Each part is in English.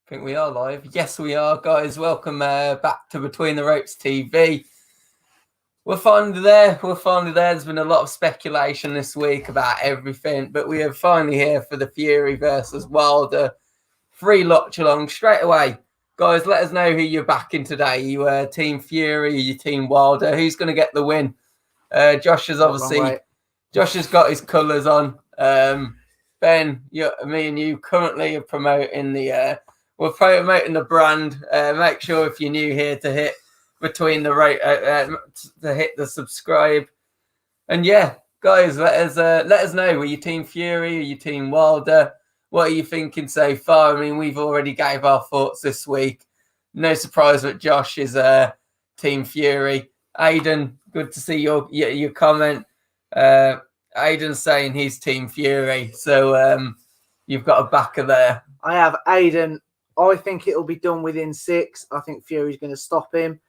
I think we are live. Yes, we are, guys. Welcome back to Between the Ropes TV. We're finally there. There's been a lot of speculation this week about everything, but we are finally here for the Fury versus Wilder. 3 Watchalong straight away. Guys, let us know who you're backing today. You Team Fury, you Team Wilder. Who's going to get the win? Josh has got his colours on. Ben, me and you currently are promoting we're promoting the brand. Make sure if you're new here to hit Between the Ropes, to hit the subscribe. And yeah, guys, let us know. Were you Team Fury? Are you Team Wilder? What are you thinking so far? I mean, we've already gave our thoughts this week. No surprise that Josh is Team Fury. Aidan, good to see your comment. Aidan's saying he's Team Fury, so you've got a backer there. I have Aidan. I think it'll be done within 6. I think Fury's going to stop him.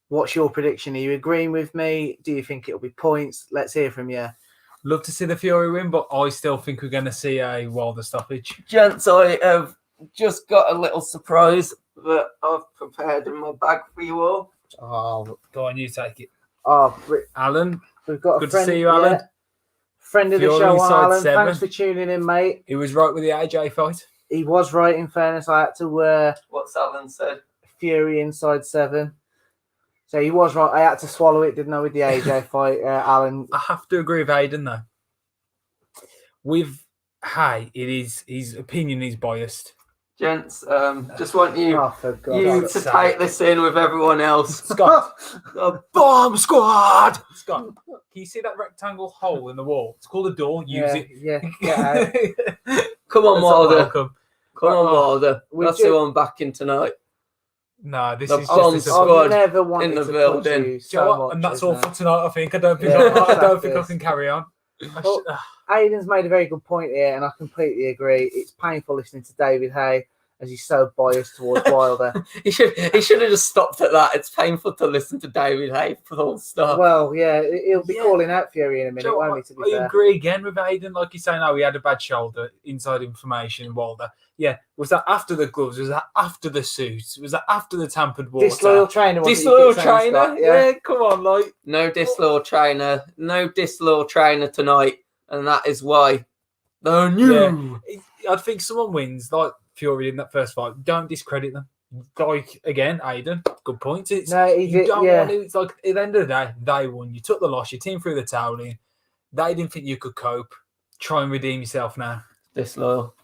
What's your prediction? Are you agreeing with me? Do you think it'll be points? Let's hear from you. Love to see the Fury win, but I still think we're going to see a Wilder stoppage. Gents, I have just got a little surprise that I've prepared in my bag for you all. Oh, go on, you take it. Oh, Alan, we've got good to see you, Alan. Yeah. Friend of Fury the show, Alan. 7. Thanks for tuning in, mate. He was right with the AJ fight. He was right, in fairness. I had to What's Alan said? Fury inside 7. So he was right. I had to swallow it, didn't I, with the AJ fight, Alan? I have to agree with Aidan, though. His opinion is biased. Gents, just want you to sake. take this in with everyone else. Scott, bomb squad! Scott, can you see that rectangle hole in the wall? It's called a door. Use it. Yeah. Come on, Wilder. Come on, Wilder. That's who I'm backing tonight. No, this The is bomb just squad I've never wanted in the to building. punch you so Do you know what? much And that's as all now. for tonight. I think. I don't think. Yeah, I don't think I exactly. can carry on. Well, Aidan's made a very good point here, and I completely agree. It's painful listening to David Hay as he's so biased towards Wilder. He should have just stopped at that. It's painful to listen to David Hay full stop. Well, yeah, he'll be calling out Fury in a minute, won't he? To be I fair. agree again with Aidan. Like you're saying, he had a bad shoulder. Inside information, Wilder. Yeah, was that after the gloves? Was that after the suit? Was that after the tampered water? Disloyal trainer. Disloyal trainer? Scott, Yeah, come on, like no disloyal trainer. No disloyal trainer tonight, and that is why. The new. Yeah. I think someone wins like Fury in that first fight. Don't discredit them. Like again, Aidan, good point. It's No, he you did, don't yeah. want to. It's like at the end of the day, they won. You took the loss. Your team threw the towel in. They didn't think you could cope. Try and redeem yourself now. Disloyal.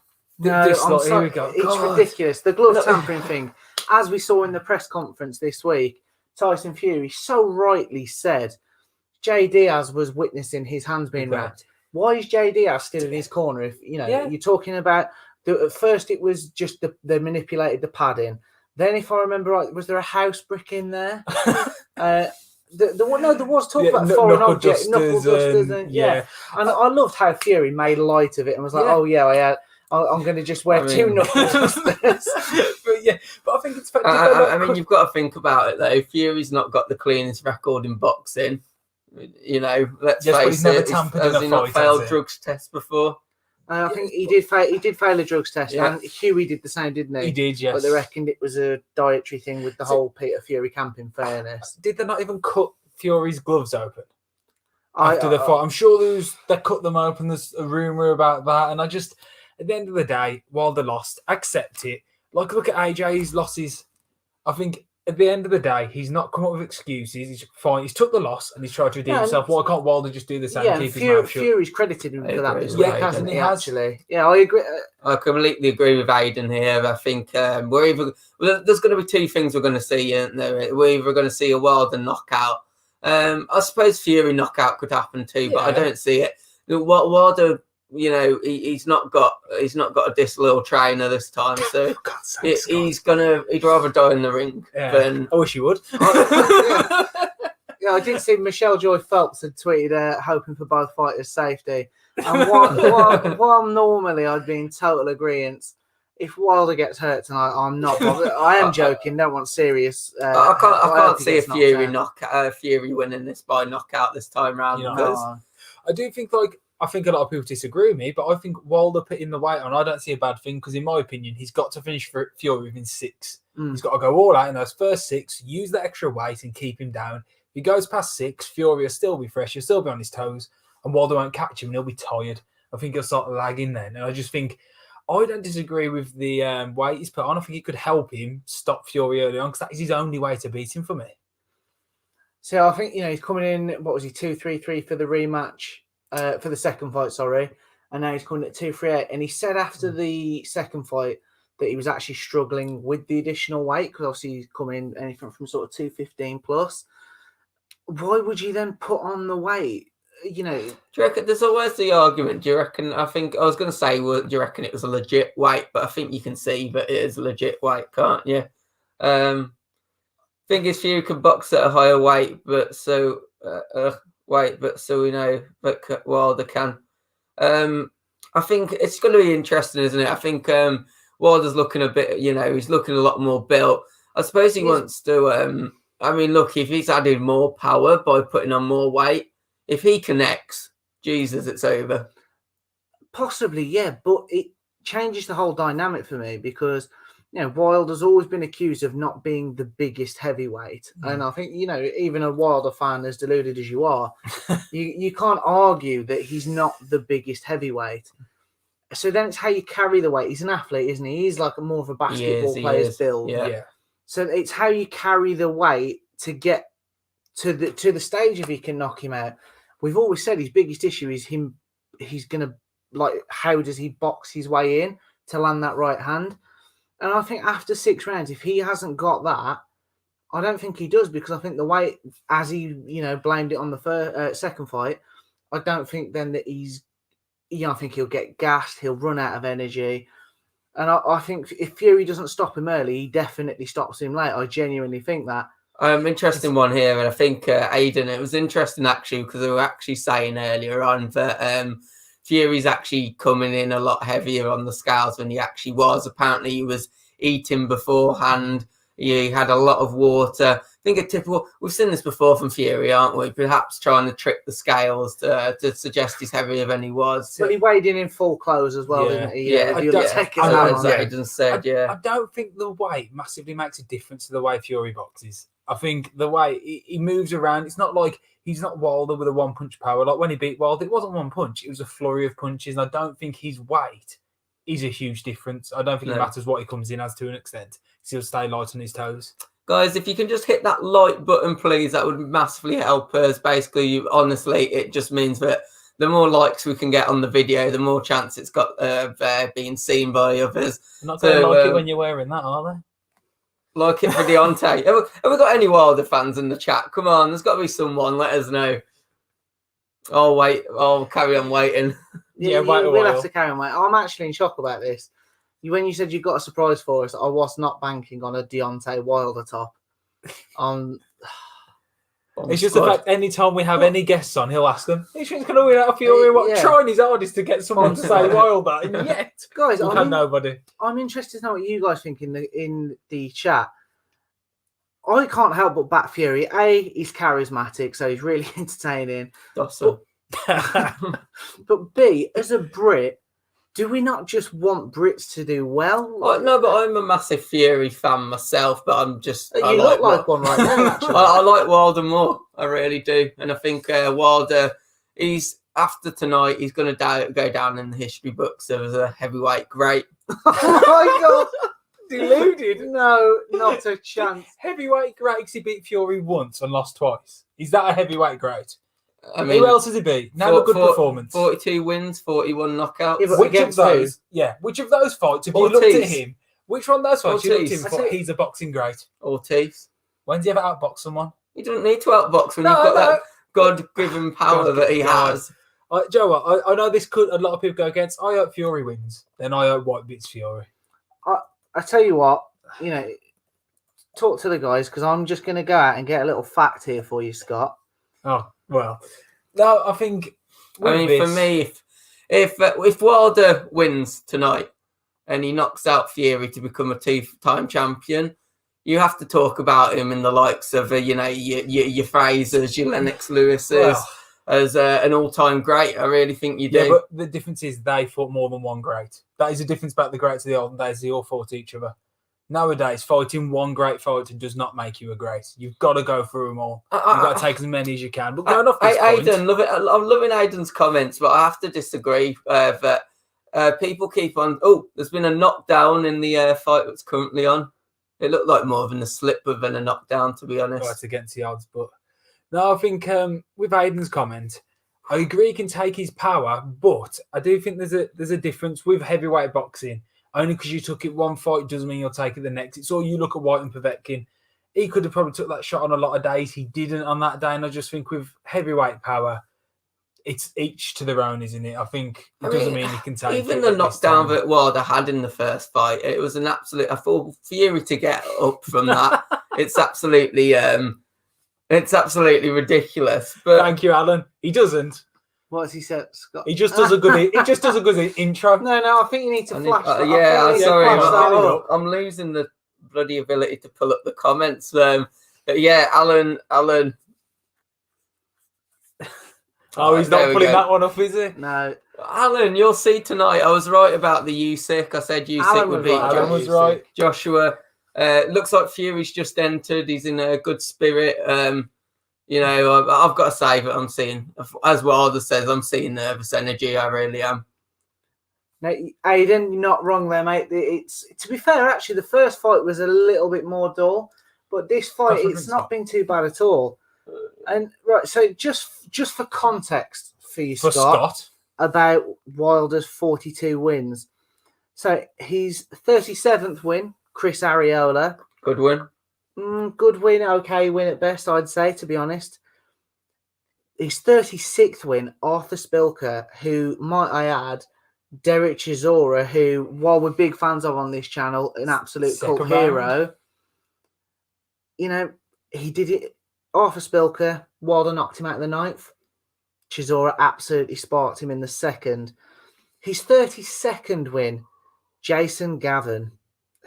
No, Here we go. It's God. ridiculous. The glove tampering thing, as we saw in the press conference this week, Tyson Fury so rightly said Jay Diaz was witnessing his hands being wrapped. Why is Jay Diaz still in his corner? If you're talking about at first it was just they manipulated the padding. Then, if I remember right, was there a house brick in there? There was talk about foreign objects, knuckle dusters, and And I loved how Fury made light of it and was like, I'm going to just wear 2 knuckle dusters. but I think it's fair. I mean, you've got to think about it though. Fury's not got the cleanest record in boxing. Let's face it. Has he not failed drugs tests before? I think he did fail a drugs test, and Huey did the same, didn't he? He did, yes. But they reckoned it was a dietary thing with the whole Peter Fury camp, in fairness. Did they not even cut Fury's gloves open after the fight? I'm sure they cut them open. There's a rumour about that. And I just, at the end of the day, Wilder lost. Accept it. Like, look at AJ's losses. I think at the end of the day, he's not come up with excuses. He's fine. He's took the loss and he's tried to redeem himself. Why can't Wilder just do the same? Keep his mouth shut? Fury's credited him for that this week, hasn't he? Actually, yeah, I agree. I completely agree with Aidan here. I think there's going to be 2 things we're going to see. We're either going to see a Wilder knockout. I suppose Fury knockout could happen too, but I don't see it. Wilder, he's not got a disloyal trainer this time, so he'd rather die in the ring than. I wish he would. I did see Michelle Joy Phelps had tweeted hoping for both fighters' safety. And while normally I'd be in total agreement, if Wilder gets hurt tonight, I'm not bothered. I am joking. Don't want serious. I can't see a Fury winning this by knockout this time round because I do think like I think a lot of people disagree with me, but I think Wilder putting the weight on, I don't see a bad thing because, in my opinion, he's got to finish Fury within 6. He's got to go all out in those first 6, use that extra weight and keep him down. If he goes past 6, Fury will still be fresh, he'll still be on his toes, and Wilder won't catch him and he'll be tired. I think he'll start lagging then. And I just think, I don't disagree with the weight he's put on. I think it could help him stop Fury early on because that is his only way to beat him for me. So I think, he's coming in, what was he, 2-3-3 for the rematch, for the second fight, sorry. And now he's coming at 2-3-8. And he said after the second fight that he was actually struggling with the additional weight because obviously he's coming in anything from sort of 215 plus. Why would you then put on the weight? Do you reckon there's always the argument? Do you reckon? I think I was going to say, well, do you reckon it was a legit weight? But I think you can see that it is a legit weight, can't you? Thing is, Fury can box at a higher weight, but so we know that Wilder can. I think it's going to be interesting, isn't it? I think Wilder's looking a bit, he's looking a lot more built. I suppose he wants to. Look, if he's added more power by putting on more weight. If he connects, Jesus, it's over. Possibly, yeah, but it changes the whole dynamic for me because, Wilder's always been accused of not being the biggest heavyweight. And I think, even a Wilder fan, as deluded as you are, you can't argue that he's not the biggest heavyweight. So then it's how you carry the weight. He's an athlete, isn't he? He's like more of a basketball player's build. Yeah. So it's how you carry the weight to get to the stage if he can knock him out. We've always said his biggest issue is him. He's going to, how does he box his way in to land that right hand? And I think after 6 rounds, if he hasn't got that, I don't think he does because I think the weight, as he, blamed it on the second fight, I don't think then that he's, I think he'll get gassed. He'll run out of energy. And I think if Fury doesn't stop him early, he definitely stops him late. I genuinely think that. Interesting one here, and I think Aidan, it was interesting actually because they were actually saying earlier on that Fury's actually coming in a lot heavier on the scales than he actually was. Apparently, he was eating beforehand. He had a lot of water. I think a typical. We've seen this before from Fury, aren't we? Perhaps trying to trick the scales to suggest he's heavier than he was. But he weighed in full clothes as well, didn't he? I don't think the weight massively makes a difference to the way Fury boxes. I think the way he moves around, it's not like he's not Wilder with a one-punch power. Like when he beat Wilder, it wasn't one punch. It was a flurry of punches. And I don't think his weight is a huge difference. I don't think it matters what he comes in as to an extent. He'll stay light on his toes. Guys, if you can just hit that like button, please, that would massively help us. Basically, honestly, it just means that the more likes we can get on the video, the more chance it's got of being seen by others. I'm not going to like it when you're wearing that, are they? Like it for Deontay. Have we got any Wilder fans in the chat? Come on, there's got to be someone. Let us know. I'll wait. I'll carry on waiting. We'll have to carry on waiting. I'm actually in shock about this. When you said you got a surprise for us, I was not banking on a Deontay Wilder top. It's just the fact anytime we have any guests on, he'll ask them, "Who's going to win out of Fury?" Trying his hardest to get someone to say Wilder, and yet, guys, we've had nobody. I'm interested to know what you guys think in the chat. I can't help but back Fury. A, he's charismatic, so he's really entertaining. But B, as a Brit, do we not just want Brits to do well? No, but I'm a massive Fury fan myself, but I'm just... You look like one right now, actually. I like Wilder more. I really do. And I think Wilder, after tonight, he's going to go down in the history books as a heavyweight great. Oh, my God. Deluded. No, not a chance. Heavyweight great, he beat Fury once and lost twice. Is that a heavyweight great? Who else has he beat? Name a good performance. 42 wins, 41 knockouts. Yeah, which of those fights, if you looked at him, which one of those fights you looked at him and thought he's a boxing great? Ortiz. When's he ever outboxed someone? You don't need to outbox when you've got that God-given power that he has. Joe, I know this could a lot of people go against. I hope Fury wins. Then I hope White beats Fury. I tell you what, talk to the guys because I'm just going to go out and get a little fact here for you, Scott. Oh, well. No, I think... for me, if Wilder wins tonight and he knocks out Fury to become a two-time champion, you have to talk about him in the likes of, your Frasers, your Lennox Lewises. as an all-time great. I really think you do. Yeah, but the difference is they fought more than one great. That is the difference about the greats of the olden days. They all fought each other. Nowadays, fighting one great fighter does not make you a great. You've got to go through them all. You've got to take as many as you can. But going off this point... Aidan, I'm loving Aidan's comments, but I have to disagree that people keep on... Oh, there's been a knockdown in the fight that's currently on. It looked like more than a slip than a knockdown, to be honest. Well, it's against the odds, but... No, I think with Aidan's comment, I agree he can take his power, but I do think there's a difference with heavyweight boxing. Only because you took it one fight doesn't mean you'll take it the next. It's all you look at White and Povetkin. He could have probably took that shot on a lot of days. He didn't on that day, and I just think with heavyweight power, it's each to their own, isn't it? I think it doesn't mean you can take even it. the knockdown that Wilder had in the first fight, it was an absolute... I thought Fury to get up from that. It's absolutely ridiculous. But thank you, Alan. He doesn't. What has he said, Scott? He just does a good. He just does a good intro. No. I think you need to flash. Sorry, I'm losing the bloody ability to pull up the comments. But yeah, Alan. Oh, he's not pulling that one up, is he? No. Alan, you'll see tonight. I was right about the Usyk. I said Usyk would beat Joshua. Alan was right. Joshua. Looks like Fury's just entered. He's in a good spirit. I've got to say that I'm seeing, as Wilder says, I'm seeing nervous energy. I really am. No, Aidan, you're not wrong there, mate. It's to be fair, actually, the first fight was a little bit more dull, but this fight, it's not been too bad at all. And right, so just for context for you, Scott, about Wilder's 42 wins. So his 37th win, Chris Arreola. Good win. Good win, okay win at best, I'd say, to be honest. His 36th win, Arthur Spilker, who, might I add, Derek Chisora, who, while we're big fans of on this channel, an absolute cult hero. He did it. Arthur Spilker, Wilder knocked him out in the 9th. Chisora absolutely sparked him in the 2nd. His 32nd win, Jason Gavin,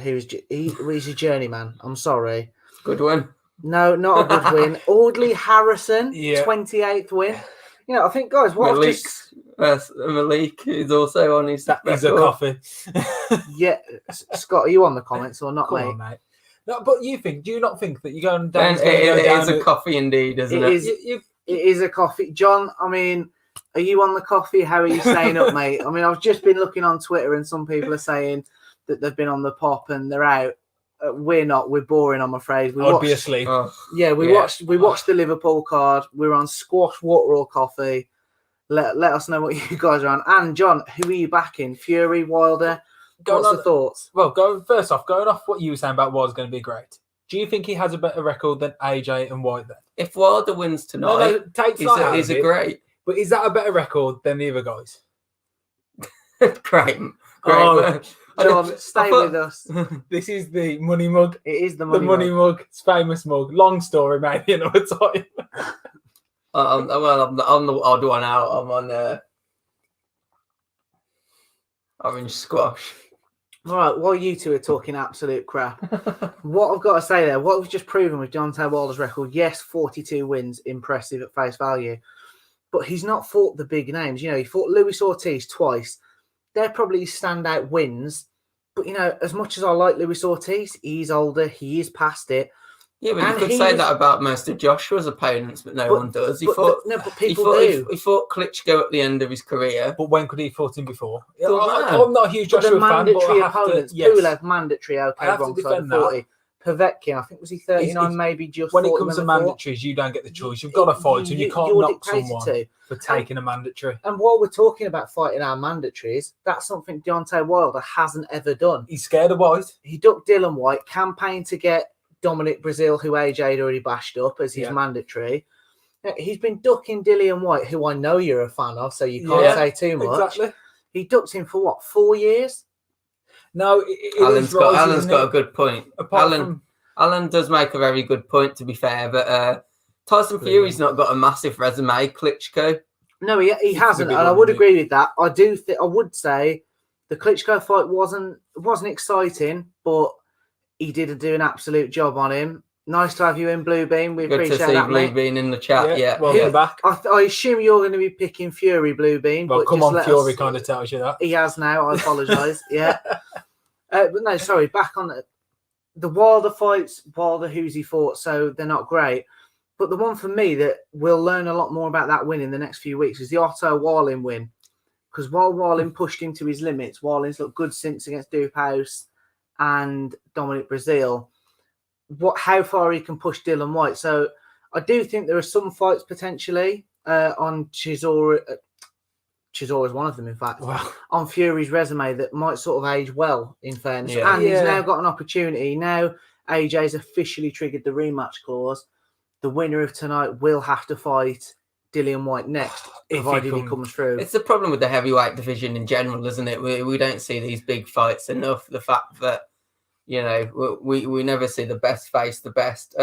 he's a journeyman. I'm sorry. Good win. No, not a good win. Audley Harrison, 28th win. I think, guys, Malik is also on his... He's a coffee. Yeah. Scott, are you on the comments or not, Come on, mate? No, but do you not think that you're going down... It is a coffee indeed, isn't it? It is a coffee. John, I mean, are you on the coffee? How are you staying up, mate? I mean, I've just been looking on Twitter and some people are saying that they've been on the pop and they're out. We're not. We're boring, I'm afraid. I'd be asleep. We watched the Liverpool card. We're on squash, water, or coffee. Let us know what you guys are on. And John, who are you backing? Fury, Wilder? What's the thoughts? Well, going off what you were saying about Wilder's going to be great. Do you think he has a better record than AJ and White then? If Wilder wins tonight, he's a great. But is that a better record than the other guys? Great. John, stay with us. This is the money mug. It is the money mug. It's famous mug. Long story, maybe another time. I'm the odd one out. I'm on orange squash. All right, while you two are talking absolute crap, what I've got to say there, what we've just proven with Deontay Wilder's record, yes, 42 wins, impressive at face value, but he's not fought the big names. He fought Luis Ortiz twice. They're probably standout wins, but as much as I like Luis Ortiz, he's older, he is past it. Yeah, but you could say that about most of Joshua's opponents, but one does. He fought Klitschko at the end of his career. But when could he have fought him before? I'm not a huge Joshua fan, mandatory but opponents. Pulev, mandatory, okay, wrong side of 40. Povetkin, I think, was he 39, maybe just when it comes to mandatories, you don't get the choice. You've got to fight, and you can't knock someone for taking a mandatory. And while we're talking about fighting our mandatories, that's something Deontay Wilder hasn't ever done. He's scared of White. He ducked Dylan White, campaigned to get Dominic Brazil, who AJ had already bashed up as his mandatory. He's been ducking Dillian White, who I know you're a fan of, so you can't say too much. Exactly. He ducked him for 4 years? No, Alan's got a good point. Alan does make a very good point, to be fair, but Tyson Fury's not got a massive resume. Klitschko, no, he hasn't, and I would agree with that. I would say the Klitschko fight wasn't exciting, but he did do an absolute job on him. Nice to have you in, Blue Bean. We Good to appreciate see that, Blue mate. Bean in the chat. Yeah. Welcome back. I assume you're going to be picking Fury, Blue Bean. Well, but come just on, let Fury us- kind of tells you that. He has now. I apologise. Yeah. But no, sorry. Back on the Wilder fights. Wilder, who's he fought? So they're not great. But the one for me that we'll learn a lot more about that win in the next few weeks is the Otto Warlin win. Because while Warlin pushed him to his limits, Warlin's looked good since against Dupaus and Dominic Breazeale. How far he can push Dylan White. So I do think there are some fights potentially on Chisora. Chisora is one of them, in fact, on Fury's resume that might sort of age well, in fairness. Yeah. And he's now got an opportunity. Now AJ's officially triggered the rematch clause. The winner of tonight will have to fight Dillian White next, provided he comes through. It's the problem with the heavyweight division in general, isn't it? We don't see these big fights enough. The fact that, you know, we never see the best face the best.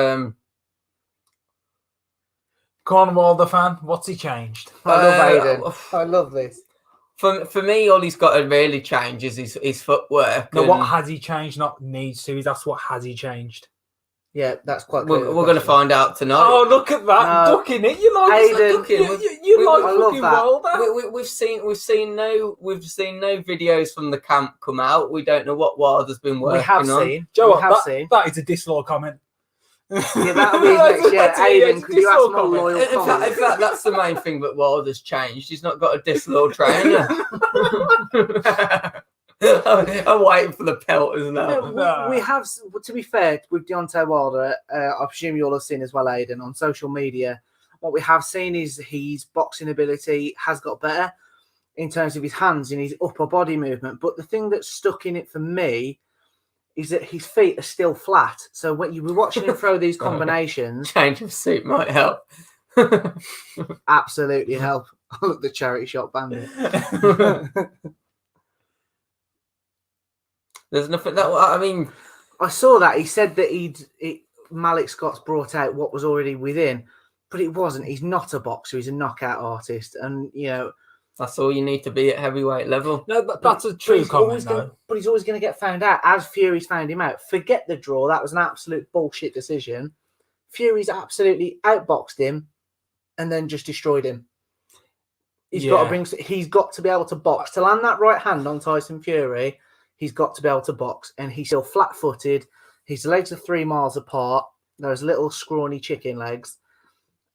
Conor Wilder fan, what's he changed? I love Aiden. I love this. For me, all he's got to really change is his footwork. Now, what has he changed? Not needs to. That's what has he changed. Yeah, that's quite We're clear. going to find out tonight. Oh, look at that. No. Ducking it. You like Aiden, ducking. You like I love fucking that. Wilder. We've seen no videos from the camp come out. We don't know what Wilder's been working We have on. seen. Joe, we have seen. that is a dislaw comment. Yeah, that'll be his next year. Aiden, could you ask more loyal In fact, that's the main thing that Wilder's changed. He's not got a disloyal trainer. I'm waiting for the pelt, isn't it? No, we have, to be fair, with Deontay Wilder, I presume you all have seen as well, Aiden, on social media. What we have seen is his boxing ability has got better in terms of his hands and his upper body movement. But the thing that's stuck in it for me is that his feet are still flat. So when you were watching him throw these combinations, change of suit might help. Absolutely help. Look, the charity shop bandit. There's nothing that I mean. I saw that he said that Malik Scott's brought out what was already within, but it wasn't. He's not a boxer. He's a knockout artist, and you know that's all you need to be at heavyweight level. No, that's a true comment. But he's always going to get found out, as Fury's found him out. Forget the draw. That was an absolute bullshit decision. Fury's absolutely outboxed him and then just destroyed him. He's got to be able to box. To land that right hand on Tyson Fury, he's got to be able to box. And he's still flat-footed. His legs are 3 miles apart. Those little scrawny chicken legs.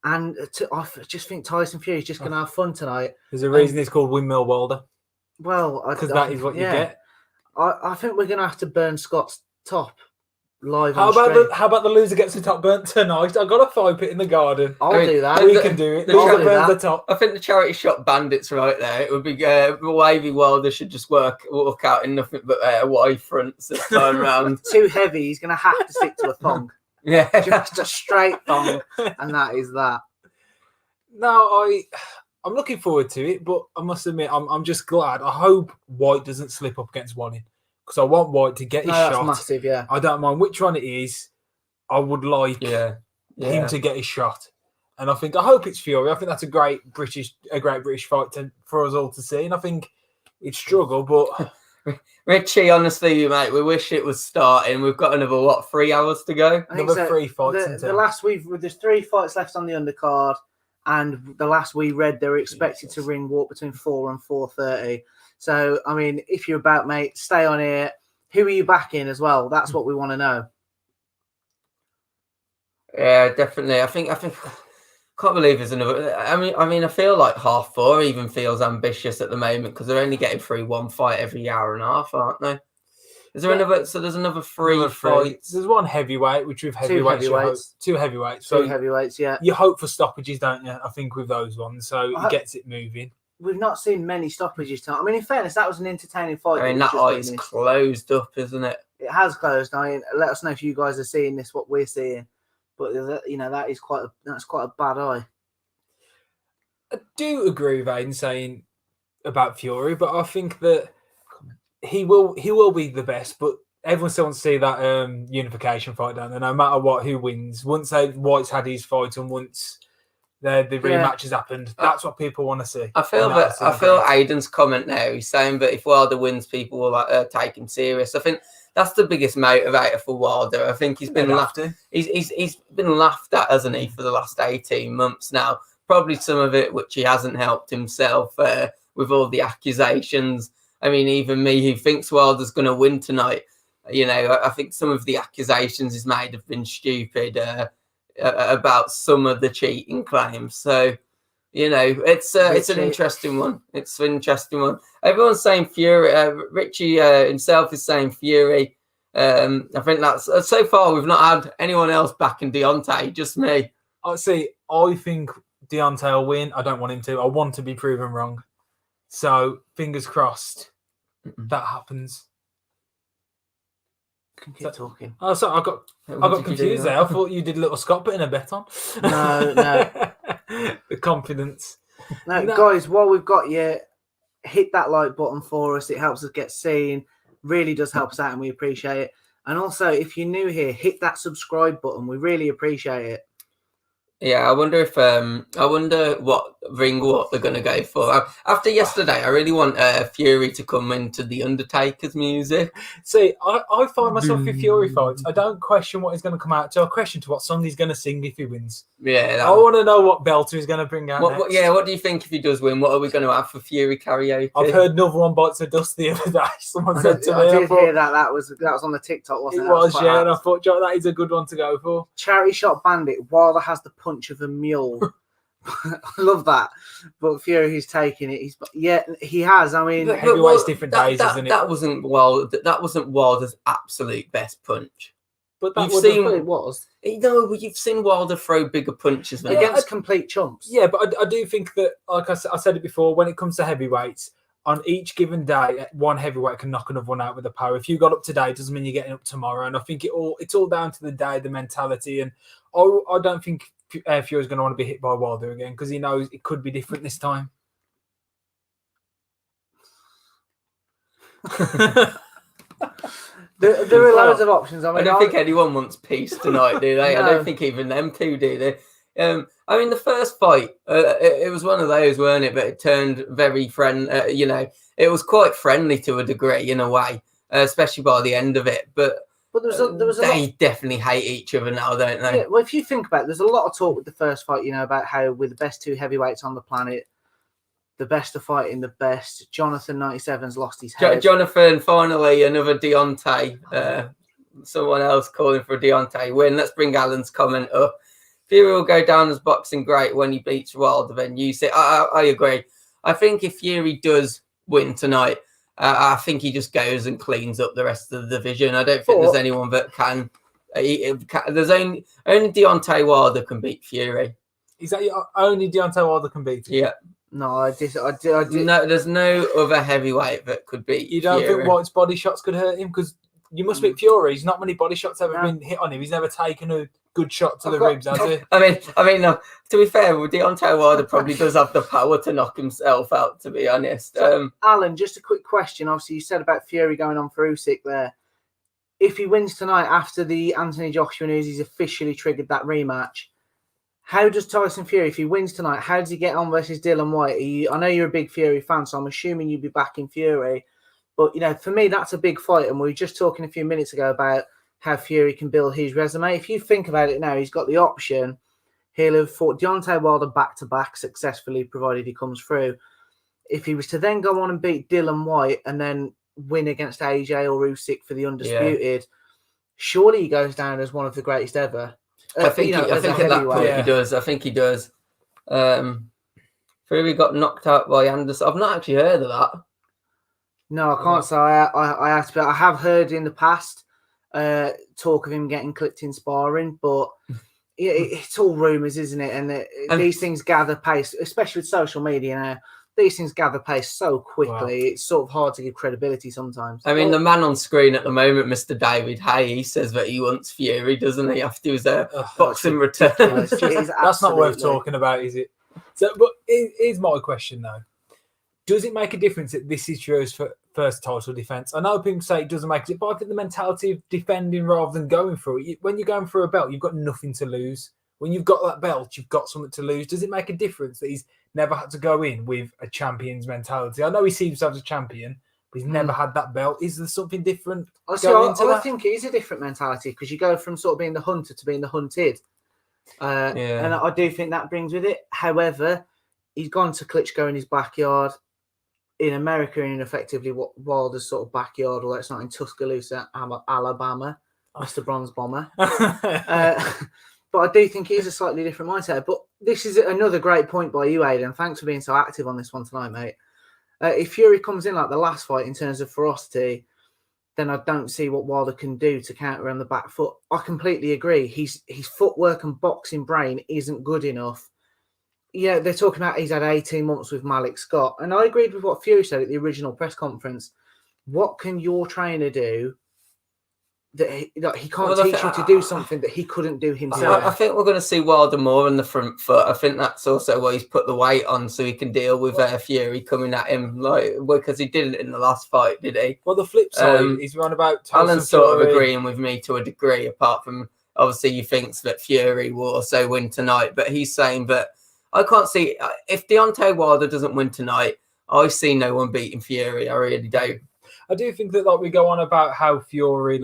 And I just think Tyson Fury's just going to have fun tonight. There's a reason it's called Windmill Wilder. Well, because that is what you get. I think we're going to have to burn Scott's top live. How about the loser gets the top burnt tonight? I've got a fire pit in the garden. I'll do that. We can do it. The top. I think the charity shop bandits right there. It would be Wavy Wilder should just walk out in nothing but wide fronts this time around. Too heavy. He's going to have to stick to a thong. Yeah, just a straight thong, and that is that. No, I'm looking forward to it, but I must admit, I'm just glad. I hope White doesn't slip up against Warren, because I want White to get his shot. That's massive, yeah. I don't mind which one it is. I would like him to get his shot, and I hope it's Fury. I think that's a great British fight for us all to see, and I think it's struggle, but. Richie, honestly, mate, we wish it was starting. We've got another 3 hours to go. Another 3 fights. There's 3 fights left on the undercard, and the last we read, they were expected to ring walk between 4 and 4:30. So, I mean, if you're about, mate, stay on here. Who are you backing as well? That's what we want to know. Yeah, definitely. I think. Can't believe there's another. I mean, I feel like 4:30 even feels ambitious at the moment because they're only getting through 1 fight every hour and a half, aren't they? Is there another? So there's another 3 fights. There's 1 heavyweight, which with heavyweights, 2 heavyweights. So 2 heavyweights, yeah. You hope for stoppages, don't you? I think with those ones, so it gets it moving. We've not seen many stoppages tonight. I mean, in fairness, that was an entertaining fight. I mean, that eye's closed up, isn't it? It has closed. I mean, let us know if you guys are seeing this, what we're seeing. But you know, that's quite a bad eye. I do agree with Aiden saying about Fury, but I think that he will be the best. But everyone still wants to see that unification fight down there, no matter who wins. Once White's had his fight and once the rematch has happened, that's what people want to see. I feel Aiden's comment now. He's saying that if Wilder wins, people will take him serious. I think that's the biggest motivator for Wilder. I think he's been laughed. He's been laughed at, hasn't he, for the last 18 months now? Probably some of it which he hasn't helped himself with all the accusations. I mean, even me who thinks Wilder's going to win tonight, I think some of the accusations he's made have been stupid about some of the cheating claims. So, it's an interesting one. It's an interesting one. Everyone's saying Fury. Richie himself is saying Fury. I think that's so far we've not had anyone else backing Deontay, just me. I think Deontay will win. I don't want him to. I want to be proven wrong. So fingers crossed that happens. Keep talking. Oh, sorry, I got confused there. I thought you did a little Scott putting a bet on. No. The confidence. No, guys, while we've got you, hit that like button for us. It helps us get seen. Really does help us out, and we appreciate it. And also, if you're new here, hit that subscribe button. We really appreciate it. Yeah, I wonder what they're going to go for. After yesterday, I really want Fury to come into the Undertaker's music. See, I find myself with Fury fights. I don't question what he's going to come out to. I question to what song he's going to sing if he wins. Yeah, I want to know what belter he's going to bring out next. What do you think if he does win? What are we going to have for Fury karaoke? I've heard another one bites the dust the other day. Someone said to me. I did hear that. That was on the TikTok, wasn't it? It was, yeah. And I thought, Joe, that is a good one to go for. Charity Shot Bandit. Wilder has the punch of a mule. I love that. But Fury, who's taking it, he has. I mean, heavyweight's different days, isn't it? That wasn't Wilder's absolute best punch. But that it was. No, but you've seen Wilder throw bigger punches than against complete chumps. Yeah, but I do think that, like I said it before, when it comes to heavyweights, on each given day, one heavyweight can knock another one out with a power. If you got up today, it doesn't mean you're getting up tomorrow. And I think it's all down to the day, the mentality. And I don't think Fury's going to want to be hit by Wilder again because he knows it could be different this time. There are loads of options. I don't think anyone wants peace tonight, do they? No. I don't think even them two do they. I mean, the first fight, it was one of those, weren't it? But it turned very it was quite friendly to a degree in a way, especially by the end of it. But there was they definitely hate each other now, don't they? Yeah, well, if you think about it, there's a lot of talk with the first fight, about how we're the best two heavyweights on the planet, the best are fighting the best. Jonathan 97's lost his head. Jonathan, finally, another Deontay. Someone else calling for a Deontay win. Let's bring Alan's comment up. Fury will go down as boxing great when he beats Wilder. Then you say, I agree. I think if Fury does win tonight, I think he just goes and cleans up the rest of the division. I don't think there's anyone that can. There's only Deontay Wilder can beat Fury. Is that only Deontay Wilder can beat him? Yeah. No, I did. No, there's no other heavyweight that could beat. You don't think White's body shots could hurt him? Because you must beat Fury. He's not many body shots ever been hit on him. He's never taken a good shot to the ribs, has he? I mean, no, to be fair, Deontay Wilder probably does have the power to knock himself out, to be honest. Alan, just a quick question. Obviously, you said about Fury going on for Usyk there. If he wins tonight after the Anthony Joshua news, he's officially triggered that rematch. How does Tyson Fury, if he wins tonight, how does he get on versus Dylan White? I know you're a big Fury fan, so I'm assuming you'd be backing Fury. But, for me, that's a big fight. And we were just talking a few minutes ago about how Fury can build his resume. If you think about it now, he's got the option. He'll have fought Deontay Wilder back-to-back successfully, provided he comes through. If he was to then go on and beat Dylan White and then win against AJ or Usyk for the Undisputed, surely he goes down as one of the greatest ever. I think at that point he does. I think he does. Fury got knocked out by Anderson. I've not actually heard of that. No, I can't say I have to. I have heard in the past talk of him getting clipped in sparring, but it's all rumours, isn't it? And these things gather pace, especially with social media now. These things gather pace so quickly. Wow. It's sort of hard to give credibility sometimes. I mean, the man on screen at the moment, Mr. David Hay, he says that he wants Fury, doesn't he? After his boxing return. That's not worth talking about, is it? So, but here's my question, though. Does it make a difference that this is Fury's first title defence? I know people say it doesn't make it, but I think the mentality of defending rather than going for it. When you're going for a belt, you've got nothing to lose. When you've got that belt, you've got something to lose. Does it make a difference that he's never had to go in with a champion's mentality? I know he sees himself as a champion, He's never had that belt. Is there something different? I think it is a different mentality because you go from sort of being the hunter to being the hunted. And I do think that brings with it. However, he's gone to Klitschko in his backyard. In America, in effectively what Wilder's sort of backyard, although it's not in Tuscaloosa, Alabama, Mr. Bronze Bomber. But I do think he's a slightly different mindset. But this is another great point by you, Aidan. Thanks for being so active on this one tonight, mate. If Fury comes in like the last fight in terms of ferocity, then I don't see what Wilder can do to counter on the back foot. I completely agree. His footwork and boxing brain isn't good enough. Yeah, they're talking about he's had 18 months with Malik Scott. And I agreed with what Fury said at the original press conference. What can your trainer do that he can't teach you to do something that he couldn't do himself? I think we're going to see Wilder more on the front foot. I think that's also why he's put the weight on so he can deal with Fury coming at him, because he didn't in the last fight, did he? Well, the flip side, he's run about Alan's sort of agreeing with me to a degree, apart from obviously he thinks that Fury will also win tonight, but he's saying that I can't see, if Deontay Wilder doesn't win tonight, I see no one beating Fury. I really do. I do think that we go on about how Fury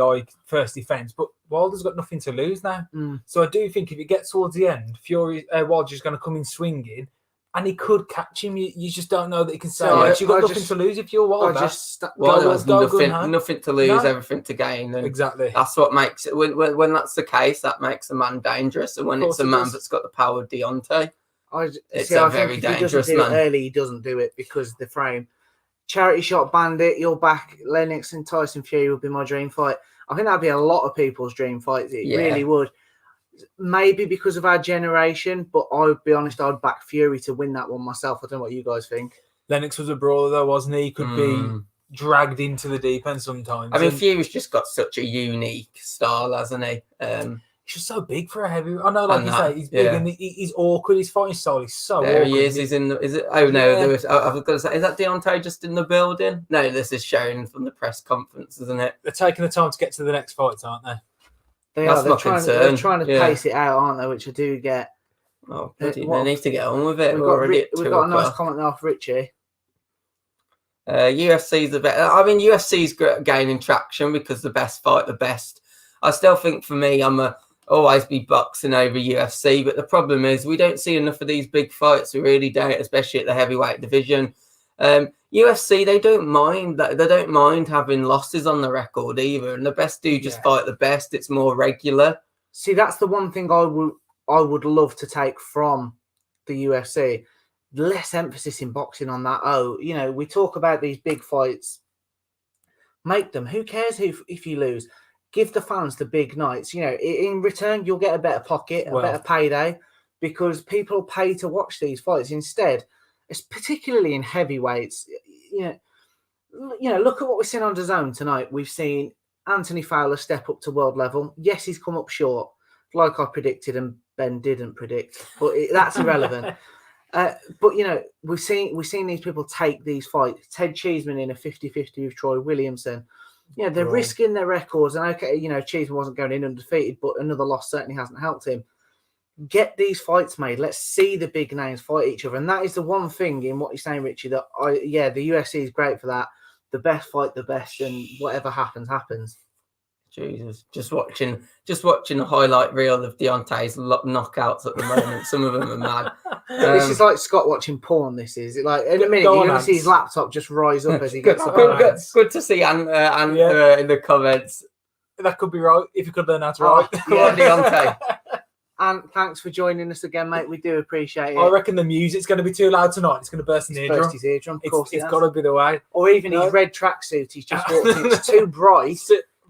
first defense, but Wilder's got nothing to lose now. So I do think if it gets towards the end, Wilder's going to come in swinging, and he could catch him. You just don't know that he can say, you've got nothing to lose if you're Wilder. Wilder has nothing to lose, everything to gain. And exactly. That's what makes it. When that's the case, that makes a man dangerous. And when it's a man that's got the power of Deontay, it's a very dangerous man. Early, he doesn't do it because the frame. Charity shot bandit, you're back. Lennox and Tyson Fury would be my dream fight. I think that'd be a lot of people's dream fights. It really would. Maybe because of our generation, but I would be honest, I'd back Fury to win that one myself. I don't know what you guys think. Lennox was a brawler though, wasn't he? He could be dragged into the deep end sometimes. I mean, Fury's just got such a unique style, hasn't he? He's just so big for a heavy. I know, like you say, he's big and he's awkward. His fighting style is so there awkward. He is. He's in. Is it? Oh no, there was. I was going to say, is that Deontay just in the building? No, this is shown from the press conference, isn't it? They're taking the time to get to the next fights, aren't they? That's my concern. They're trying to pace it out, aren't they? Which I do get. Oh, they need to get on with it. We've got a nice comment off Richie. UFC's the best. I mean, UFC's gaining traction because the best fight the best. I still think for me, always be boxing over UFC, but the problem is we don't see enough of these big fights. We really don't, especially at the heavyweight division. UFC, they don't mind that. They don't mind having losses on the record either, and the best do just fight the best. It's more regular. See, that's the one thing I would love to take from the UFC. Less emphasis in boxing on that. We talk about these big fights. Make them. Who cares if you lose? Give the fans the big nights. In return, you'll get a better pocket, a better payday, because people pay to watch these fights. Instead, it's particularly in heavyweights. Look at what we've seen on DAZN tonight. We've seen Anthony Fowler step up to world level. Yes, he's come up short, like I predicted, and Ben didn't predict, but that's irrelevant. But we've seen these people take these fights. Ted Cheeseman in a 50-50 with Troy Williamson. They're risking their records, and Cheeseman wasn't going in undefeated, but another loss certainly hasn't helped him. Get these fights made. Let's see the big names fight each other, and that is the one thing in what you're saying, Richie. That the UFC is great for that. The best fight the best, and whatever happens, happens. Jesus, just watching a highlight reel of Deontay's knockouts at the moment. Some of them are mad. This is like Scott watching porn. This is like in a minute you're going to see his laptop just rise up as he gets. Good to see Anne in the comments. That could be right if you could learn how to write. Deontay. And thanks for joining us again, mate. We do appreciate it. I reckon the music's going to be too loud tonight. It's going to burst his eardrum. Of course, it's got to be the way. Or even his red tracksuit. He's just walked in. It's too bright.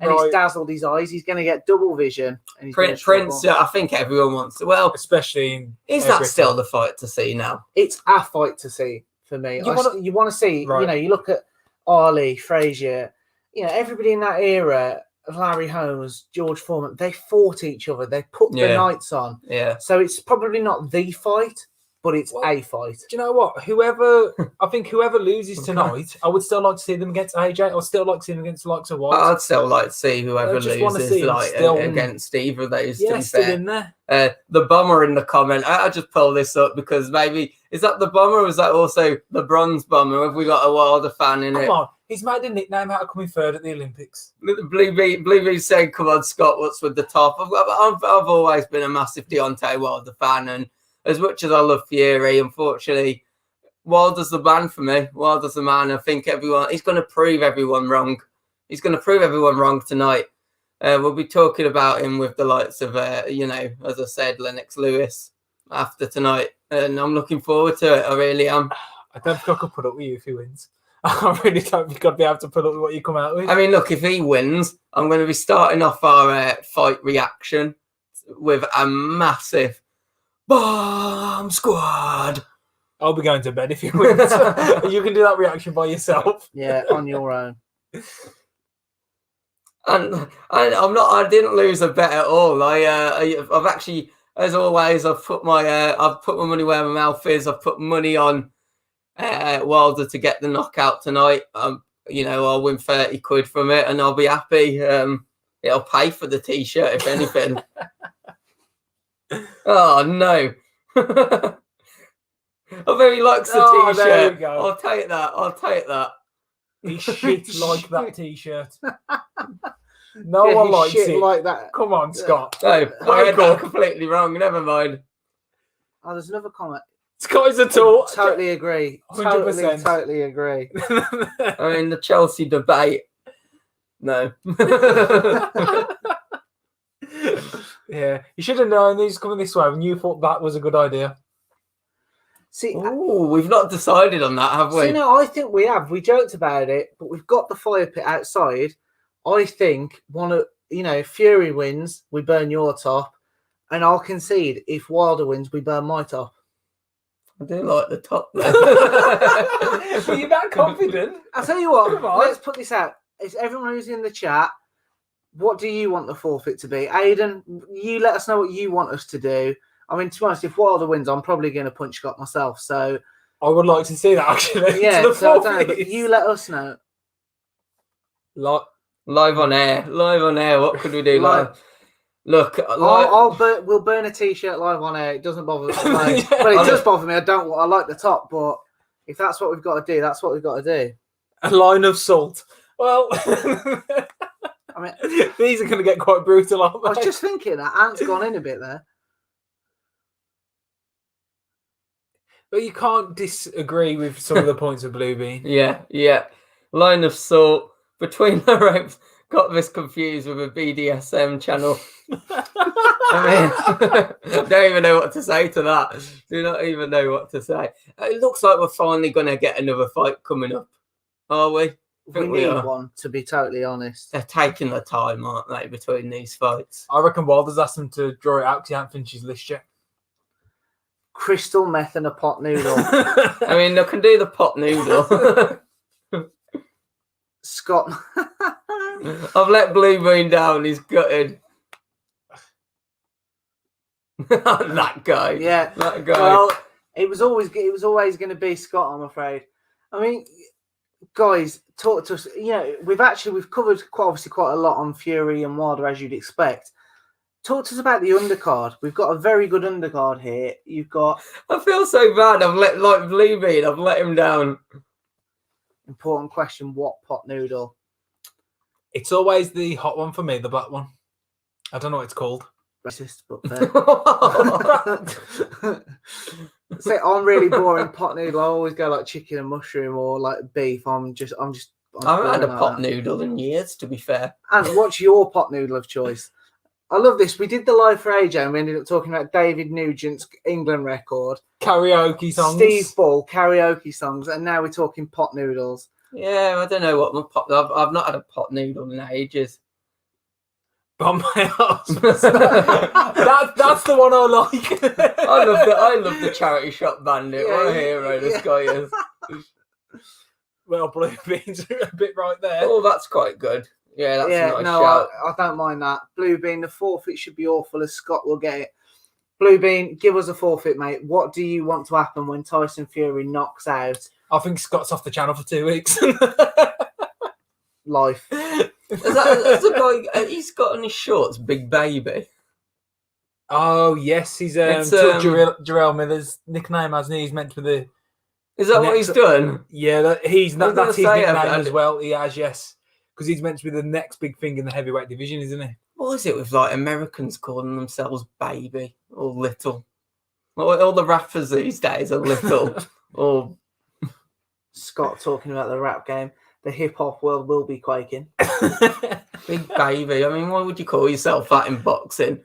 And he's dazzled his eyes. He's going to get double vision. And Prince, I think everyone wants to. Well, especially is that still the fight to see now? It's a fight to see for me. You want to see, you look at Ali, Frazier, everybody in that era, Larry Holmes, George Foreman, they fought each other. They put the nights on. Yeah. So it's probably not the fight, but it's Well, a fight. Do you know what? I think whoever loses tonight, I would still like to see them against AJ. I'd still like to see them against the likes of White. I'd still like to see whoever I just wanna loses see him like still- against either of those. Yeah, to be still fair. in there. The bomber in the comment. I just pull this up because maybe is that the bomber or is that also the bronze bomber? Have we got a Wilder fan in it? Come on, he's made a nickname out of coming third at the Olympics. Blue B said, "Come on, Scott, what's with the top?" I've always been a massive Deontay Wilder fan, and as much as I love Fury, unfortunately, Wilder's the man for me. Wilder's the man. I think he's going to prove everyone wrong. He's going to prove everyone wrong tonight. We'll be talking about him with the likes of, as I said, Lennox Lewis after tonight, and I'm looking forward to it. I really am. I don't think I could put up with you if he wins. I really don't think I'd be able to put up with what you come out with. I mean, look, if he wins, I'm going to be starting off our fight reaction with a massive bomb squad. I'll be going to bed if he wins. You can do that reaction by yourself. Yeah, on your own. And I didn't lose a bet at all. I've actually, as always, I've put my money where my mouth is. I've put money on Wilder to get the knockout tonight. I'll win 30 quid from it and I'll be happy. It'll pay for the t-shirt if anything. Oh no. I bet he likes the t-shirt. There we go. I'll take that. He shit like that t-shirt. No one he likes shit it. like that. Come on, Scott. No, I had that completely wrong. Never mind. Oh, there's another comment. Scott is a tool. Totally agree. 100%. Totally agree. I mean, the Chelsea debate. No. Yeah, you should have known he's coming this way when you thought that was a good idea. See, we've not decided on that, have we? See, no, I think we have. We joked about it, but we've got the fire pit outside. I think if Fury wins, we burn your top, and I'll concede if Wilder wins, we burn my top. I do like the top. Are you that confident? I'll tell you what. Come on. Let's put this out. It's everyone who's in the chat. What do you want the forfeit to be? Aidan, you let us know what you want us to do. I mean, to be honest, if Wilder wins, I'm probably going to punch Scott myself. So I would like to see that actually. yeah, The so I don't know, but forfeit. you let us know. Live on air. What could we do live? Look, we'll burn a t-shirt live on air. It doesn't bother me. Well, it does bother me. I like the top, but if that's what we've got to do, that's what we've got to do. A line of salt. Well, I mean, these are going to get quite brutal, aren't they? I was just thinking that Ant's gone in a bit there. But you can't disagree with some of the points of Blue Bean. Yeah. Line of salt between the ropes. Got this confused with a BDSM channel. I mean, don't even know what to say to that. Do not even know what to say. It looks like we're finally going to get another fight coming up. Are we? We need one, to be totally honest. They're taking the time, aren't they, between these fights? I reckon Wilder's asked him to draw it out because he hasn't finished his list yet. Crystal meth and a pot noodle. I mean, they can do the pot noodle. Scott. I've let Blue Bean down. He's gutted. That guy. Yeah. That guy. Well, it was always going to be Scott, I'm afraid. I mean, guys, talk to us. We've covered quite a lot on Fury and Wilder, as you'd expect. Talk to us about the undercard. We've got a very good undercard here. You've got. I feel so bad. I've let him down. Important question: what pot noodle? It's always the hot one for me, the black one. I don't know what it's called. Racist, but fair. Say I'm really boring pot noodle. I always go like chicken and mushroom or like beef. I haven't had a pot noodle in years, to be fair. And what's your pot noodle of choice? I love this. We did the live for AJ and we ended up talking about David Nugent's England record. Karaoke songs. Steve Ball, karaoke songs. And now we're talking pot noodles. Yeah, I don't know what my pot... I've not had a pot noodle in ages. Bombay house. That's the one I like. I love the charity shop bandit. Yeah, what a hero this guy is. Well, Blue Beans are a bit right there. Oh, that's quite good. Yeah, that's a nice no, shout. I don't mind that. Blue Bean, the forfeit should be awful as Scott will get it. Blue Bean, give us a forfeit, mate. What do you want to happen when Tyson Fury knocks out I think Scott's off the channel for 2 weeks. life? There's a guy, he's got on his shorts, Big Baby. Oh, yes. He's took Jarrell Miller's nickname, hasn't he? He's meant to be the... Is that what he's done? Yeah, that's his gonna say, nickname as well. He has, yes. Because he's meant to be the next big thing in the heavyweight division, isn't he? What is it with like Americans calling themselves baby or little? All the rappers these days are little. Or Scott talking about the rap game. The hip hop world will be quaking. Big Baby. I mean, why would you call yourself that in boxing?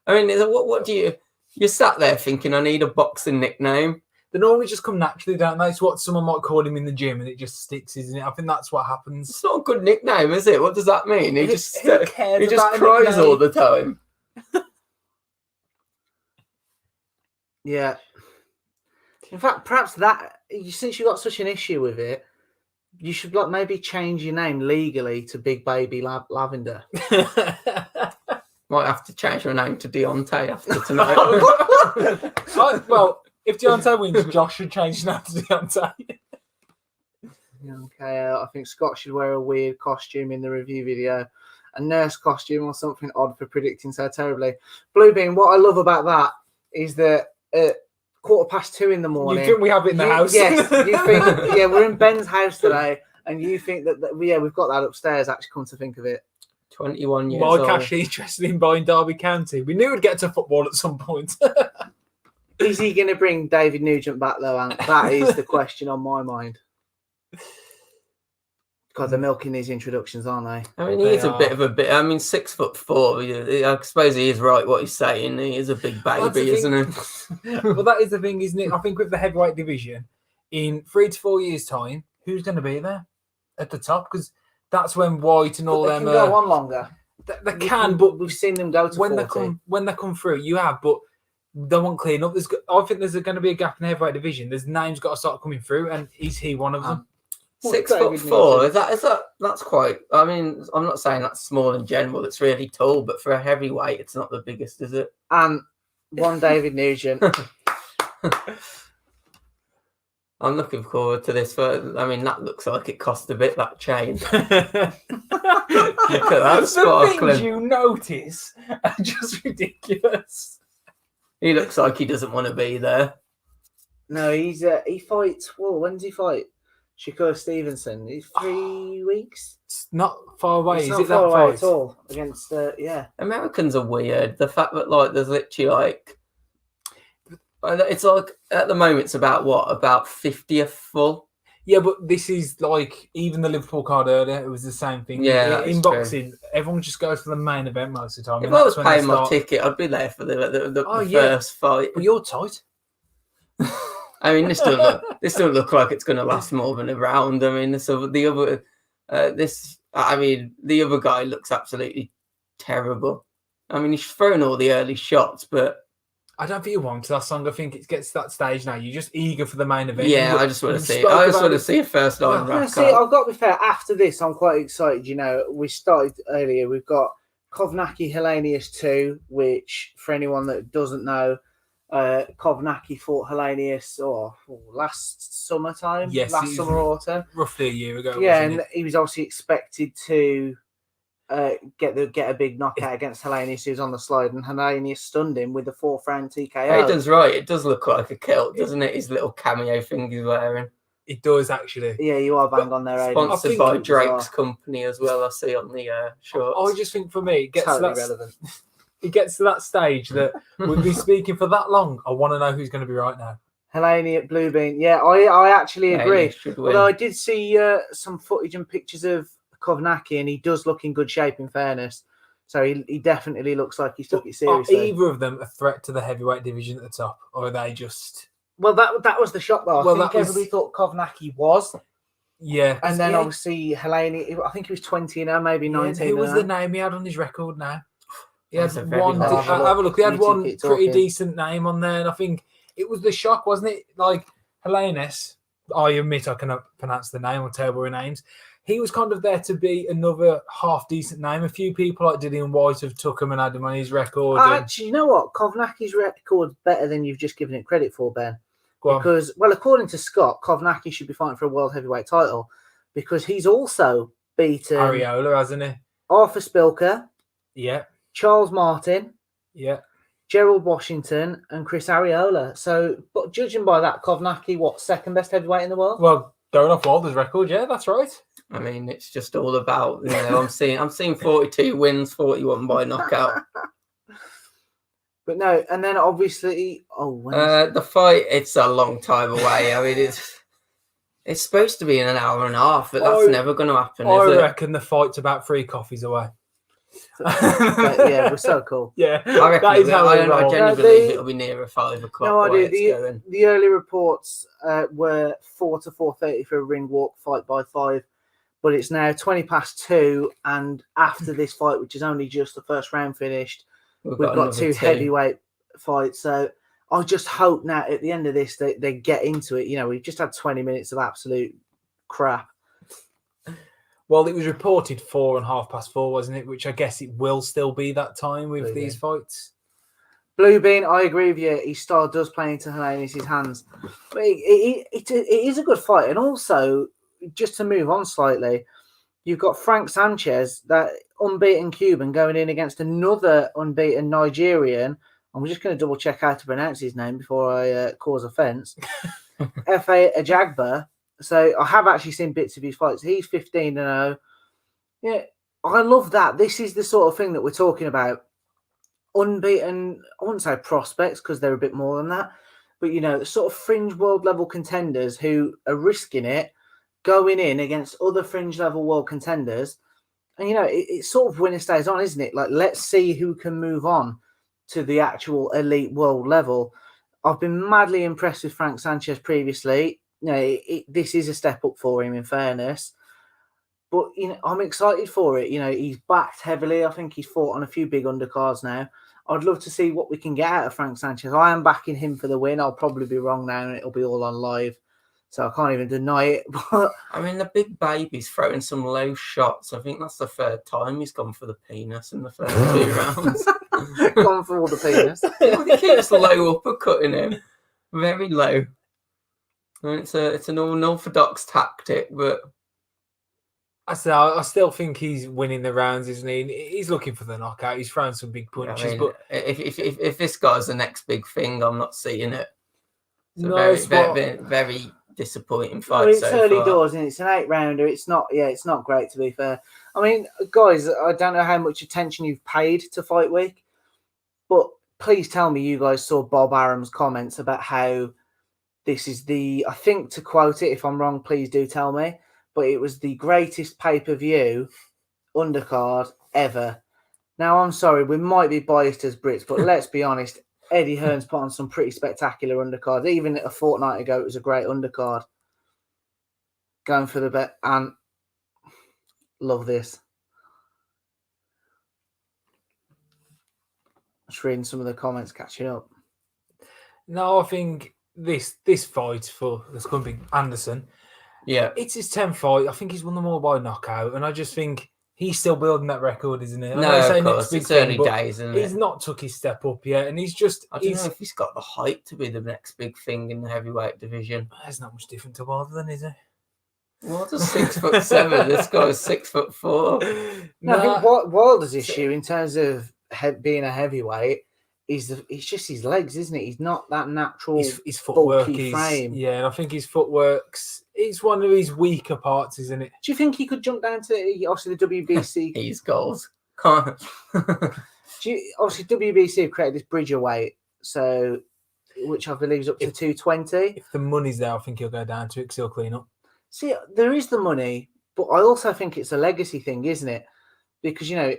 I mean, what do you sat there thinking, I need a boxing nickname? They normally just come naturally, don't they? It's what someone might call him in the gym and it just sticks, isn't it? I think that's what happens. It's not a good nickname, is it? What does that mean? He just cares cries all the time. Yeah. In fact, perhaps since you got such an issue with it, you should maybe change your name legally to Big Baby Lavender. Might have to change my name to Deontay after tonight. Well, if Deontay wins, Josh should change his name to Deontay. Okay, I think Scott should wear a weird costume in the review video. A nurse costume or something odd for predicting so terribly. Blue Bean, what I love about that is that at 2:15 in the morning... You think we have it in the house? Yes, you think... Yeah, we're in Ben's house today, and you think that we've got that upstairs, actually, come to think of it. 21 years old. Mike actually interested in buying Derby County. We knew we'd get to football at some point. Is he going to bring David Nugent back, though, Ant? That is the question on my mind. God, they're milking these introductions, aren't they? I mean, he is a bit of a bit. I mean, 6'4". I suppose he is right what he's saying. He is a big baby, isn't he? Well, that is the thing, isn't it? I think with the heavyweight division, in 3 to 4 years' time, who's going to be there at the top? Because that's when White and all them can go on longer. They can, but we've seen them go to when 40. when they come through. You have, but they won't clean up. I think there's going to be a gap in the heavyweight division. There's names got to start coming through, and is he one of them? 6'4". That's quite. I mean, I'm not saying that's small in general. It's really tall, but for a heavyweight, it's not the biggest, is it? And one David Nugent. I'm looking forward to this. I mean, that looks like it cost a bit. That chain. Look at that sparkling. The things you notice are just ridiculous. He looks like he doesn't want to be there. No, he fights. Well, when does he fight? Shakur Stevenson. He's 3 weeks. It's not far away. It's is not it far that away fight? at all against yeah. Americans are weird. The fact that there's literally it's like at the moment it's about 50th full. Yeah, but this is like even the Liverpool card earlier. It was the same thing. Yeah, in boxing, everyone just goes for the main event most of the time. If I was paying my ticket, I'd be there for the first fight. But you're tight. I mean, this don't look like it's going to last more than a round. I mean, the other guy looks absolutely terrible. I mean, he's thrown all the early shots, but I don't think you want to that song. I think it gets to that stage now. You're just eager for the main event. Yeah, I just want to see it. I just want to see a first line rack. See, I've got to be fair. After this, I'm quite excited. You know, we started earlier. We've got Kovnacki Miscellaneous 2, which for anyone that doesn't know, Kovnacki fought Miscellaneous last summertime. Yes, last summer autumn, roughly a year ago. Yeah, and he was obviously expected to get a big knockout against Miscellaneous, who's on the slide, and Miscellaneous stunned him with a 4th round TKO. He does right. It does look like a kilt, doesn't it? His little cameo thing he's wearing. It does actually. Yeah, you are bang on there, Aidan. Sponsored by Drake's company as well. I see on the shorts. I just think for me, it gets totally to that, relevant. It gets to that stage that we've been speaking for that long. I want to know who's going to be right now. Helene at Blue Bean. Yeah, I actually agree. Although Although I did see some footage and pictures of Kovnacki, and he does look in good shape, in fairness. So he definitely looks like he's took it seriously. Are either of them a threat to the heavyweight division at the top, or are they just... Well, that was the shock, though. I think everybody thought Kovnacki was. Yeah. And then obviously Helene, I think he was 20 now, maybe 19. Who was the name he had on his record now? He had one. Have a look. He had one pretty talking. decent name on there, and I think it was the shock, wasn't it? Like Helenius, I admit I cannot pronounce the name or terrible names. he was kind of there to be another half decent name. A few people like Dillian White have took him and had him on his record. Actually, you know what? Kovnaki's record's better than you've just given it credit for, Ben. Because, well, according to Scott, Kovnacki should be fighting for a world heavyweight title because he's also beaten Areola, hasn't he? Arthur Spilker, Yeah. Charles Martin, Yeah. Gerald Washington, and Chris Areola. So, but judging by that, Kovnacki, what, second best heavyweight in the world? Well, going off Wilder's record, yeah, that's right. I mean, it's just all about, you know, I'm seeing 42 wins, 41 by knockout. But no, and then obviously, the fight, it's a long time away. I mean, it's supposed to be in an hour and a half, but that's never going to happen, is it? I reckon the fight's about 3 coffees away. Yeah, we're so cool. Yeah, I reckon that is how I genuinely believe it'll be nearer 5 o'clock. No idea. The early reports were 4 to 4:30 for a ring walk fight by 5, but it's now 20 past 2, and after this fight, which is only just the first round finished, we've got 2 heavyweight fights. So I just hope now at the end of this they get into it. You know, we've just had 20 minutes of absolute crap. Well, it was reported 4 and half past 4, wasn't it? Which I guess it will still be that time with these fights. Blue Bean, I agree with you. His style does play into Helenius' hands. But it is a good fight. And also, just to move on slightly, you've got Frank Sanchez, that unbeaten Cuban, going in against another unbeaten Nigerian. And we're just going to double check how to pronounce his name before I cause offence. F.A. Ajagba. So I have actually seen bits of his fights. He's 15-0. Yeah, I love that. This is the sort of thing that we're talking about. Unbeaten, I wouldn't say prospects because they're a bit more than that. But, you know, the sort of fringe world level contenders who are risking it, going in against other fringe level world contenders. And, you know, it's sort of winner stays on, isn't it? Like, let's see who can move on to the actual elite world level. I've been madly impressed with Frank Sanchez previously. You know, this is a step up for him, in fairness. But, you know, I'm excited for it. You know, he's backed heavily. I think he's fought on a few big undercards now. I'd love to see what we can get out of Frank Sanchez. I am backing him for the win. I'll probably be wrong now, and it'll be all on live. So I can't even deny it. But I mean, the big baby's throwing some low shots. I think that's the third time he's gone for the penis in the first 2 rounds. Gone for all the penis. He keeps low uppercutting him. Very low. I mean, it's an unorthodox tactic, but I still think he's winning the rounds, isn't he? He's looking for the knockout. He's throwing some big punches. I mean, but if this guy's the next big thing, I'm not seeing it. It's very disappointing fight. Well, it's so early far. doors, and it's an 8-rounder. It's not great, to be fair. I mean, guys, I don't know how much attention you've paid to Fight Week, but please tell me you guys saw Bob Arum's comments about how this is I think to quote it, if I'm wrong, please do tell me, but it was the greatest pay-per-view undercard ever. Now, I'm sorry, we might be biased as Brits, but let's be honest, Eddie Hearn's put on some pretty spectacular undercards. Even a fortnight ago, it was a great undercard. Going for the bet, and love this. Just reading some of the comments, catching up. No, I think this fight for this company, Anderson, yeah, it's his 10th fight. I think he's won them all by knockout, and I just think he's still building that record, isn't he? No, of course, it's early days, isn't it? He's not took his step up yet, and I don't know if he's got the height to be the next big thing in the heavyweight division. There's not much different to Wilder, then, is he? What a 6'7"? This guy's 6'4". No, I think Wilder's issue in terms of being a heavyweight is it's just his legs, isn't it? He's not that natural. His footwork frame. Yeah, and I think his footwork's one of his weaker parts, isn't it? Do you think he could jump down to obviously the WBC? He's goals. Can't. Obviously, WBC have created this bridger weight, so which I believe is up to 220. If the money's there, I think he'll go down to it because he'll clean up. See, there is the money, but I also think it's a legacy thing, isn't it? Because, you know,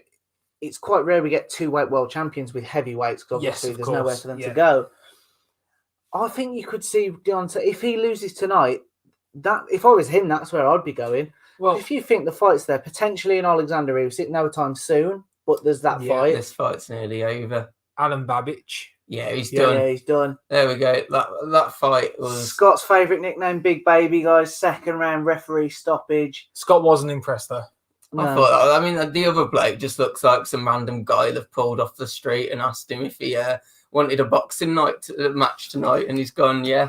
it's quite rare we get 2-weight world champions with heavyweights because obviously there's nowhere for them to go. I think you could see Deontay, if he loses tonight, if I was him, that's where I'd be going. Well, if you think the fight's there, potentially in Alexander Usyk, no time soon, but there's that fight. This fight's nearly over. Alan Babbage, Yeah, he's done. Yeah, he's done. There we go. That fight was Scott's favourite nickname, Big Baby, guys. Second round referee stoppage. Scott wasn't impressed though. I thought. I mean, the other bloke just looks like some random guy they've pulled off the street and asked him if he wanted a boxing match tonight, and he's gone, yeah.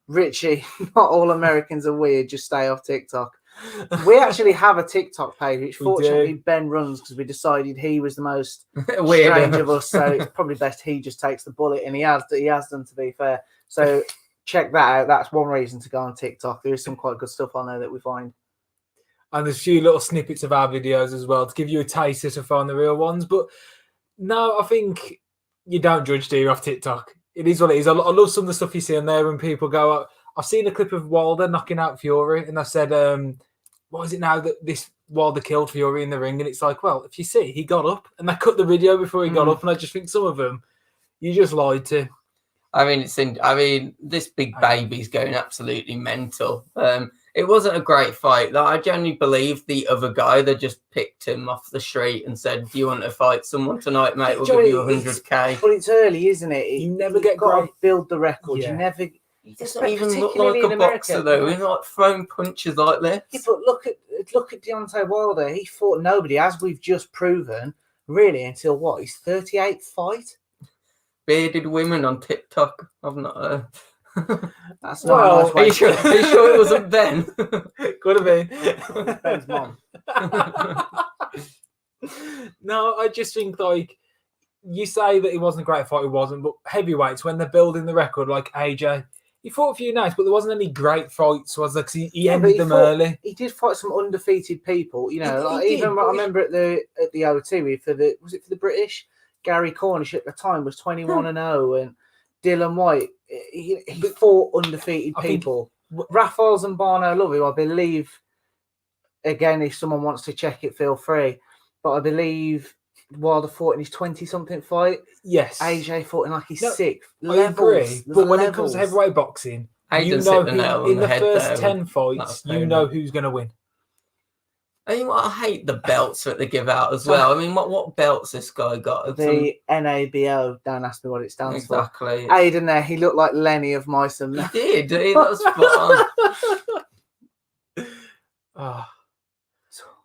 Richie, not all Americans are weird. Just stay off TikTok. We actually have a TikTok page, which fortunately Ben runs because we decided he was the most strange of us. So it's probably best he just takes the bullet, and he has done, to be fair. So check that out. That's one reason to go on TikTok. There is some quite good stuff on there that we find. And there's a few little snippets of our videos as well to give you a taster to find the real ones. But no, I think you don't judge, do you, off TikTok? It is what it is. I love some of the stuff you see on there when people go, I've seen a clip of Wilder knocking out Fury, and I said, what is it now that this Wilder killed Fury in the ring? And it's like, well, if you see, he got up, and they cut the video before he got up, and I just think some of them, you just lied to. I mean, this Big Baby's going absolutely mental. It wasn't a great fight. Like, I genuinely believe the other guy, they just picked him off the street and said, do you want to fight someone tonight, mate? We'll give you 100k. But it's early, isn't it? You never get got great. To build the record. Yeah. You never... He doesn't even look like a boxer, though. He's not throwing punches like this. Yeah, but look at Deontay Wilder. He fought nobody, as we've just proven, really, until what? His 38th fight? Bearded women on TikTok. I've not heard. That's not are you sure it wasn't Ben? Could have been. Ben's mom. No, I just think, like, you say that it wasn't a great fight, it wasn't, but heavyweights, when they're building the record, like AJ, he fought a few nights, but there wasn't any great fights, was there? Because he ended them early. He did fight some undefeated people, you know. He I remember at the OT for the British, Gary Cornish at the time was 21-0, and Dylan White, he fought undefeated people. Rafael Zambano, love him, I believe. Again, if someone wants to check it, feel free. But I believe Wilder fought in his 20-something fight. Yes. AJ fought in like his 6th. I agree. But when it comes to heavyweight boxing, you know who, in the first 10 fights, you know who's going to win. I mean, I hate the belts that they give out as well. I mean, what belts this guy got? The NABO. Don't ask me what it stands for. Exactly. Aiden there, he looked like Lenny of Mice and Men. He did. That was spot on.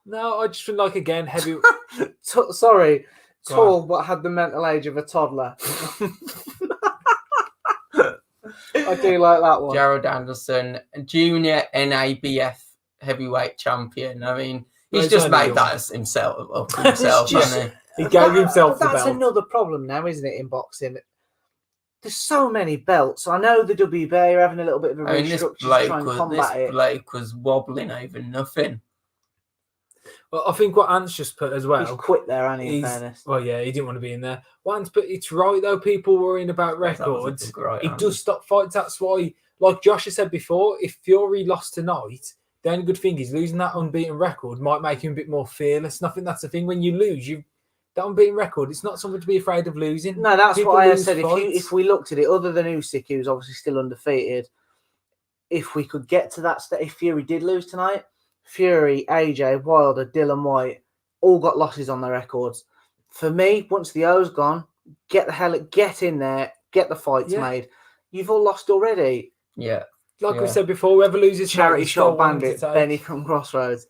No, I just feel like, again, heavy... Sorry. Tall, but had the mental age of a toddler. I do like that one. Jared Anderson, junior NABF heavyweight champion. I mean, he's just made that as himself. Hasn't he gave himself the belt. That's another problem now, isn't it, in boxing? There's so many belts. I know the WBA are having a little bit of a restructure to try and combat it. This bloke was wobbling over nothing. Well, I think what Ant's just put as well. He's quit there, hasn't he, in fairness? Well, yeah, he didn't want to be in there. What Ant's put, it's right, though, people worrying about records. He does stop fights. That's why, like Josh has said before, if Fury lost tonight, the only good thing is losing that unbeaten record might make him a bit more fearless. And I think that's the thing. When you lose, that unbeaten record, it's not something to be afraid of losing. No, that's people what I said. If we looked at it, other than Usyk, who's obviously still undefeated, if we could get to that state, if Fury did lose tonight, Fury, AJ, Wilder, Dylan White, all got losses on their records. For me, once the O's gone, get in there, get the fights made. You've all lost already. Yeah. Like we said before, whoever loses Charity Shot Bandit, Benny from Crossroads.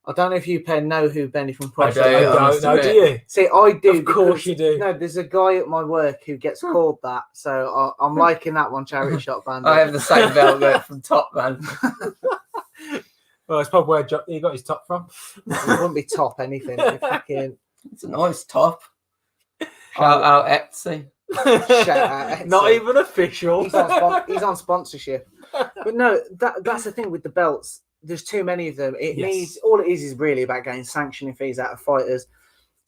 I don't know if you know who Benny from Crossroads is. I don't know, do you? See, I do. Of course you do. No, there's a guy at my work who gets called that, so I'm liking that one, Charity Shot Bandit. I have the same belt from Top Man. Well, it's probably where he got his top from. It wouldn't be top anything. It's a nice top. Shout out Etsy. Shout out Etsy. Not even official. He's on sponsorship. But no, that's the thing with the belts. There's too many of them. All it is really about getting sanctioning fees out of fighters.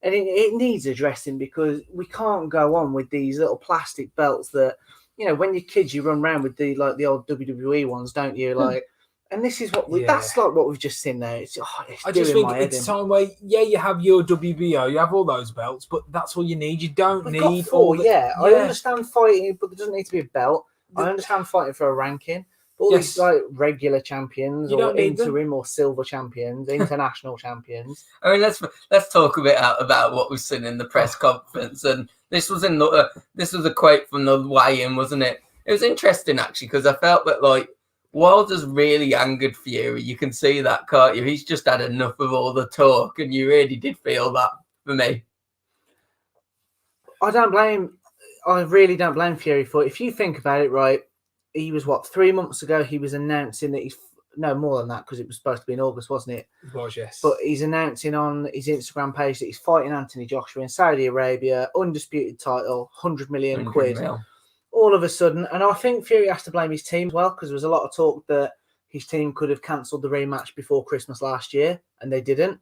And it needs addressing because we can't go on with these little plastic belts that, you know, when you're kids, you run around with the old WWE ones, don't you? Like, and this is that's like what we've just seen there. I just think it's time where, you have your WBO, you have all those belts, but that's all you need. You don't We've need got 4, I understand fighting, but there doesn't need to be a belt. I understand fighting for a ranking, All Yes. these like regular champions You or don't need them. interim or silver champions, international champions. I mean, let's talk a bit about what we've seen in the press conference. And this was this was a quote from the weigh-in, wasn't it? It was interesting actually because I felt that like Wilder's really angered Fury. You can see that, can't you? He's just had enough of all the talk, and you really did feel that for me. I really don't blame Fury for it. If you think about it, right, he was 3 months ago, he was announcing that no, more than that, because it was supposed to be in August, wasn't it? It was, yes. But he's announcing on his Instagram page that he's fighting Anthony Joshua in Saudi Arabia, undisputed title, 100 million quid. All of a sudden, and I think Fury has to blame his team as well, because there was a lot of talk that his team could have cancelled the rematch before Christmas last year, and they didn't.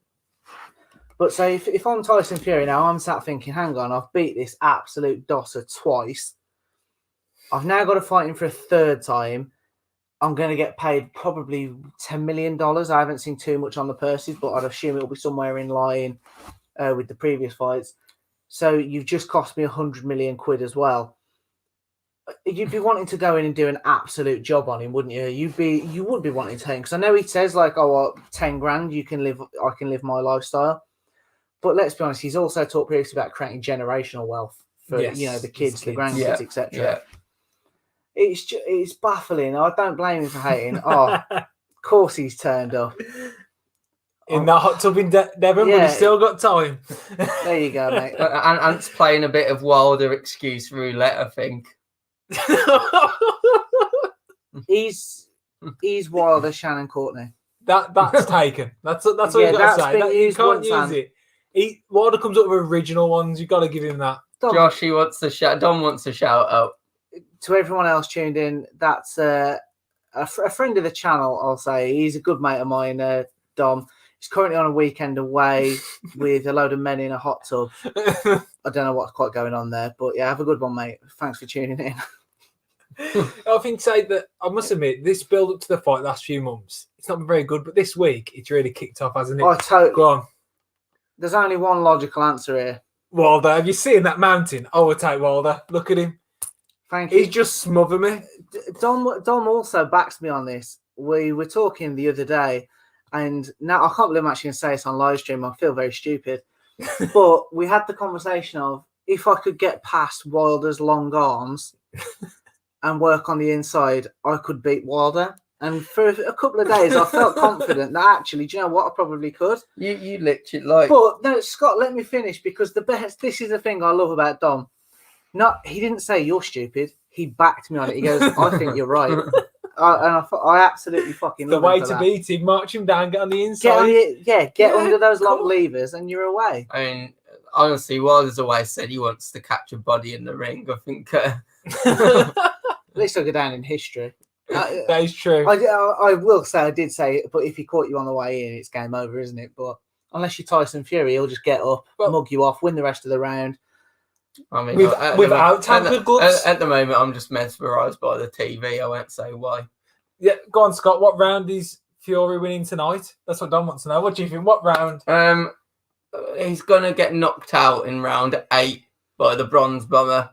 But so if I'm Tyson Fury now, I'm sat thinking, hang on, I've beat this absolute dosser twice. I've now got to fight him for a third time. I'm going to get paid probably $10 million. I haven't seen too much on the purses, but I'd assume it'll be somewhere in line with the previous fights. So you've just cost me 100 million quid as well. You'd be wanting to go in and do an absolute job on him, wouldn't you? You would be wanting to take him, because I know he says like, oh, well, 10 grand, I can live my lifestyle. But let's be honest, he's also talked previously about creating generational wealth for the kids, the grandkids, etc. Yeah. It's baffling. I don't blame him for hating. Oh, of course he's turned up in that hot tub in Devon, but he's still got time. There you go, mate. And Ant's playing a bit of Wilder excuse roulette, I think. He's Wilder, Shannon Courtney. That's taken. That's all you got to say. You can't use it. Wilder comes up with original ones. You've got to give him that. Josh, he wants to shout. Dom wants to shout out to everyone else tuned in. That's a friend of the channel. I'll say he's a good mate of mine. Dom. He's currently on a weekend away with a load of men in a hot tub. I don't know what's quite going on there, but yeah, have a good one, mate. Thanks for tuning in. I think I must admit, this build up to the fight last few months, it's not been very good, but this week it's really kicked off, hasn't it? Go on. There's only one logical answer here. Wilder, have you seen that mountain? I would take Wilder. Look at him. Thank you. He's just smothered me. Dom also backs me on this. We were talking the other day, and now I can't believe I'm actually going to say this on live stream. I feel very stupid. But we had the conversation of if I could get past Wilder's long arms and work on the inside, I could beat Wilder. And for a couple of days, I felt confident that actually, do you know what? I probably could. You licked it like. But no, Scott, let me finish, because this is the thing I love about Dom. He didn't say you're stupid. He backed me on it. He goes, I think you're right. I absolutely fucking love the way to beat him, march him down, get on the inside. Get under those long levers and you're away. I mean, honestly, Wilder's always said he wants to catch a body in the ring. I think. At least I'll go down in history. That is true. I will say, I did say it, but if he caught you on the way in, it's game over, isn't it? But unless you're Tyson Fury, he'll just get up, mug you off, win the rest of the round. I mean, without tampered gloves. At the moment, I'm just mesmerised by the TV. I won't say why. Yeah, go on, Scott. What round is Fury winning tonight? That's what Don wants to know. What do you think? What round? He's gonna get knocked out in round 8 by the Bronze Bomber.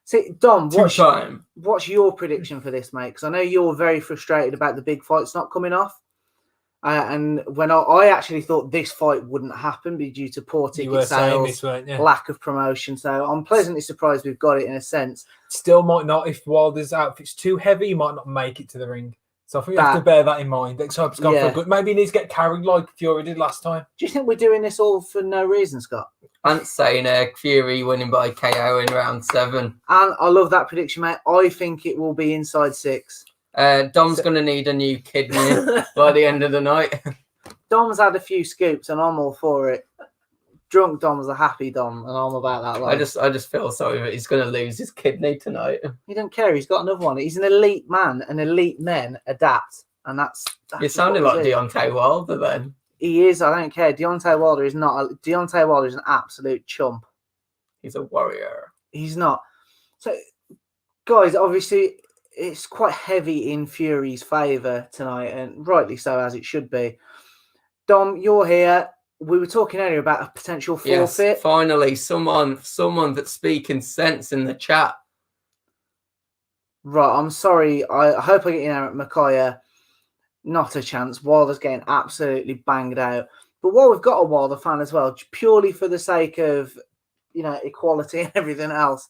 See, Dom, what's your prediction for this, mate? Because I know you're very frustrated about the big fights not coming off. And when I actually thought this fight wouldn't happen due to poor ticket sales, lack of promotion. So I'm pleasantly surprised we've got it in a sense. Still might not. If Wilder's outfit's too heavy, he might not make it to the ring. So I think you have to bear that in mind. Next time's gone for good. Maybe he needs to get carried like Fury did last time. Do you think we're doing this all for no reason, Scott? I'm saying Fury winning by KO in round 7. And I love that prediction, mate. I think it will be inside 6. Dom's going to need a new kidney by the end of the night. Dom's had a few scoops and I'm all for it. Drunk Dom's a happy Dom and I'm about that life. I just feel sorry that he's going to lose his kidney tonight. He don't care. He's got another one. He's an elite man and elite men adapt. And that's you sounded like Deontay Wilder then. He is. I don't care. Deontay Wilder is not. Deontay Wilder is an absolute chump. He's a warrior. He's not. So, guys, obviously, it's quite heavy in Fury's favour tonight, and rightly so, as it should be. Dom, you're here. We were talking earlier about a potential forfeit. Yes, finally, someone that's speaking sense in the chat. Right, I'm sorry. I hope I get you now, Micaiah. Not a chance. Wilder's getting absolutely banged out. But while we've got a Wilder fan as well, purely for the sake of, equality and everything else,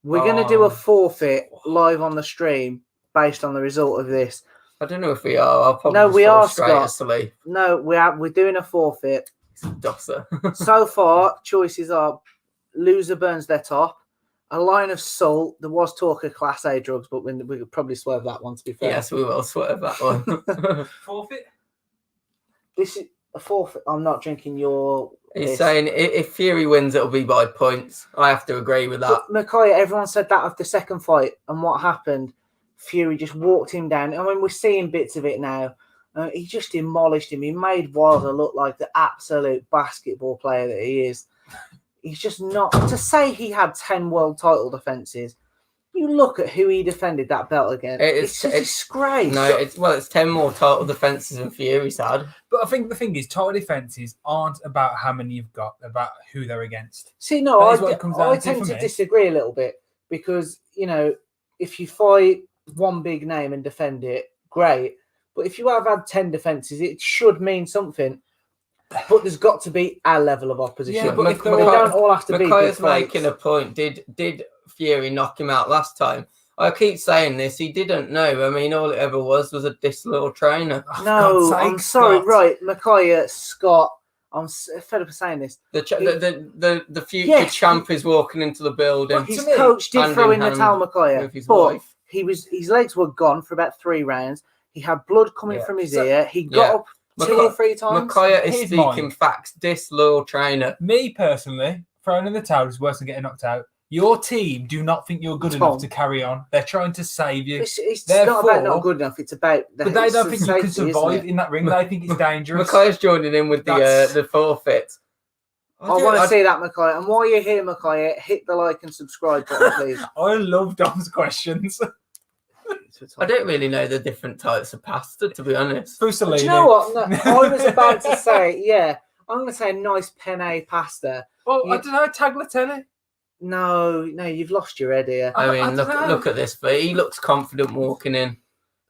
we're going to do a forfeit live on the stream based on the result of this. I don't know if we are. I'll probably fall straight asleep. No, we're doing a forfeit. Dosser. So far, choices are loser burns their top, a line of salt. There was talk of Class A drugs, but we could probably swerve that one, to be fair. Yes, we will swerve that one. Forfeit? This is a forfeit. I'm not drinking your... He's saying if Fury wins, it'll be by points. I have to agree with that. But Micaiah, everyone said that of the second fight, and what happened? Fury just walked him down. I mean, we're seeing bits of it now. He just demolished him. He made Wilder look like the absolute basketball player that he is. He's just not... To say he had 10 world title defences, you look at who he defended that belt against. It's a disgrace. No, it's 10 more title defences than Fury's had. But I think the thing is, title defences aren't about how many you've got, about who they're against. See, no, I tend to disagree a little bit because, if you fight one big name and defend it, great. But if you have had 10 defences, it should mean something. But there's got to be a level of opposition. Yeah, but they don't all have to be. Micaiah's making a point. Did Fury knock him out last time? I keep saying this. He didn't know. I mean, all it ever was a disloyal trainer. No, I'm sorry. Right, Micaiah, Scott. I'm fed up of saying this. The future champ is walking into the building. His coach did throw in the towel, Micaiah, with his wife. His legs were gone for about 3 rounds. He had blood coming from his ear. He got up 2 or 3 times. Micaiah is speaking facts. Disloyal trainer. Me personally, throwing in the towel is worse than getting knocked out. Your team do not think you're good enough to carry on. They're trying to save you. It's not about not good enough. It's about... But they don't think you can survive in that ring. They think it's dangerous. Micaiah's joining in with the forfeit. I want to see that, Micaiah. And while you're here, Micaiah, hit the like and subscribe button, please. I love Dom's questions. I don't really know the different types of pasta, to be honest. Do you know what? No, I was about to say, I'm going to say a nice penne pasta. Well, I don't know, tagliatelle. No, you've lost your head here. I mean, look at this, but he looks confident walking in.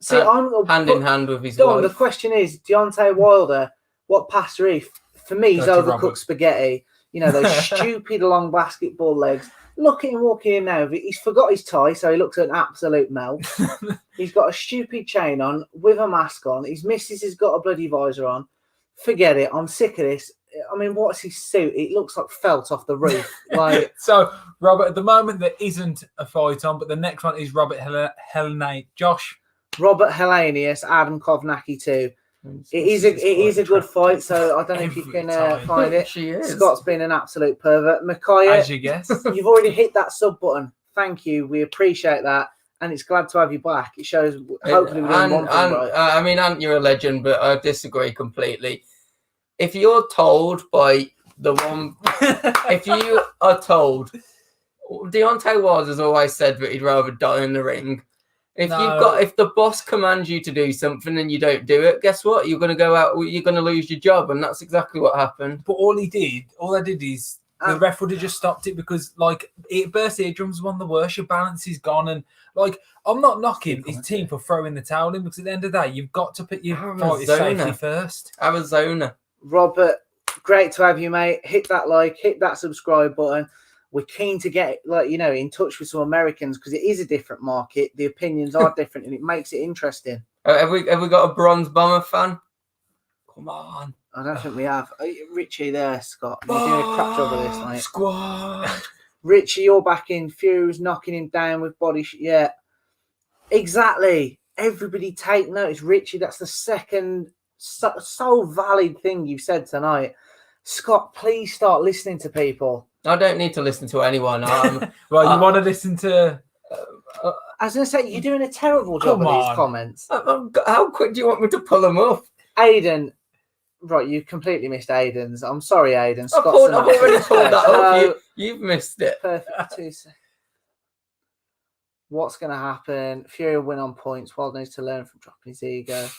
See, hand in hand with his wife. The question is, Deontay Wilder, what pasta is? For me, he's overcooked spaghetti. Those stupid long basketball legs. Look at him walking in now. He's forgot his tie, so he looks an absolute melt. He's got a stupid chain on with a mask on. His missus has got a bloody visor on. Forget it. I'm sick of this. I mean, what's his suit? It looks like felt off the roof. Like so, Robert, at the moment there isn't a fight on, but the next one is Robert Josh. Robert Miscellaneous, Adam Kovnacki too. It is a good fight, so I don't know if you can find it. Scott's been an absolute pervert. Micaiah, as you guess, you've already hit that sub button. Thank you. We appreciate that. And it's glad to have you back. It shows hopefully we're doing one thing right. I mean, Ant, you're a legend, but I disagree completely. If you're told by the one, if you are told, Deontay Wilder has always said that he'd rather die in the ring. If the boss commands you to do something and you don't do it, guess what? You're going to go out. You're going to lose your job, and that's exactly what happened. But all I did is the ref would have just stopped it because, it burst eardrums, one of the worst. Your balance is gone, and I'm not knocking his team for throwing the towel in because at the end of the day, you've got to put your fight safety first. Arizona. Robert, great to have you, mate. Hit that like, hit that subscribe button. We're keen to get in touch with some Americans because it is a different market. The opinions are different, and it makes it interesting. Have we got a Bronze Bomber fan? Come on. I don't think we have. Richie there, Scott. You're doing a crap job of this, mate. Squad. Richie, you're back in. Fury's knocking him down with body. Yeah, exactly. Everybody take notice. Richie, that's the second so valid thing you said tonight. Scott, please start listening to people. I don't need to listen to anyone. Well, you want to listen to... I was going to say, you're doing a terrible job of these comments. How quick do you want me to pull them up? Aiden. Right, you completely missed Aiden's. I'm sorry, Aiden. I've already pulled that up. You've missed it. Perfect. 2 seconds. What's going to happen? Fury will win on points. Wilder needs to learn from dropping his ego.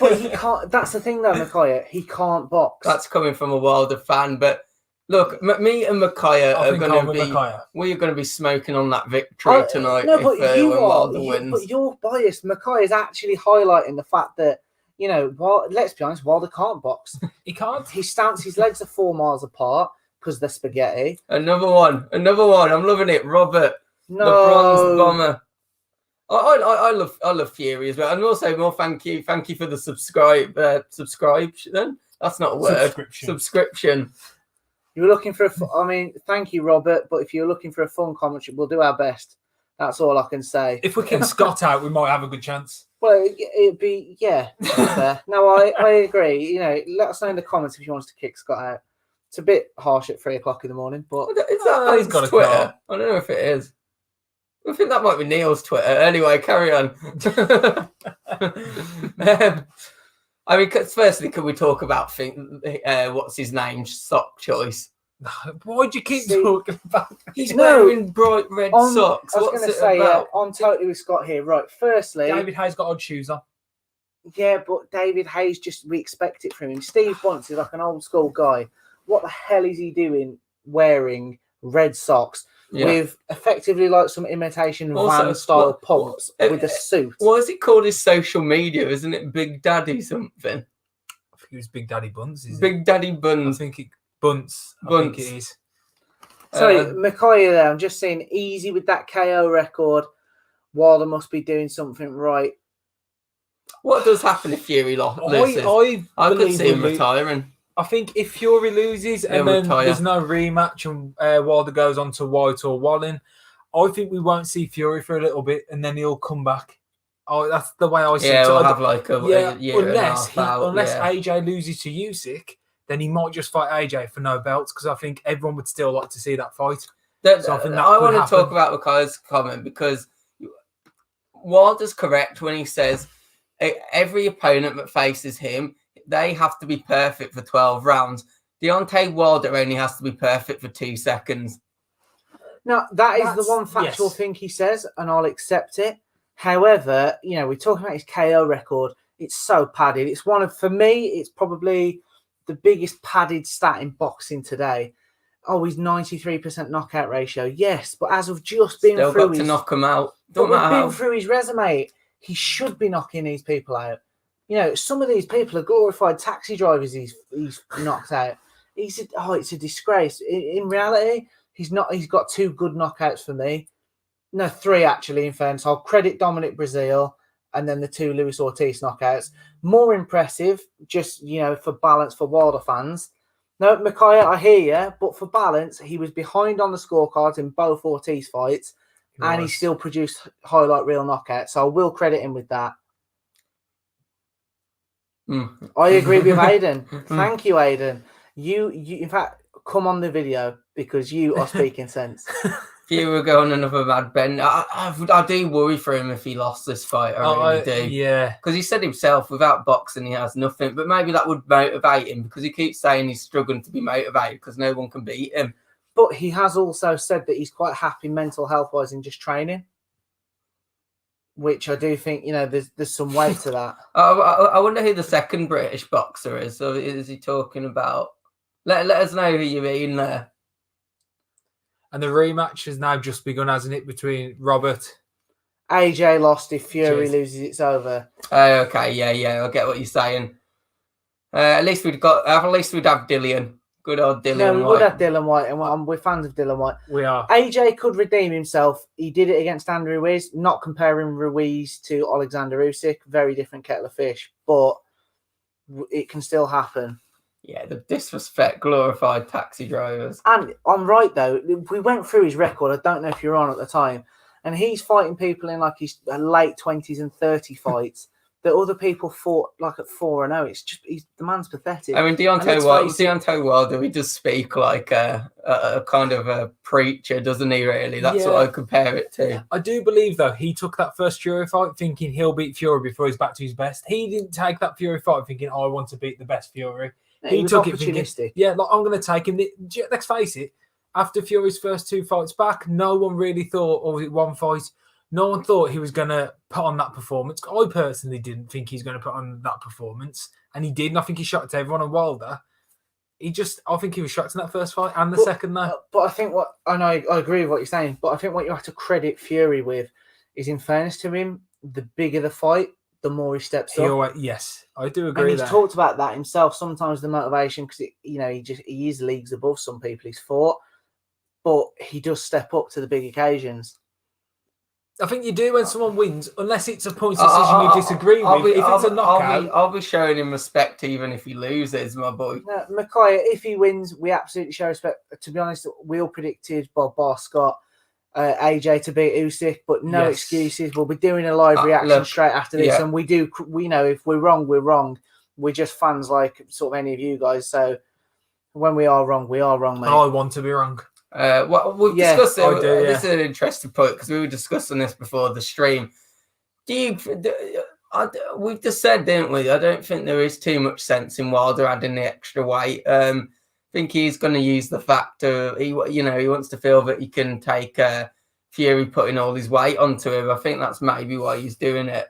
But he can't. That's the thing, though, Micaiah. He can't box. That's coming from a Wilder fan, but Look, me and Micaiah I are think going I'm to with be. Micaiah. We are going to be smoking on that victory tonight. No, if, but you when are. Wilder wins. But you're biased. Mackay is actually highlighting the fact that, let's be honest, Wilder can't box. He can't. His legs are 4 miles apart because they're spaghetti. Another one. I'm loving it, Robert. No. The bronze bomber. I love Fury as well, and also more thank you for the subscription. That's not a word. Subscription. You were looking for thank you, Robert. But if you're looking for a fun commentary, we'll do our best. That's all I can say. If we kick Scott out, we might have a good chance. Well, it'd be fair. No, I agree. Let us know in the comments if you want us to kick Scott out. It's a bit harsh at 3 o'clock in the morning, but is that he's got a Twitter? car. I don't know if it is. I think that might be Neil's Twitter. Anyway, carry on. Firstly, can we talk about what's his name? Sock choice. Why'd you keep talking about that? He's wearing bright red socks. I was going to say, I'm totally with Scott here. Right, firstly... David Hayes got odd shoes on. Yeah, but David Hayes, we expect it from him. Steve Bunce is like an old school guy. What the hell is he doing wearing red socks with effectively like some imitation van-style pumps with a suit? What is it called? His social media, isn't it? Big Daddy something? I think it was Big Daddy Buns. Big Daddy Buns. I think it... Bunce. I think it is. Sorry, Micaiah there. I'm just saying, easy with that KO record. Wilder must be doing something right. What does happen if Fury loses? I could see him retiring. I think if Fury loses and then there's no rematch and Wilder goes on to White or Wallin, I think we won't see Fury for a little bit and then he'll come back. Oh, that's the way I see it. Yeah, we'll have like a year unless unless AJ loses to Usyk, then he might just fight AJ for no belts because I think everyone would still like to see that fight. I want to talk about Mikai's comment because Wilder's correct when he says every opponent that faces him, they have to be perfect for 12 rounds. Deontay Wilder only has to be perfect for 2 seconds. No, that's the one factual thing he says, and I'll accept it. However, we're talking about his KO record. It's so padded. It's for me, it's probably the biggest padded stat in boxing today. Oh, he's 93% knockout ratio. Yes, but as of just been through to knock him out. Been through his resume, he should be knocking these people out. Some of these people are glorified taxi drivers. He's knocked out. It's a disgrace. In reality, he's not. He's got 2 good knockouts for me. No, 3 actually. In fairness, I'll credit Dominic Breazeale and then the 2 Luis Ortiz knockouts. More impressive, just, for balance for Wilder fans. No, Micaiah, I hear you, but for balance, he was behind on the scorecards in both Ortiz fights, and he still produced highlight reel knockouts. So I will credit him with that. I agree with Aidan. Thank you, Aidan. You, in fact, come on the video because you are speaking sense. Fury will go on another mad bend. I do worry for him if he lost this fight. I really do. Yeah. Because he said himself, without boxing, he has nothing. But maybe that would motivate him because he keeps saying he's struggling to be motivated because no one can beat him. But he has also said that he's quite happy mental health-wise in just training, which I do think, there's some weight to that. I wonder who the second British boxer is. So is he talking about? Let us know who you mean there. And the rematch has now just begun, hasn't it, between Robert? AJ lost. If Fury loses, it's over. Okay, yeah, I get what you're saying. At least we'd have Dillian. Good old Dillian White. No, we would have Dylan White, and we're fans of Dylan White. We are. AJ could redeem himself. He did it against Andrew Ruiz. Not comparing Ruiz to Alexander Usyk. Very different kettle of fish, but it can still happen. Yeah, the disrespect, glorified taxi drivers. And I'm right, though. We went through his record. I don't know if you're on at the time. And he's fighting people in like his late 20s and 30 fights that other people fought like at 4-0. It's just, the man's pathetic. I mean, Deontay Wilder, he does speak like a kind of a preacher, doesn't he, really? That's what I compare it to. I do believe, though, he took that first Fury fight thinking he'll beat Fury before he's back to his best. He didn't take that Fury fight thinking, I want to beat the best Fury. He took it thinking, I'm going to take him. Let's face it, after Fury's first 2 fights back, no one really thought, or was it 1 fight, no one thought he was going to put on that performance. I personally didn't think he's going to put on that performance, and he did, and I think he shot at everyone on Wilder. I think he was shocked in that first fight and the second though. But I think I agree with what you're saying, but I think what you have to credit Fury with is, in fairness to him, the bigger the fight, the more he steps up. Yes, I do agree. And he's talked about that himself. Sometimes the motivation, because he is leagues above some people he's fought, but he does step up to the big occasions. I think you do when someone wins, unless it's a point decision you disagree with. If it's a knockout, I'll be showing him respect even if he loses, my boy. No, Micaiah, if he wins, we absolutely show respect. To be honest, we all predicted Bob Scott, AJ to beat Usyk, but no excuses. We'll be doing a live reaction straight after this, and we know if we're wrong, we're wrong. We're just fans like sort of any of you guys. So when we are wrong, mate. I want to be wrong. Well, we've discussed it. This is an interesting point because we were discussing this before the stream. We've just said, didn't we? I don't think there is too much sense in Wilder adding the extra weight. I think he's going to use the fact of he wants to feel that he can take Fury putting all his weight onto him. I think that's maybe why he's doing it.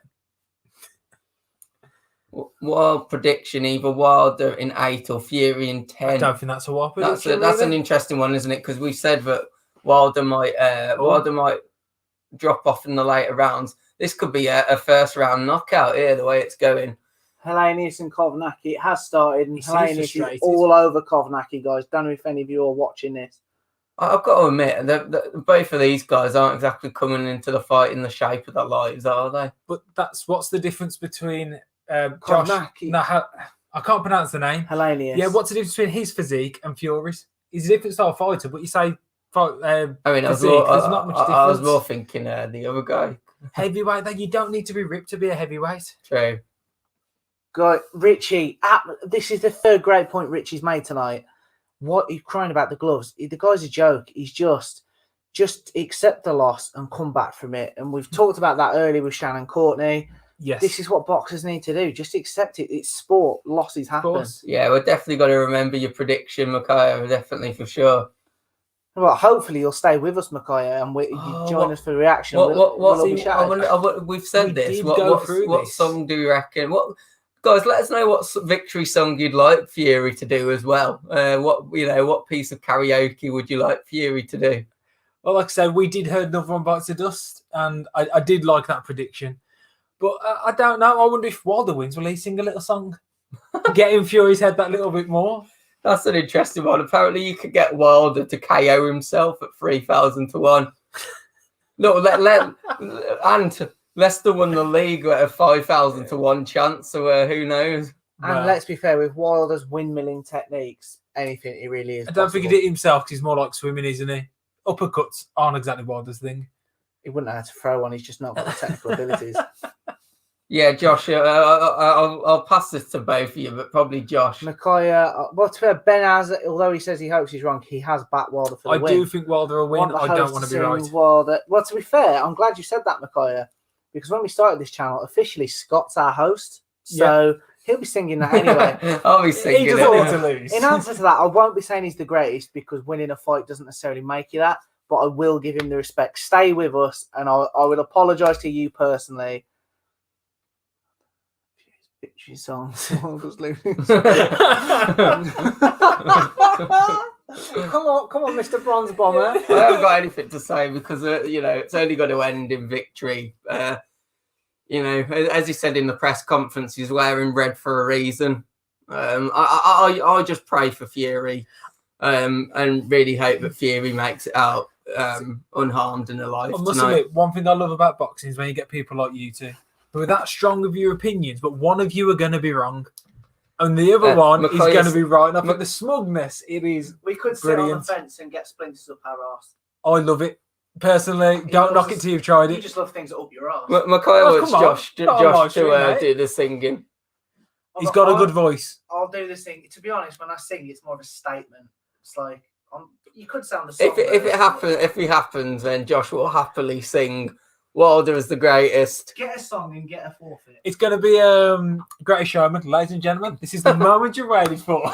Wild prediction, either Wilder in 8 or Fury in 10. I don't think that's a wild prediction. That's an interesting one, isn't it? Because we said that Wilder might drop off in the later rounds. This could be a first round knockout here, the way it's going. Miscellaneous and Kovnacki, it has started, and Miscellaneous is all over Kovnacki, guys. Don't know if any of you are watching this. I've got to admit that both of these guys aren't exactly coming into the fight in the shape of their lives, are they? But what's the difference between Josh? No, I can't pronounce the name. Miscellaneous. Yeah, what's the difference between his physique and Fury's? He's a different style fighter, but you say there's not much difference. I was more thinking the other guy. Heavyweight, though, you don't need to be ripped to be a heavyweight. True. Guy, Richie, this is the third great point Richie's made tonight. What are you crying about the gloves? The guy's a joke. He's just accept the loss and come back from it. And we've talked about that earlier with Shannon Courtney. Yes. This is what boxers need to do. Just accept it. It's sport. Losses happen. Yeah, we're definitely got to remember your prediction, Micaiah. Definitely, for sure. Well, hopefully you'll stay with us, Micaiah, and you join us for the reaction. We've said this. What song do you reckon? Guys, let us know what victory song you'd like Fury to do as well. What piece of karaoke would you like Fury to do? Well, like I said, we did hear another one bites the dust, and I did like that prediction. But I don't know. I wonder if Wilder wins, will he sing a little song? Get in Fury's head that little bit more. That's an interesting one. Apparently, you could get Wilder to KO himself at 3,000 to 1. Look, and Leicester won the league at a 5,000 to 1 chance. So who knows? And let's be fair, with Wilder's windmilling techniques, anything he really is. I don't think he did it himself because he's more like swimming, isn't he? Uppercuts aren't exactly Wilder's thing. He wouldn't know how to throw one. He's just not got the technical abilities. Yeah, Josh, I'll pass this to both of you, but probably Josh. Micaiah, to fair, Ben has, although he says he hopes he's wrong, he has backed Wilder for the win. I do think Wilder will win. I don't want to be right. Wilder. Well, to be fair, I'm glad you said that, Micaiah, because when we started this channel, officially Scott's our host. So he'll be singing that anyway. I'll be singing it. To lose. In answer to that, I won't be saying he's the greatest because winning a fight doesn't necessarily make you that, but I will give him the respect. Stay with us, and I will apologise to you personally. Victory songs. Come on, Mr. Bronze Bomber. I haven't got anything to say because it's only got to end in victory. As he said in the press conference, he's wearing red for a reason. I just pray for Fury, and really hope that Fury makes it out unharmed and alive. I must admit, one thing I love about boxing is when you get people like you two who are that strong of your opinions, but one of you are going to be wrong, and the other one is going to be right. And I think the smugness, it is. We could sit on the fence and get splinters up our arse. I love it. Personally, don't knock it till you've tried it. You just love things up your arse. Micaiah wants Josh to do the singing. He's got a good voice. I'll do the singing. To be honest, when I sing, it's more of a statement. It's like you could sound the song. If it happens, then Josh will happily sing Wilder is the greatest. Get a song and get a forfeit. It's going to be Greatest Showman, ladies and gentlemen. This is the moment you're waiting for.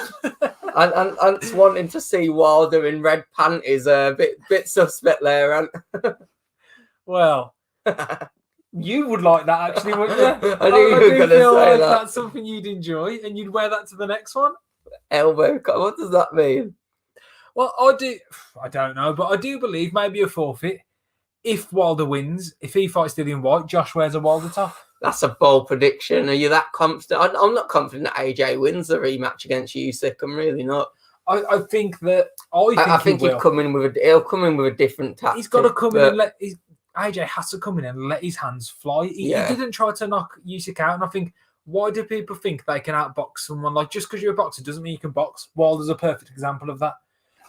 and wanting to see Wilder in red panties a bit suspect there. Well, you would like that actually, wouldn't you? I knew you were going to say that. That's something you'd enjoy, and you'd wear that to the next one. elbow cut. What does that mean? Well, I don't know, but I do believe maybe a forfeit. If Wilder wins, if he fights Dillian White, Josh wears a Wilder top. That's a bold prediction. Are you that confident? I'm not confident that AJ wins the rematch against Usyk. I'm really not. I think that I think he'll come in with a different tactic. He's got to come in and let AJ has to come in and let his hands fly. He didn't try to knock Usyk out, and I think why do people think they can outbox someone? Like just because you're a boxer doesn't mean you can box. Wilder's a perfect example of that.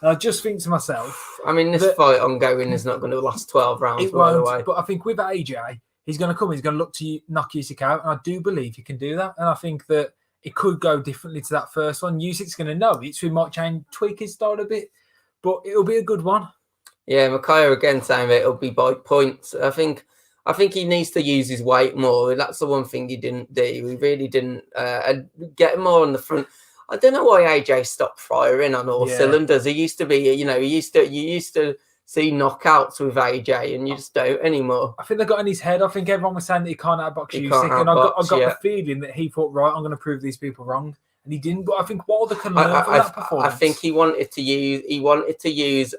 And I just think to myself, this fight ongoing is not going to last 12 rounds. It won't. But I think with AJ, he's going to come. He's going to look to knock Usyk out, and I do believe he can do that. And I think that it could go differently to that first one. Usyk's going to know it, so he might tweak his style a bit, but it'll be a good one. Yeah, Micaiah again saying that it'll be by points. I think he needs to use his weight more. That's the one thing he didn't do. He really didn't get more on the front. I don't know why AJ stopped firing on all cylinders. He used to be, you used to see knockouts with AJ, and you just don't anymore. I think they got in his head. I think everyone was saying that he can't outbox Usyk, and I got the feeling that he thought, right, I'm going to prove these people wrong, and he didn't. But I think Wilder can learn from that performance. I think he wanted to use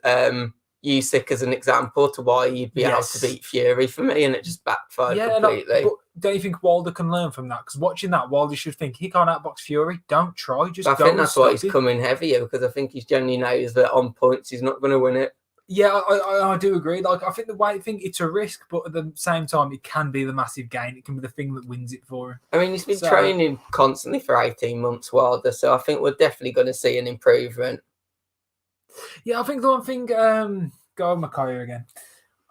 Usyk as an example to why he'd be able to beat Fury for me, and it just backfired completely. But don't you think Wilder can learn from that? Because watching that, Wilder should think he can't outbox Fury. Don't try. I think that's why he's coming heavier, because I think he generally knows that on points he's not going to win it. Yeah, I do agree. Like I think the weight thing, it's a risk, but at the same time, it can be the massive gain. It can be the thing that wins it for him. I mean, he's been training constantly for 18 months, Wilder, so I think we're definitely going to see an improvement. Yeah, I think the one thing, go on Micaiah again.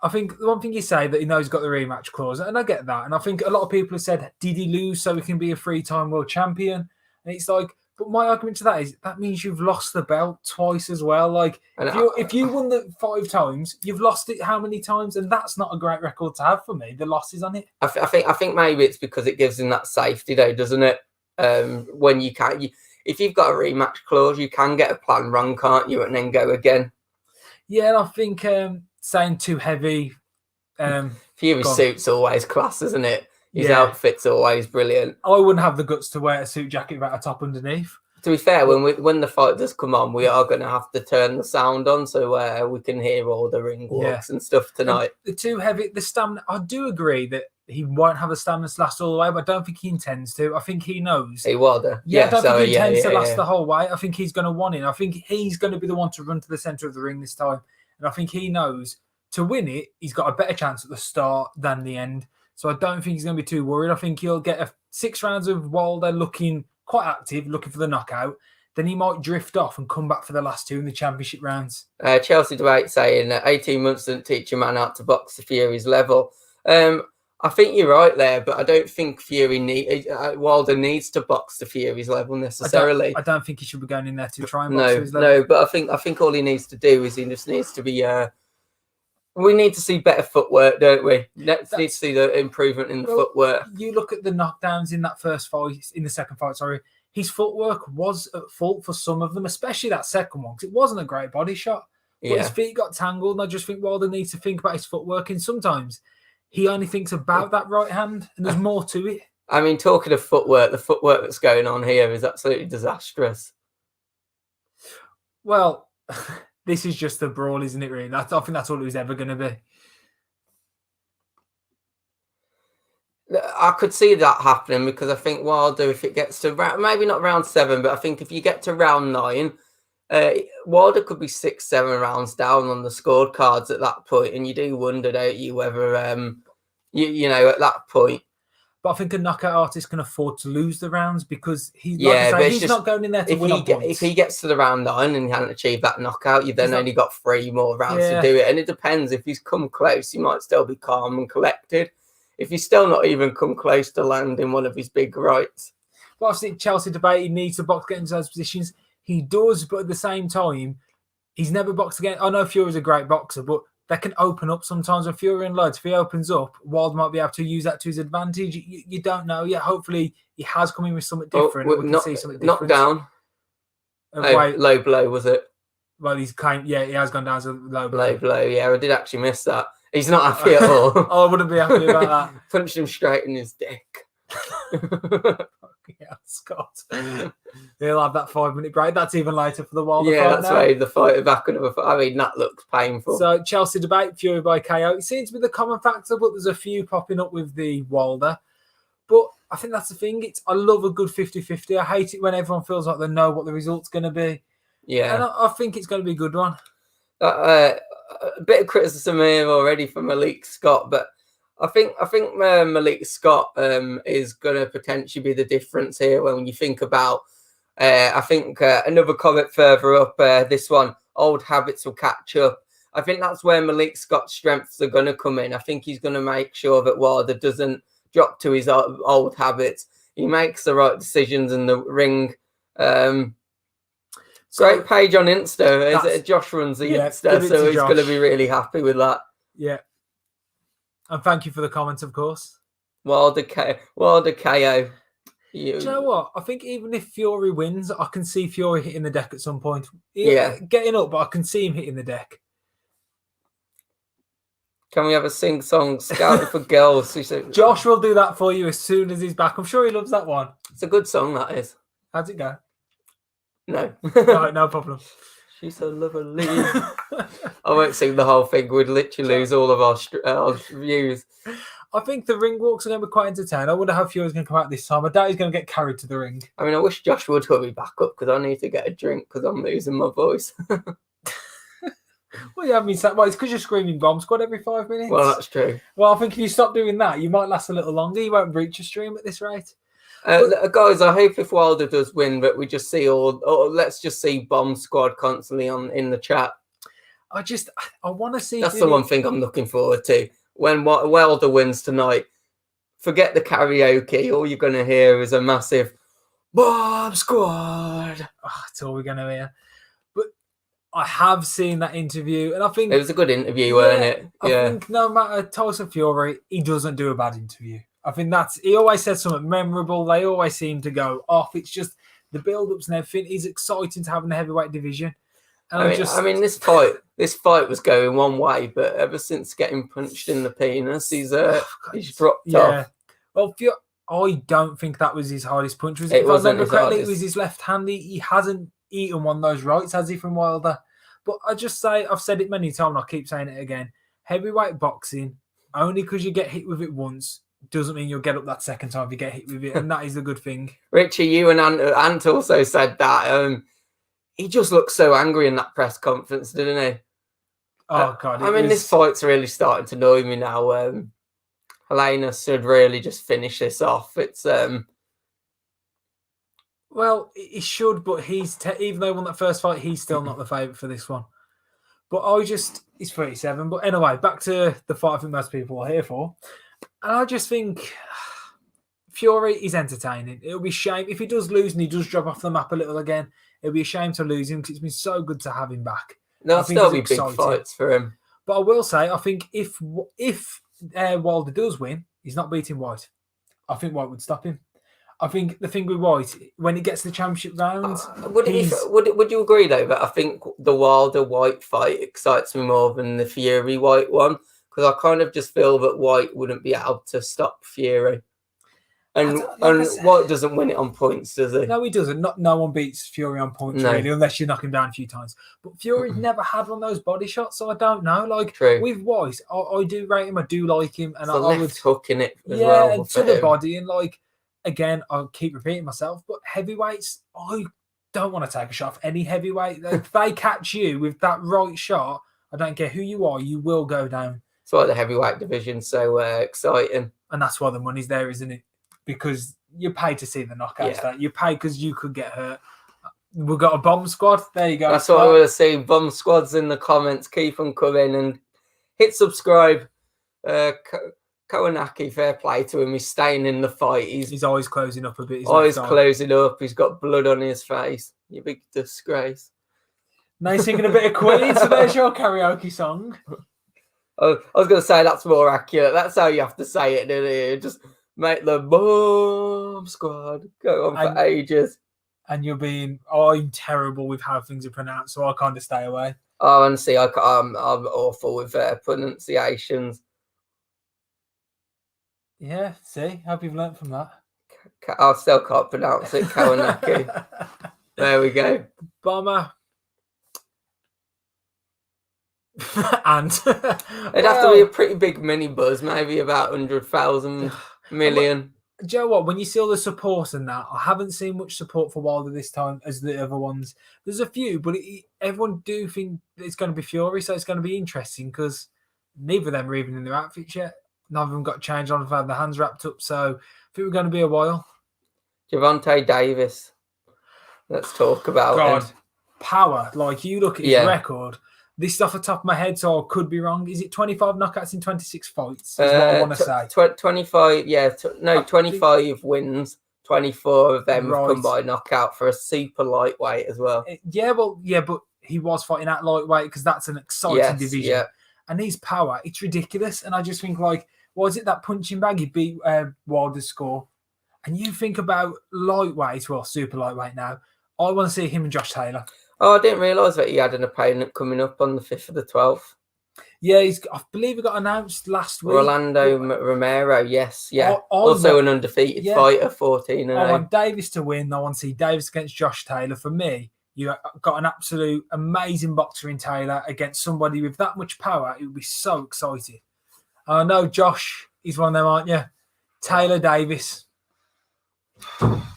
I think the one thing you say that he knows he's got the rematch clause, and I get that. And I think a lot of people have said, did he lose so he can be a 3-time world champion? And it's like, but my argument to that is that means you've lost the belt twice as well. Like if you won the 5 times, you've lost it how many times? And that's not a great record to have for me. The losses on it. I think maybe it's because it gives him that safety, though, doesn't it? When you can't, if you've got a rematch clause, you can get a plan wrong, can't you? And then go again. Yeah, and I think saying too heavy. Fury's suit's always class, isn't it? His outfit's always brilliant. I wouldn't have the guts to wear a suit jacket without a top underneath. To be fair, when the fight does come on, we are going to have to turn the sound on so we can hear all the ring walks and stuff tonight. The too heavy, the stamina. I do agree that he won't have the stamina to last all the way, but I don't think he intends to. I think he knows. He will. I don't think he intends to last the whole way. I think he's going to want it. I think he's going to be the one to run to the centre of the ring this time. And I think he knows to win it, he's got a better chance at the start than the end. So I don't think he's going to be too worried. I think he'll get 6 rounds of Wilder looking quite active, looking for the knockout. Then he might drift off and come back for the last 2 in the championship rounds. Chelsea Debate saying that 18 months doesn't teach a man how to box to Fury's level. I think you're right there, but I don't think Wilder needs to box to Fury's level necessarily. I don't think he should be going in there to try and box to his level. No, but I think all he needs to do is he just needs to be. We need to see better footwork, don't we? Let's need to see the improvement in the footwork. You look at the knockdowns in that first fight, in the second fight, sorry. His footwork was at fault for some of them, especially that second one, because it wasn't a great body shot. But his feet got tangled, and I just think Wilder needs to think about his footwork. And sometimes he only thinks about that right hand, and there's more to it. I mean, talking of footwork, the footwork that's going on here is absolutely disastrous. Well, this is just a brawl, isn't it, really? I think that's all it was ever going to be. I could see that happening because I think Wilder, if it gets to maybe not round 7, but I think if you get to round 9, Wilder could be 6-7 rounds down on the scorecards at that point, and you do wonder, don't you, whether you know at that point. But I think a knockout artist can afford to lose the rounds because he's not going in there to win on points. If he gets to the round 9 and he hasn't achieved that knockout, you've then only got 3 more rounds to do it. And it depends. If he's come close, he might still be calm and collected. If he's still not even come close to landing one of his big rights. Well, I think Chelsea Debate, he needs to box, get into those positions. He does, but at the same time, he's never boxed again. I know Fury's a great boxer, but that can open up sometimes when Fury and loads. If he opens up, Wilder might be able to use that to his advantage. You don't know. Yeah, hopefully he has come in with something different. We can see something different. Knockdown. Low blow, was it? Well, he has gone down as a low blow. Low blow, yeah. I did actually miss that. He's not happy at all. I wouldn't be happy about that. Punched him straight in his dick. Yeah, Scott. He'll have that 5-minute break. That's even later for the Wilder Yeah, fight that's now. right. The fight back another fight. I mean, that looks painful. So Chelsea debate, Fury by KO. It seems to be the common factor, but there's a few popping up with the Wilder. But I think that's the thing. I love a good 50-50. I hate it when everyone feels like they know what the result's going to be. Yeah. And I think it's going to be a good one. A bit of criticism here already from Malik Scott, but I think Malik Scott is going to potentially be the difference here when you think about. I think another comment further up, this one, old habits will catch up. I think that's where Malik Scott's strengths are going to come in. I think he's going to make sure that Wilder doesn't drop to his old habits. He makes the right decisions in the ring. Great page on Insta. Josh runs the Insta, so he's going to be really happy with that. Yeah. And thank you for the comment, of course. Wilder KO. Do you know what? I think even if Fury wins, I can see Fury hitting the deck at some point. Getting up, but I can see him hitting the deck. Can we have a sing-song scouting for girls? Josh will do that for you as soon as he's back. I'm sure he loves that one. It's a good song, that is. How's it go? No. No problem. She's so lovely. I won't sing the whole thing. We'd literally lose all of our views. I think the ring walks are going to be quite entertaining. I wonder how Fury's going to come out this time. I doubt he's going to get carried to the ring. I mean, I wish Josh would hurry back up because I need to get a drink because I'm losing my voice. Well, you haven't been sat. Well, it's because you're screaming bomb squad every 5 minutes. Well, that's true. Well, I think if you stop doing that, you might last a little longer. You won't breach your stream at this rate. Guys, I hope if Wilder does win, but we just see let's just see bomb squad constantly in the chat. I want to see. That's the one thing I'm looking forward to. When Wilder wins tonight, forget the karaoke. All you're going to hear is a massive bomb squad. Oh, that's all we're going to hear. But I have seen that interview, and I think it was a good interview, wasn't it? I think no matter Tyson Fury, he doesn't do a bad interview. I think he always says something memorable. They always seem to go off. It's just the build-ups and everything. He's exciting to have in the heavyweight division. And I mean, this fight was going one way, but ever since getting punched in the penis, he's dropped off. Well, I don't think that was his hardest punch. It wasn't his hardest. It was his left hand. He hasn't eaten one of those rights, has he, from Wilder? But I just say, I've said it many times, and I keep saying it again. Heavyweight boxing, only because you get hit with it once, doesn't mean you'll get up that second time if you get hit with it, and that is the good thing. Richie, you and Ant also said that. He just looked so angry in that press conference, didn't he? Oh, God. This fight's really starting to annoy me now. Helena should really just finish this off. It's Well, he should, but even though he won that first fight, he's still not the favourite for this one. But he's 37. But anyway, back to the fight I think most people are here for. And I just think Fury is entertaining. It'll be a shame if he does lose and he does drop off the map a little again. It'll be a shame to lose him because it's been so good to have him back. There'll still be big fights for him. But I will say, I think if Wilder does win, he's not beating White. I think White would stop him. I think the thing with White, when he gets to the championship round, would you agree though that I think the Wilder White fight excites me more than the Fury White one? Because I kind of just feel that White wouldn't be able to stop Fury. And White doesn't win it on points, does he? No, he doesn't. No one beats Fury on points, really, unless you knock him down a few times. But Fury's never had one of those body shots, so I don't know. With White, I do rate him. I do like him. And I would hook in it as well. And to the body. And, again, I'll keep repeating myself, but heavyweights, I don't want to take a shot off any heavyweight. If they catch you with that right shot, I don't care who you are, you will go down. That's why the heavyweight division's so exciting. And that's why the money's there, isn't it? Because you pay to see the knockouts. Yeah. You pay because you could get hurt. We've got a bomb squad. There you go. That's what I want to see. Bomb squads in the comments. Keep on coming and hit subscribe. Kownacki, fair play to him. He's staying in the fight. His eyes closing up a bit. Closing up. He's got blood on his face. You big disgrace. Now he's singing a bit of Queen, so there's your karaoke song. I was going to say that's more accurate. That's how you have to say it, isn't it? Just make the bomb squad go on for ages. And I'm terrible with how things are pronounced, so I kind of stay away. Oh, and see, I'm awful with pronunciations. Yeah, see, hope you've learnt from that. I still can't pronounce it. Kawanaki. There we go. Bomber. And it'd have to be a pretty big mini buzz, maybe about 100,000 million. Do you know what? When you see all the support and that, I haven't seen much support for Wilder this time as the other ones. There's a few, but everyone do think it's going to be Fury, so it's going to be interesting because neither of them are even in their outfits yet. None of them got changed on, had their hands wrapped up, so I think we're going to be a while. Javante Davis. Let's talk about him. Power. Like, you look at his record. This is off the top of my head, so I could be wrong. Is it 25 knockouts in 26 fights? Is what I want to say. 25, 25 wins. 24 of them have come by knockout for a super lightweight as well. But he was fighting at lightweight because that's an exciting division. Yeah. And his power, it's ridiculous. And I just think, like, was it that punching bag he beat Wilder's score? And you think about lightweight, well, super lightweight now. I want to see him and Josh Taylor. Oh, I didn't realise that he had an opponent coming up on the 5th of the 12th. Yeah, I believe he got announced last week. Rolando Romero, yes. Yeah. Also an undefeated fighter, 14-0. I want Davis to win. I want to see Davis against Josh Taylor. For me, you got an absolute amazing boxer in Taylor against somebody with that much power. It would be so exciting. I know Josh is one of them, aren't you? Taylor Davis.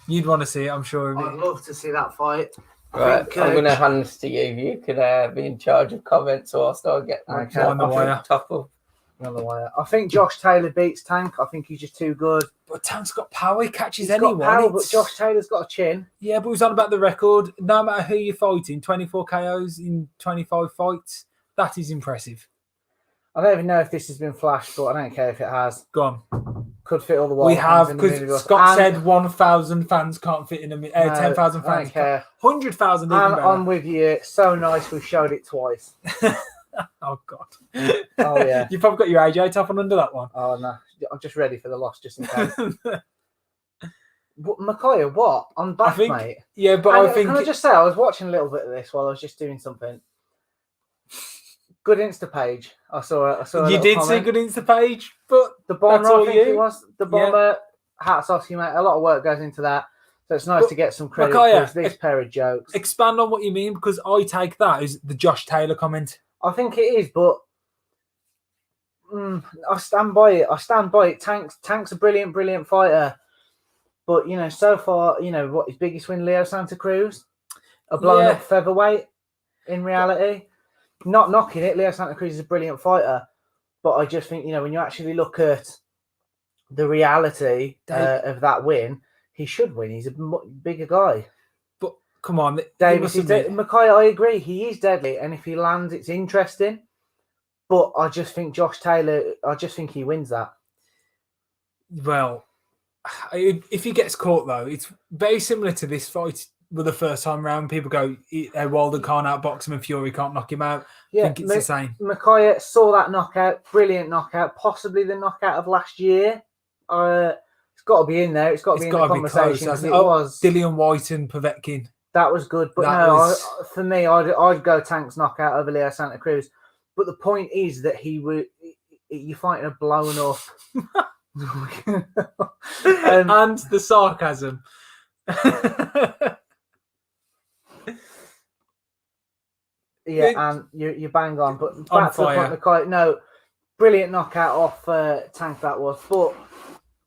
You'd want to see it, I'm sure. I'd love to see that fight. Right, I'm going to hand this to you. You can be in charge of comments whilst I get my on the wire. On the wire. I think Josh Taylor beats Tank. I think he's just too good. But Tank's got power. He catches anyone. Got power, but Josh Taylor's got a chin. Yeah, but he's on about the record. No matter who you're fighting, 24 KOs in 25 fights. That is impressive. I don't even know if this has been flashed, but I don't care if it has. Go on. Could fit all the we have, because Scott said 1,000 fans can't fit in a 10,000 fans. I don't care. 100,000 even better. I'm with you. So nice we showed it twice. Oh, God. Oh, yeah. You've probably got your AJ top on under that one. Oh, no. I'm just ready for the loss, just in case. Micaiah, what? I'm back, mate. Yeah, but Can I just say, I was watching a little bit of this while I was just doing something. Good Insta page. I saw. You did see good Insta page, but the bomber, I think it was the bomber. Hats off to you, mate. A lot of work goes into that, so it's nice to get some credit for this pair of jokes. Expand on what you mean, because I take that as the Josh Taylor comment. I think it is, but I stand by it. Tank's a brilliant fighter, but so far, what his biggest win, Leo Santa Cruz, a blown up featherweight. In reality. Not knocking it, Leo Santa Cruz is a brilliant fighter, but I just think, when you actually look at the reality of that win, he should win. He's a bigger guy. But come on, Davis is Micaiah, I agree, he is deadly, and if he lands, it's interesting. But I just think Josh Taylor, he wins that. Well, if he gets caught, though, it's very similar to this fight. With the first time round, people go, Wilder can't outbox him and Fury can't knock him out. I think it's the same. Micaiah saw that knockout, brilliant knockout, possibly the knockout of last year. It's got to be in there. It's got to be in the conversation. It was Dillian White and Povetkin. That was good, but for me, I'd go Tank's knockout over Leo Santa Cruz. But the point is that you're fighting a blown up, and the sarcasm. Yeah, and you bang on. But back to the point, Micaiah, no, brilliant knockout off Tank that was. But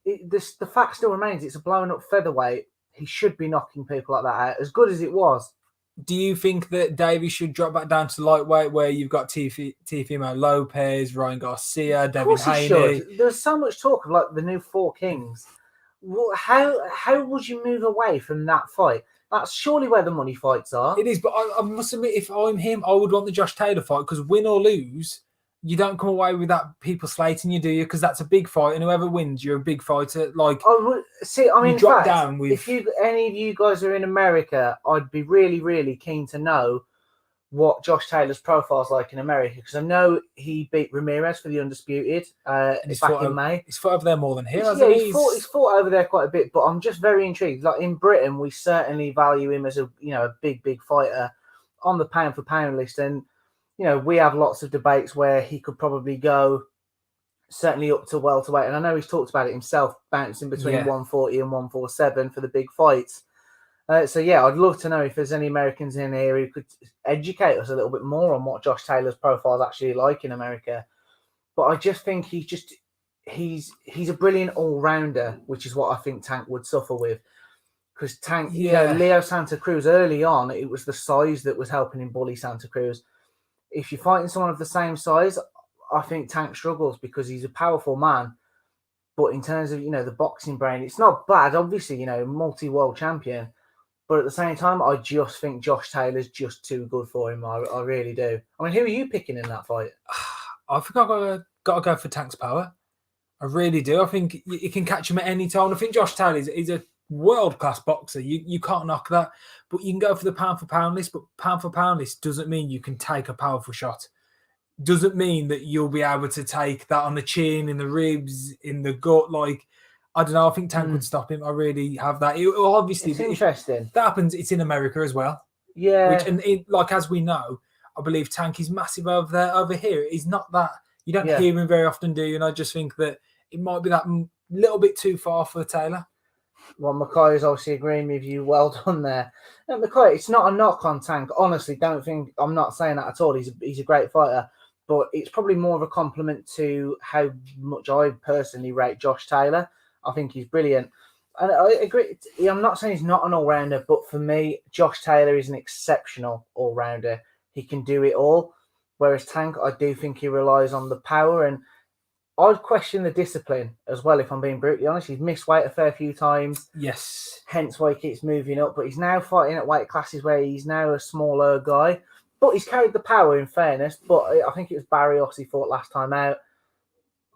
the fact still remains, it's a blown up featherweight. He should be knocking people like that out, as good as it was. Do you think that Davies should drop back down to lightweight, where you've got Teofimo Lopez, Ryan Garcia, Devin Haney? There's so much talk of like the new four kings. How would you move away from that fight? That's surely where the money fights are. It is, but I must admit, if I'm him, I would want the Josh Taylor fight, because win or lose, you don't come away with that people slating you, do you? Because that's a big fight, and whoever wins, you're a big fighter. Like, in fact, if any of you guys are in America, I'd be really, really keen to know what Josh Taylor's profile is like in America, because I know he beat Ramirez for the Undisputed back in May. He's fought over there more than here, hasn't he? He's fought over there quite a bit, but I'm just very intrigued. Like in Britain, we certainly value him as a big fighter on the pound for pound list, and we have lots of debates where he could probably go certainly up to welterweight. And I know he's talked about it himself, bouncing between 140 and 147 for the big fights. So, yeah, I'd love to know if there's any Americans in here who could educate us a little bit more on what Josh Taylor's profile is actually like in America. But I just think he's a brilliant all-rounder, which is what I think Tank would suffer with. Because Tank, Leo Santa Cruz, early on, it was the size that was helping him bully Santa Cruz. If you're fighting someone of the same size, I think Tank struggles because he's a powerful man. But in terms of, the boxing brain, it's not bad. Obviously, multi-world champion. But at the same time, I just think Josh Taylor's just too good for him. I really do. I mean, who are you picking in that fight? I think I've got to go for Tank's power. I really do. I think you can catch him at any time. I think Josh Taylor is a world-class boxer. You can't knock that. But you can go for the pound-for-pound list. But pound-for-pound list doesn't mean you can take a powerful shot. Doesn't mean that you'll be able to take that on the chin, in the ribs, in the gut. Like, I don't know. I think Tank would stop him. I really have that. Obviously, it's interesting. That happens. It's in America as well. Yeah. As we know, I believe Tank is massive over there. Over here, he's not that. You don't hear him very often, do you? And I just think that it might be that little bit too far for Taylor. Well, Mackay is obviously agreeing with you. Well done there. No, Mackay, it's not a knock on Tank. Honestly, I'm not saying that at all. He's a great fighter. But it's probably more of a compliment to how much I personally rate Josh Taylor. I think he's brilliant. And I agree. I'm not saying he's not an all-rounder, but for me, Josh Taylor is an exceptional all-rounder. He can do it all. Whereas Tank, I do think he relies on the power. And I'd question the discipline as well, if I'm being brutally honest. He's missed weight a fair few times. Yes. Hence why he keeps moving up. But he's now fighting at weight classes where he's now a smaller guy. But he's carried the power, in fairness. But I think it was Barrios he fought last time out.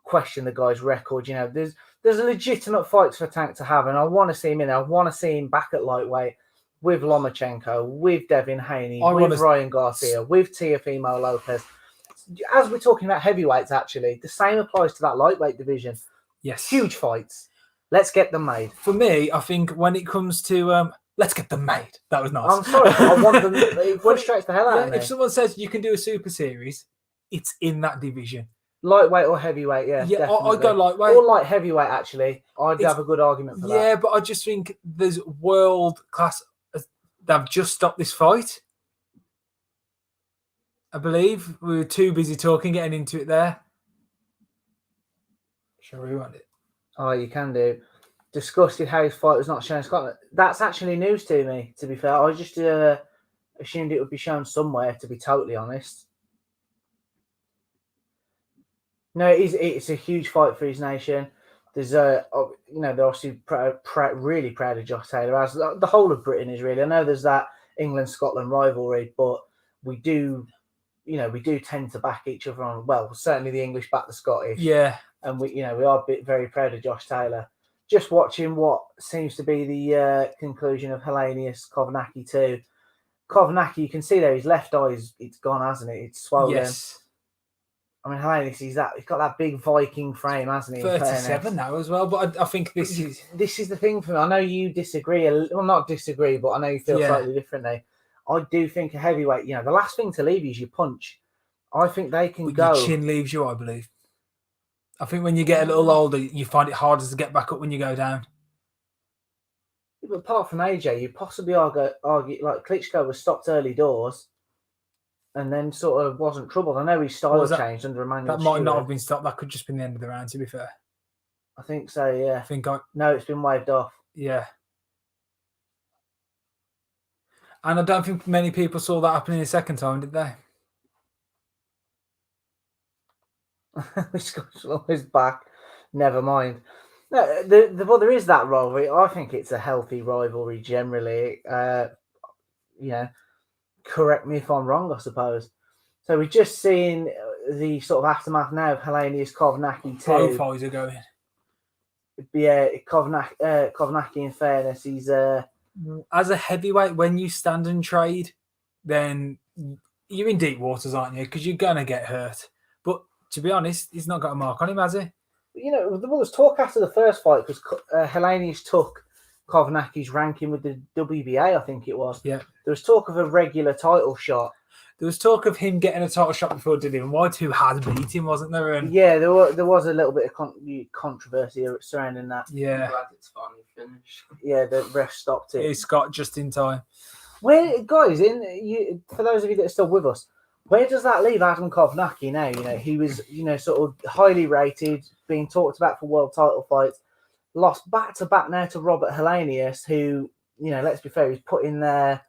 Question the guy's record. There's a legitimate fight for Tank to have, and I want to see him in there. I want to see him back at lightweight with Lomachenko, with Devin Haney, with Ryan Garcia, with Teofimo Lopez. As we're talking about heavyweights, actually, the same applies to that lightweight division. Yes. Huge fights. Let's get them made. For me, I think when it comes to... let's get them made. That was nice. I'm sorry, I want them. It frustrates the hell out of me. If someone says you can do a super series, it's in that division. Lightweight or heavyweight, yeah. Yeah, I'd go lightweight. Or light heavyweight, actually. I'd have a good argument for that. Yeah, but I just think there's world class. They've just stopped this fight. I believe we were too busy talking, getting into it there. Shall we rewind it? Oh, you can do. Disgusted how his fight was not shown in Scotland. That's actually news to me, to be fair. I just assumed it would be shown somewhere, to be totally honest. No, it's a huge fight for his nation. There's they're obviously really proud of Josh Taylor, as the whole of Britain is really. I know there's that England-Scotland rivalry, but we do tend to back each other on. Well, certainly the English back the Scottish. Yeah, and we are very proud of Josh Taylor. Just watching what seems to be the conclusion of Miscellaneous Kovnacki too. Kovnacki, you can see there his left eye it's gone, hasn't it? It's swollen. Yes. I mean, Miscellaneous, he's got that big Viking frame, hasn't he? 37 now as well, but I think this is the thing for me. I know you disagree, not disagree, but I know you feel slightly differently. I do think a heavyweight, the last thing to leave you is your punch. I think they can go. Your chin leaves you, I believe. I think when you get a little older, you find it harder to get back up when you go down. But apart from AJ, you possibly argue like Klitschko was stopped early doors and then sort of wasn't troubled. I know his style changed under Emmanuel That might not have been stopped. That could just been the end of the round, to be fair. I think so, yeah. No, it's been waved off. Yeah. And I don't think many people saw that happening the second time, did they? His back. Never mind. No, there is that rivalry. I think it's a healthy rivalry generally. Correct me if I'm wrong, I suppose. So we've just seen the sort of aftermath now of Miscellaneous Kovnacki too. Profiles are going. Yeah, Kovnacki, in fairness, he's as a heavyweight, when you stand and trade, then you're in deep waters, aren't you? Because you're gonna get hurt. But to be honest, he's not got a mark on him, has he? There was talk after the first fight because Miscellaneous took Kovnacki's ranking with the WBA, I think it was. Yeah. There was talk of a regular title shot. There was talk of him getting a title shot before Dillian White, who had beat him, wasn't there? And Yeah, there was a little bit of controversy surrounding that. yeah, I'm glad it's finally finished. Yeah, the ref stopped it. it's got just in time. Where, guys, for those of you that are still with us, where does that leave Adam Kovnacki now? You know, he was, sort of highly rated, being talked about for world title fights, lost back to back now to Robert Helenius, who, let's be fair, he's put in there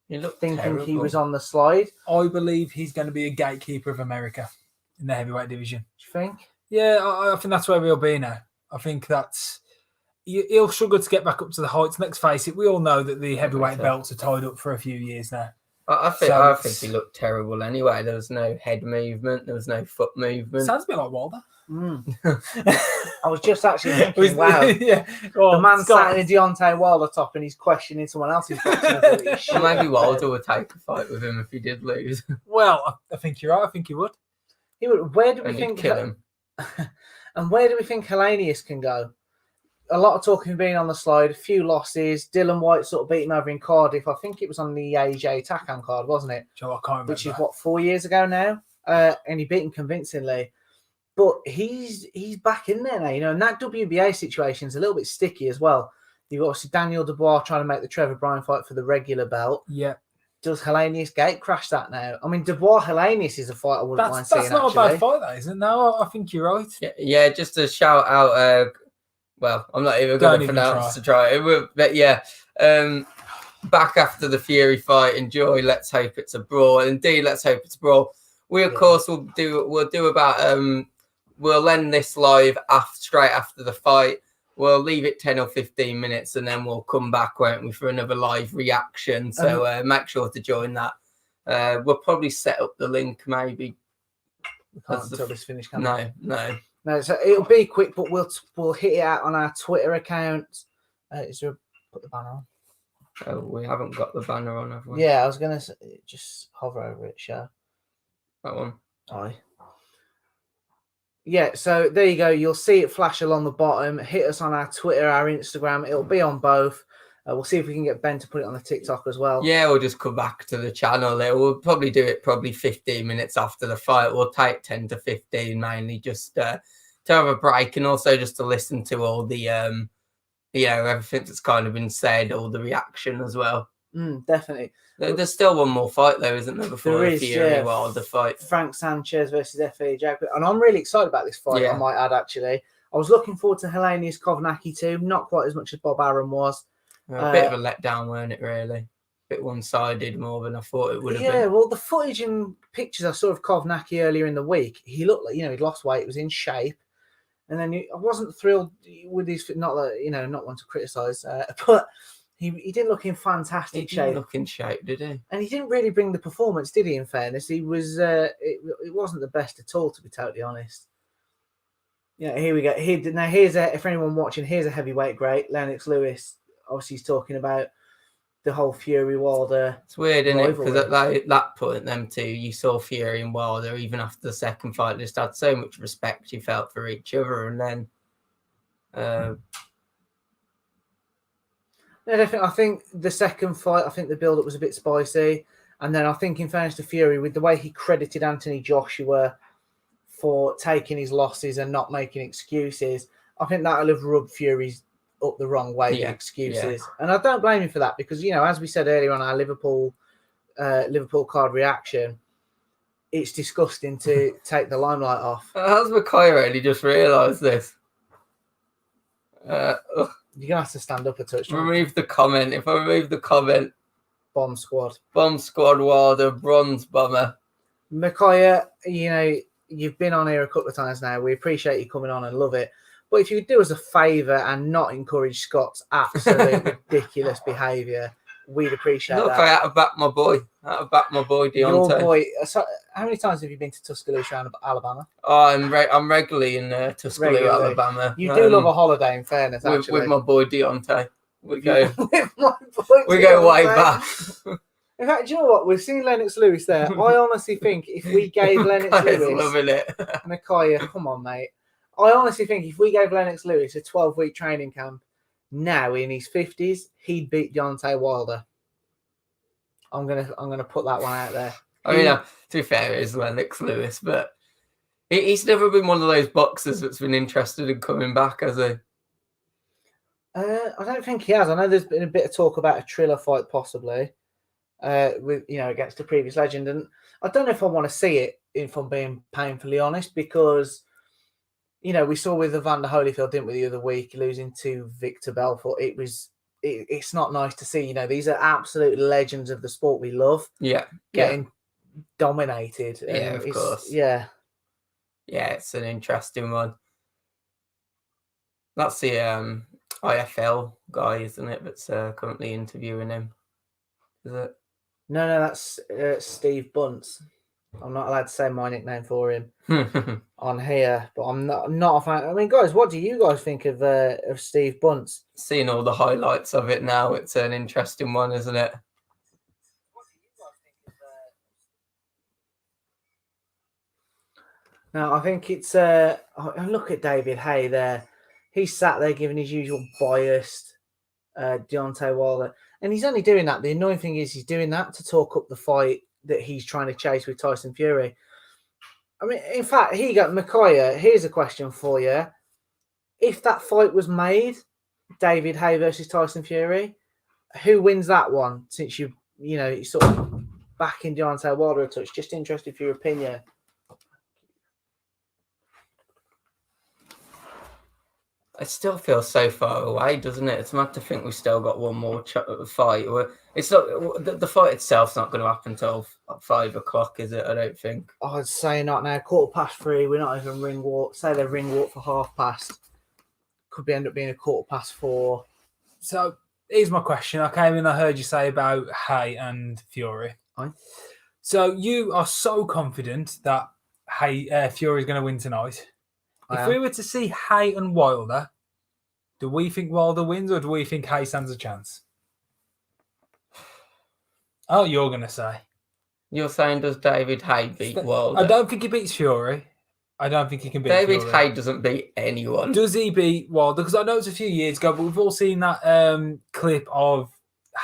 thinking terrible. he was on the slide. I believe he's going to be a gatekeeper of America in the heavyweight division. Do you think? Yeah, I think that's where we'll be now. I think that's... He'll struggle to get back up to the heights. Let's face it, we all know that the heavyweight belts are tied up for a few years now. I think he looked terrible anyway. There was no head movement. There was no foot movement. Sounds a bit like Wilder. I was just actually thinking, wow. Yeah. The man sat in a Deontay Wilder top and he's questioning someone else's boxing ability. Well, maybe Wilder would take a fight with him if he did lose. Well, I think you're right. I think he would. He would. Where do we And think he'd kill him? And where do we think Helenius can go? A lot of talking of being on the slide, a few losses. Dylan White sort of beat him over in Cardiff. I think it was on the AJ Takam card, wasn't it? Joe, I can't remember. Which is, 4 years ago now? And he beat him convincingly. But he's back in there now, and that WBA situation is a little bit sticky as well. You've got obviously Daniel Dubois trying to make the Trevor Bryan fight for the regular belt. Yeah. Does Helenius gate crash that now? I mean, Dubois-Helenius is a fight I wouldn't mind seeing, That's not a bad fight, that, isn't it? No, I think you're right. Yeah, just to shout out... well, I'm not even going to pronounce to try it. But yeah, back after the Fury fight, enjoy. Let's hope it's a brawl. Indeed, let's hope it's a brawl. We, of course, will do about... we'll end this live straight after the fight. We'll leave it 10 or 15 minutes and then we'll come back, won't we, for another live reaction. So make sure to join that. We'll probably set up the link maybe. We can't until this finish. No, so it'll be quick, but we'll hit it out on our Twitter account. Is there put the banner on? Oh, we haven't got the banner on, have we? Yeah, I was gonna just hover over it, show. That one. Aye. Yeah, so there you go. You'll see it flash along the bottom. Hit us on our Twitter, our Instagram. It'll be on both. We'll see if we can get Ben to put it on the TikTok as well. Yeah, we'll just come back to the channel. We'll probably do it 15 minutes after the fight. We'll take 10 to 15 mainly just to have a break and also just to listen to all the, everything that's kind of been said, all the reaction as well. Definitely. There's still one more fight though, isn't there, before the Fury Wilder fight? Frank Sanchez versus F.A. Jack. And I'm really excited about this fight, I might add, actually. I was looking forward to Helenius Kovnacki too, not quite as much as Bob Arum was. A bit of a letdown, weren't it, really? A bit one-sided more than I thought it would have been. Yeah, well, the footage and pictures I saw of Kovnacki earlier in the week, he looked like, he'd lost weight, he was in shape. And then I wasn't thrilled with his, not that, not one to criticise, but he didn't look in fantastic shape. He didn't look in shape, did he? And he didn't really bring the performance, did he, in fairness? He was, it wasn't the best at all, to be totally honest. Yeah, here we go. For anyone watching, here's a heavyweight great, Lennox Lewis. Obviously, he's talking about the whole Fury Wilder. It's weird, isn't it? Because at that point, them two, you saw Fury and Wilder, even after the second fight, just had so much respect you felt for each other. And then, definitely. I think the second fight, I think the build-up was a bit spicy. And then I think, in fairness to Fury, with the way he credited Anthony Joshua for taking his losses and not making excuses, I think that'll have rubbed Fury's up the wrong way with excuses. And I don't blame him for that because, as we said earlier on our Liverpool card reaction, it's disgusting to take the limelight off. How's Mackay only just realised this? You're going to have to stand up a touch. Remove the comment. If I remove the comment. Bomb Squad Wilder, bronze bomber. Mackay, you've been on here a couple of times now. We appreciate you coming on and love it. But if you could do us a favour and not encourage Scott's absolute ridiculous behaviour, we'd appreciate that. I had to back my boy. Deontay. Your boy. So, how many times have you been to Tuscaloosa, Alabama? Oh, I'm regularly in Tuscaloosa, Alabama. You do love a holiday, in fairness, actually. With my boy Deontay. We go go way back. In fact, do you know what? We've seen Lennox Lewis there. I honestly think if we gave Lennox Lewis... loving it. Mackay, come on, mate. I honestly think if we gave Lennox Lewis a 12-week training camp now in his 50s, he'd beat Deontay Wilder. I'm gonna put that one out there. I mean, to be fair, it is Lennox Lewis, but he's never been one of those boxers that's been interested in coming back, has he? I don't think he has. I know there's been a bit of talk about a Triller fight possibly, with against a previous legend, and I don't know if I want to see it, if I'm being painfully honest, because we saw with Evander Holyfield, didn't we, the other week, losing to Victor Belfort. It's not nice to see. These are absolute legends of the sport we love. Yeah, getting dominated. Yeah, of course. Yeah, it's an interesting one. That's the IFL guy, isn't it? That's currently interviewing him. Is it? No, that's Steve Bunce. I'm not allowed to say my nickname for him on here, but I'm not a fan. I mean, guys, what do you guys think of Steve Bunce? Seeing all the highlights of it now, it's an interesting one, isn't it? What do you guys think of Now, I think it's look at David Hay there. He's sat there giving his usual biased Deontay Wilder, and he's only doing that. The annoying thing is he's doing that to talk up the fight that he's trying to chase with Tyson Fury. I mean, in fact, here you go, Micaiah. Here's a question for you: if that fight was made, David Hay versus Tyson Fury, who wins that one? Since you sort of backing Deontay Wilder a touch, just interested for your opinion. It still feels so far away, doesn't it? It's mad to think we've still got one more fight. It's not the fight itself's not going to happen until 5 o'clock, is it? I don't think. I'd say not now. 3:15. We're not even ring walk. Say they're ring walk for 5:30. Could end up being 4:15. So here's my question. I came in, I heard you say about Hay and Fury. Aye. So you are so confident that Fury is going to win tonight. If we were to see Hay and Wilder, do we think Wilder wins or do we think Hay stands a chance? Oh, you're going to say. You're saying, does David Hay beat Wilder? I don't think he beats Fury. I don't think he can beat David Fury. Hay doesn't beat anyone. Does he beat Wilder? Because I know it's a few years ago, but we've all seen that clip of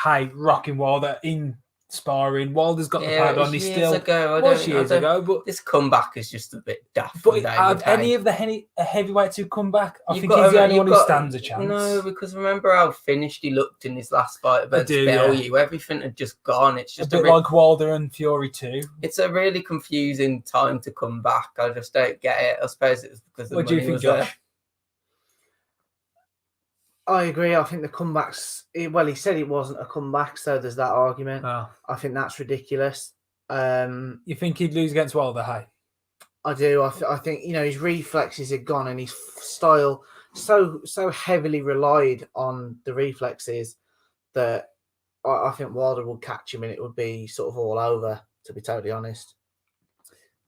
Hay rocking Wilder in sparring. Wilder's got the pad on. He's still years ago, but this comeback is just a bit daft. But have any of the heavyweights who come back? I think he's the only one who stands a chance. No, because remember how finished he looked in his last fight against Bellew. Everything had just gone. It's just a bit like Wilder and Fury too. It's a really confusing time to come back. I just don't get it. I suppose it's because the money was there. What do you think, Josh? I agree. I think the comebacks. Well, he said it wasn't a comeback, so there's that argument. Oh. I think that's ridiculous. You think he'd lose against Wilder? Hey, I do. I think his reflexes are gone, and his style so heavily relied on the reflexes that I think Wilder would catch him, and it would be sort of all over. To be totally honest.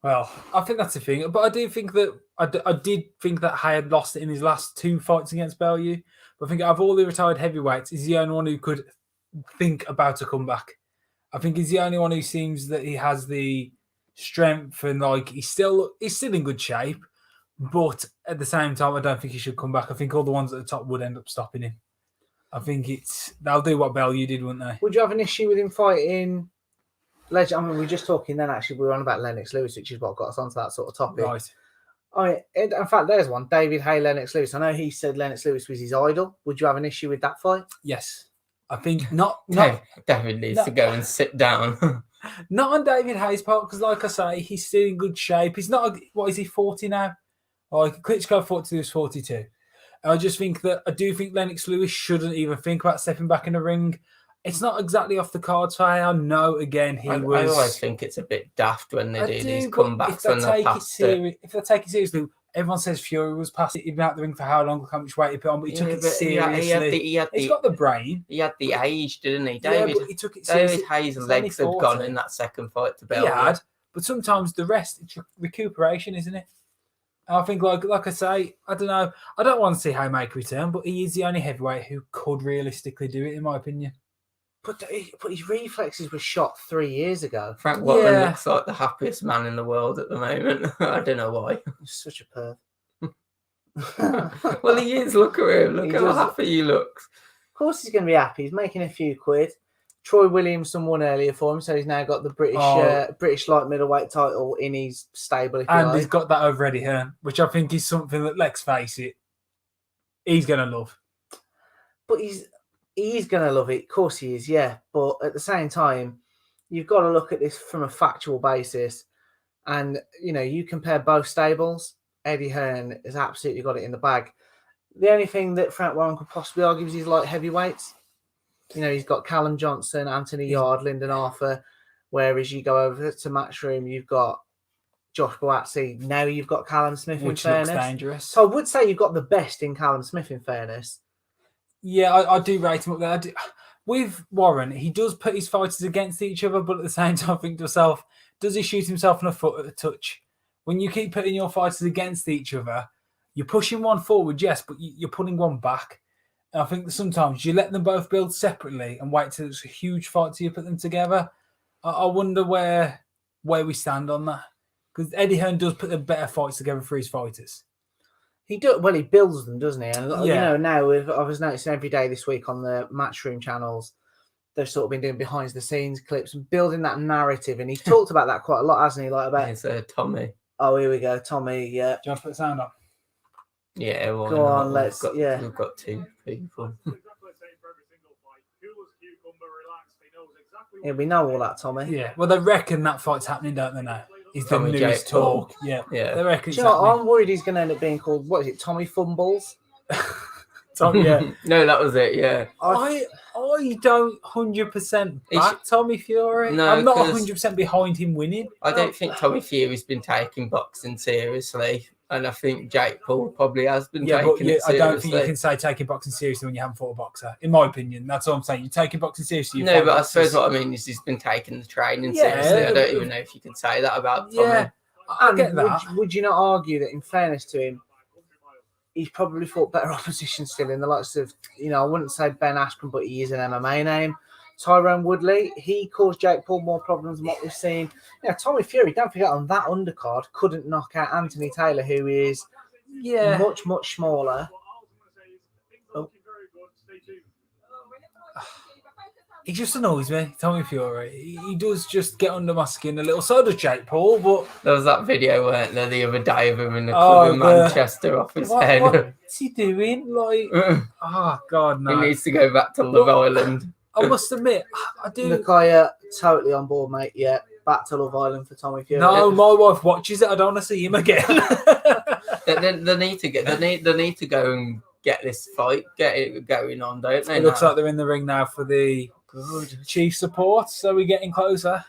Well, I think that's the thing, but I do think that I did think that Hay had lost it in his last 2 fights against Bellew. But I think out of all the retired heavyweights, he's the only one who could think about a comeback. I think he's the only one who seems that he has the strength and he's still in good shape. But at the same time, I don't think he should come back. I think all the ones at the top would end up stopping him. I think they'll do what Bellew did, wouldn't they? Would you have an issue with him fighting? I mean, we were just talking then. Actually, we were on about Lennox Lewis, which is what got us onto that sort of topic. Right. I mean, in fact, there's one. David Hay, Lennox Lewis. I know he said Lennox Lewis was his idol. Would you have an issue with that fight? Yes. I think not David needs to go and sit down. Not on David Hay's part, because like I say, he's still in good shape. He's not, what is he, 40 now? Klitschko fought to his 42. I just think that, I do think Lennox Lewis shouldn't even think about stepping back in the ring. It's not exactly off the cards for him. I know, again, I always think it's a bit daft when they do these comebacks when they're past it. If they take it seriously, everyone says Fury was past it. He'd been out the ring for how long, look how much weight he put on, but he took it seriously. He's got the brain. He had the age, didn't he? David, but he took it seriously. David Hay's legs had gone in that second fight to Bellew. He had, but sometimes the rest, it's recuperation, isn't it? I think, like I say, I don't know. I don't want to see Hay make a return, but he is the only heavyweight who could realistically do it, in my opinion. But his reflexes were shot 3 years ago. Frank Watman looks like the happiest man in the world at the moment. I don't know why. He's such a perv. Well, he is. Look at him. Look how happy he looks. Of course he's going to be happy. He's making a few quid. Troy Williamson won earlier for him, so he's now got the British light middleweight title in his stable. If you And like. he's got that over Eddie Hearn, which I think is something that, let's face it, he's going to love. But he's going to love it. Of course he is, yeah. But at the same time, you've got to look at this from a factual basis. And, you compare both stables, Eddie Hearn has absolutely got it in the bag. The only thing that Frank Warren could possibly argue is his light heavyweights. He's got Callum Johnson, Anthony Yard, Lyndon Arthur. Whereas you go over to Matchroom, you've got Josh Boazzi. Now you've got Callum Smith, which in fairness. Looks dangerous. So I would say you've got the best in Callum Smith, in fairness. Yeah, I do rate him up there. With Warren, he does put his fighters against each other, but at the same time, I think to myself, does he shoot himself in the foot at a touch? When you keep putting your fighters against each other, you're pushing one forward, yes, but you're putting one back. And I think that sometimes you let them both build separately and wait till it's a huge fight till you put them together. I wonder where we stand on that. Because Eddie Hearn does put the better fights together for his fighters. He builds them, doesn't he? And now I was noticing every day this week on the Matchroom channels, they've sort of been doing behind the scenes clips and building that narrative. And he's talked about that quite a lot, hasn't he? Like about it's Tommy. Oh, here we go, Tommy. Yeah. Do you want to put the sound on? Yeah, well, go on. We've got two people. Yeah, we know all that, Tommy. Yeah. Well, they reckon that fight's happening, don't they? Now is the Tommy newest talk. Yeah. They reckon. Do you know what? I'm worried he's going to end up being called. What is it? Tommy Fumbles. Yeah. No, that was it. Yeah. I don't 100% back Tommy Fury. No, I'm not 100% behind him winning. I don't think Tommy Fury's been taking boxing seriously, and I think Jake Paul probably has been taking it seriously. I don't think you can say taking boxing seriously when you haven't fought a boxer. In my opinion, that's all I'm saying. You're taking boxing seriously. No, but I suppose what I mean is he's been taking the training seriously. I don't even know if you can say that about Tommy. Yeah, I get that. Would you not argue that, in fairness to him, he's probably fought better opposition still in the likes of, I wouldn't say Ben Askren, but he is an MMA name. Tyrone Woodley, he caused Jake Paul more problems than what we've seen. Tommy Fury, don't forget, on that undercard, couldn't knock out Anthony Taylor, who is much, much smaller. Oh. He just annoys me, Tommy Fury. He does just get under my skin a little. So does Jake Paul, but... There was that video, weren't there, the other day of him in the club in Manchester off his head. What's he doing? Oh, God, no. He needs to go back to Love Island. I must admit, I do... Nakaya, totally on board, mate. Yeah, back to Love Island for Tommy Fury. No, my wife watches it. I don't want to see him again. they need to go and get this fight, get it going on, don't they? It looks like they're in the ring now for the chief support, so we're getting closer.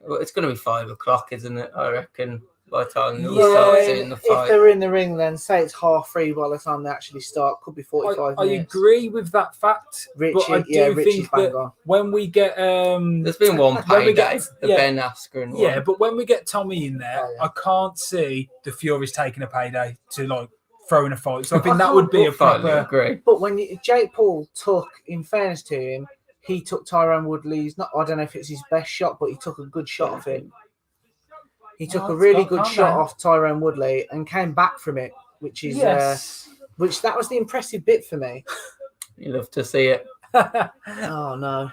Well, it's going to be 5 o'clock, isn't it? I reckon, by the time we start seeing the fight. If they're in the ring, then say it's 3:30 by the time they actually start. Could be 45 minutes. I agree with that fact. But I do think that when we get... there's been one payday, Ben Askren one. Yeah, but when we get Tommy in there, I can't see the Furies taking a payday to, throw in a fight. So I think that would be a proper... Agree. But when Jake Paul took, in fairness to him, he took Tyrone Woodley's, I don't know if it's his best shot, but he took a good shot off him. He took a really good shot off Tyrone Woodley and came back from it, which is which that was the impressive bit for me. You love to see it. Oh no.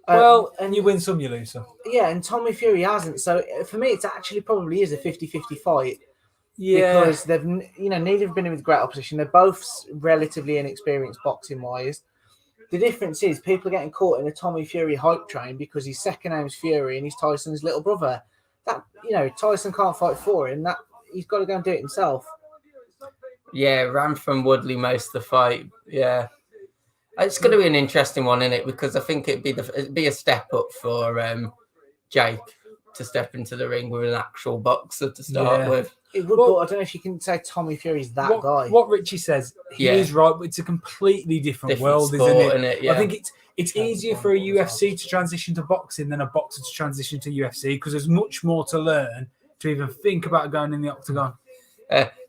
Well, and you win some, you lose some. Yeah, and Tommy Fury hasn't. So for me, it's actually probably is a 50-50 fight. Yeah. Because they've, neither have been in with great opposition. They're both relatively inexperienced boxing wise. The difference is people are getting caught in a Tommy Fury hype train because his second name's Fury and he's Tyson's little brother. That Tyson can't fight for him. That he's got to go and do it himself. Yeah, ran from Woodley most of the fight. Yeah, it's going to be an interesting one, isn't it? Because I think it'd be a step up for Jake to step into the ring with an actual boxer to start with. It would, but I don't know if you can say Tommy Fury's that guy. What Richie says, he is right, but it's a completely different world, sport, isn't it? Yeah. I think it's easier for a UFC to transition to boxing than a boxer to transition to UFC because there's much more to learn to even think about going in the octagon.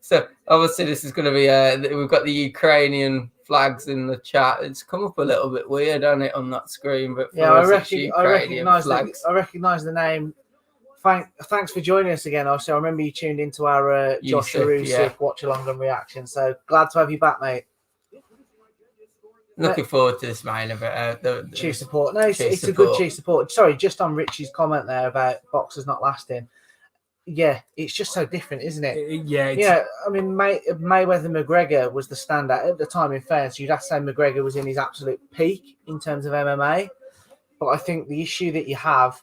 So obviously this is going to be, we've got the Ukrainian flags in the chat. It's come up a little bit weird, hasn't it, on that screen? But I recognise the name. Thanks for joining us again. Also, I remember you tuned into our Josh Arusik Watchalong and reaction. So glad to have you back, mate. Looking forward to this main event. The Chief support. No, it's a good support. chief support. Sorry, just on Richie's comment there about boxers not lasting. Yeah, it's just so different, isn't it? Yeah. I mean, Mayweather McGregor was the standout at the time. In fairness, you'd have to say McGregor was in his absolute peak in terms of MMA. But I think the issue that you have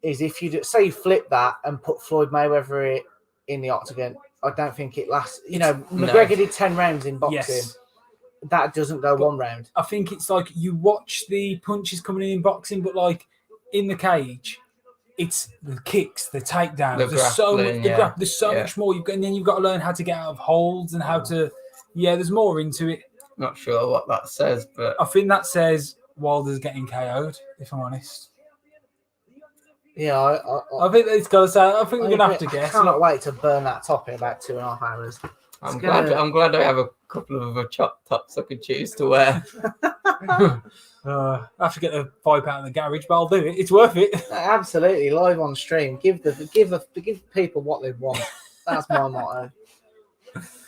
is if you say you flip that and put Floyd Mayweather in the octagon, I don't think it lasts. McGregor did 10 rounds in boxing. Yes. That doesn't go one round. I think it's like you watch the punches coming in boxing, but like in the cage, it's the kicks, the takedowns. There's so much more. And then you've got to learn how to get out of holds and how to. Yeah, there's more into it. Not sure what that says, but I think that says Wilder's getting KO'd. If I'm honest. Yeah, I think it's got to say. I think we're gonna have to guess. I cannot wait to burn that topic about 2.5 hours. I'm glad I have a couple of other chop tops I could choose to wear. I have to get the £5 in the garage, but I'll do it. It's worth it. Absolutely, live on stream. Give people what they want. That's my motto.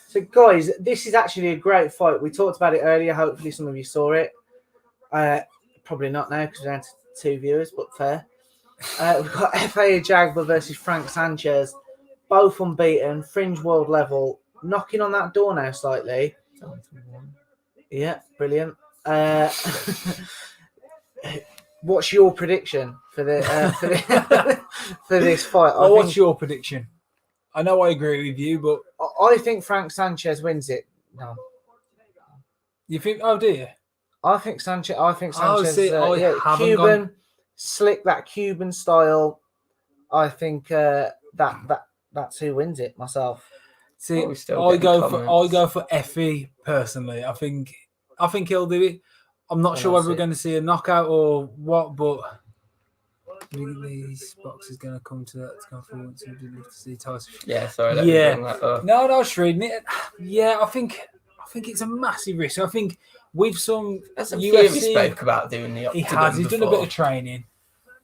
So, guys, this is actually a great fight. We talked about it earlier. Hopefully, some of you saw it. Probably not now because we're down to 2 viewers, but fair. We've got F.A. Jagba versus Frank Sanchez, both unbeaten, fringe world level. Knocking on that door now slightly. Yeah, brilliant. What's your prediction for for this fight? What's your prediction? I know I agree with you, but I think Frank Sanchez wins it. No, you think? Oh dear. I think Sanchez. Cuban, slick, that Cuban style. I think that's who wins it. Myself. See, I go for Effie personally. I think he'll do it. I'm not sure whether we're going to see a knockout or what, but these boxes going to come to that to go forward to see Tyson. Yeah, sorry. No, I was reading it. Yeah, I think it's a massive risk. I think with some UFC spoke about doing the octagon. He has. He's done a bit of training,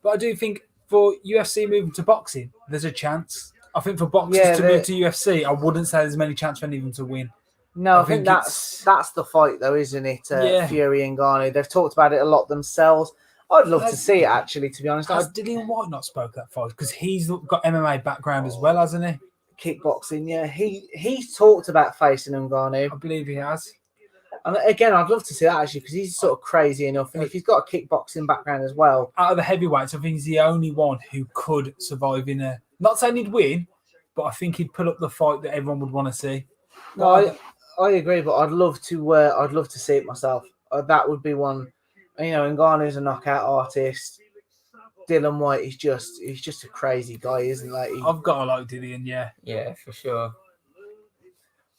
but I do think for UFC moving to boxing, there's a chance. I think for boxers to move to UFC, I wouldn't say there's many chance for anyone to win. No, I think that's the fight, though, isn't it? Fury and Ngannou. They've talked about it a lot themselves. I'd love to see it, actually, to be honest. Has Dillian White not spoke that fight? Because he's got MMA background as well, hasn't he? Kickboxing, yeah. He's talked about facing Ngannou. I believe he has. And again, I'd love to see that, actually, because he's sort of crazy enough. And if he's got a kickboxing background as well. Out of the heavyweights, I think he's the only one who could survive in a... Not saying he'd win, but I think he'd put up the fight that everyone would want to see. No, I agree, but I'd love to see it myself. That would be one. Ngannou's a knockout artist. Dillian White is just a crazy guy, isn't he? I've got to like Dillian, yeah. Yeah, for sure.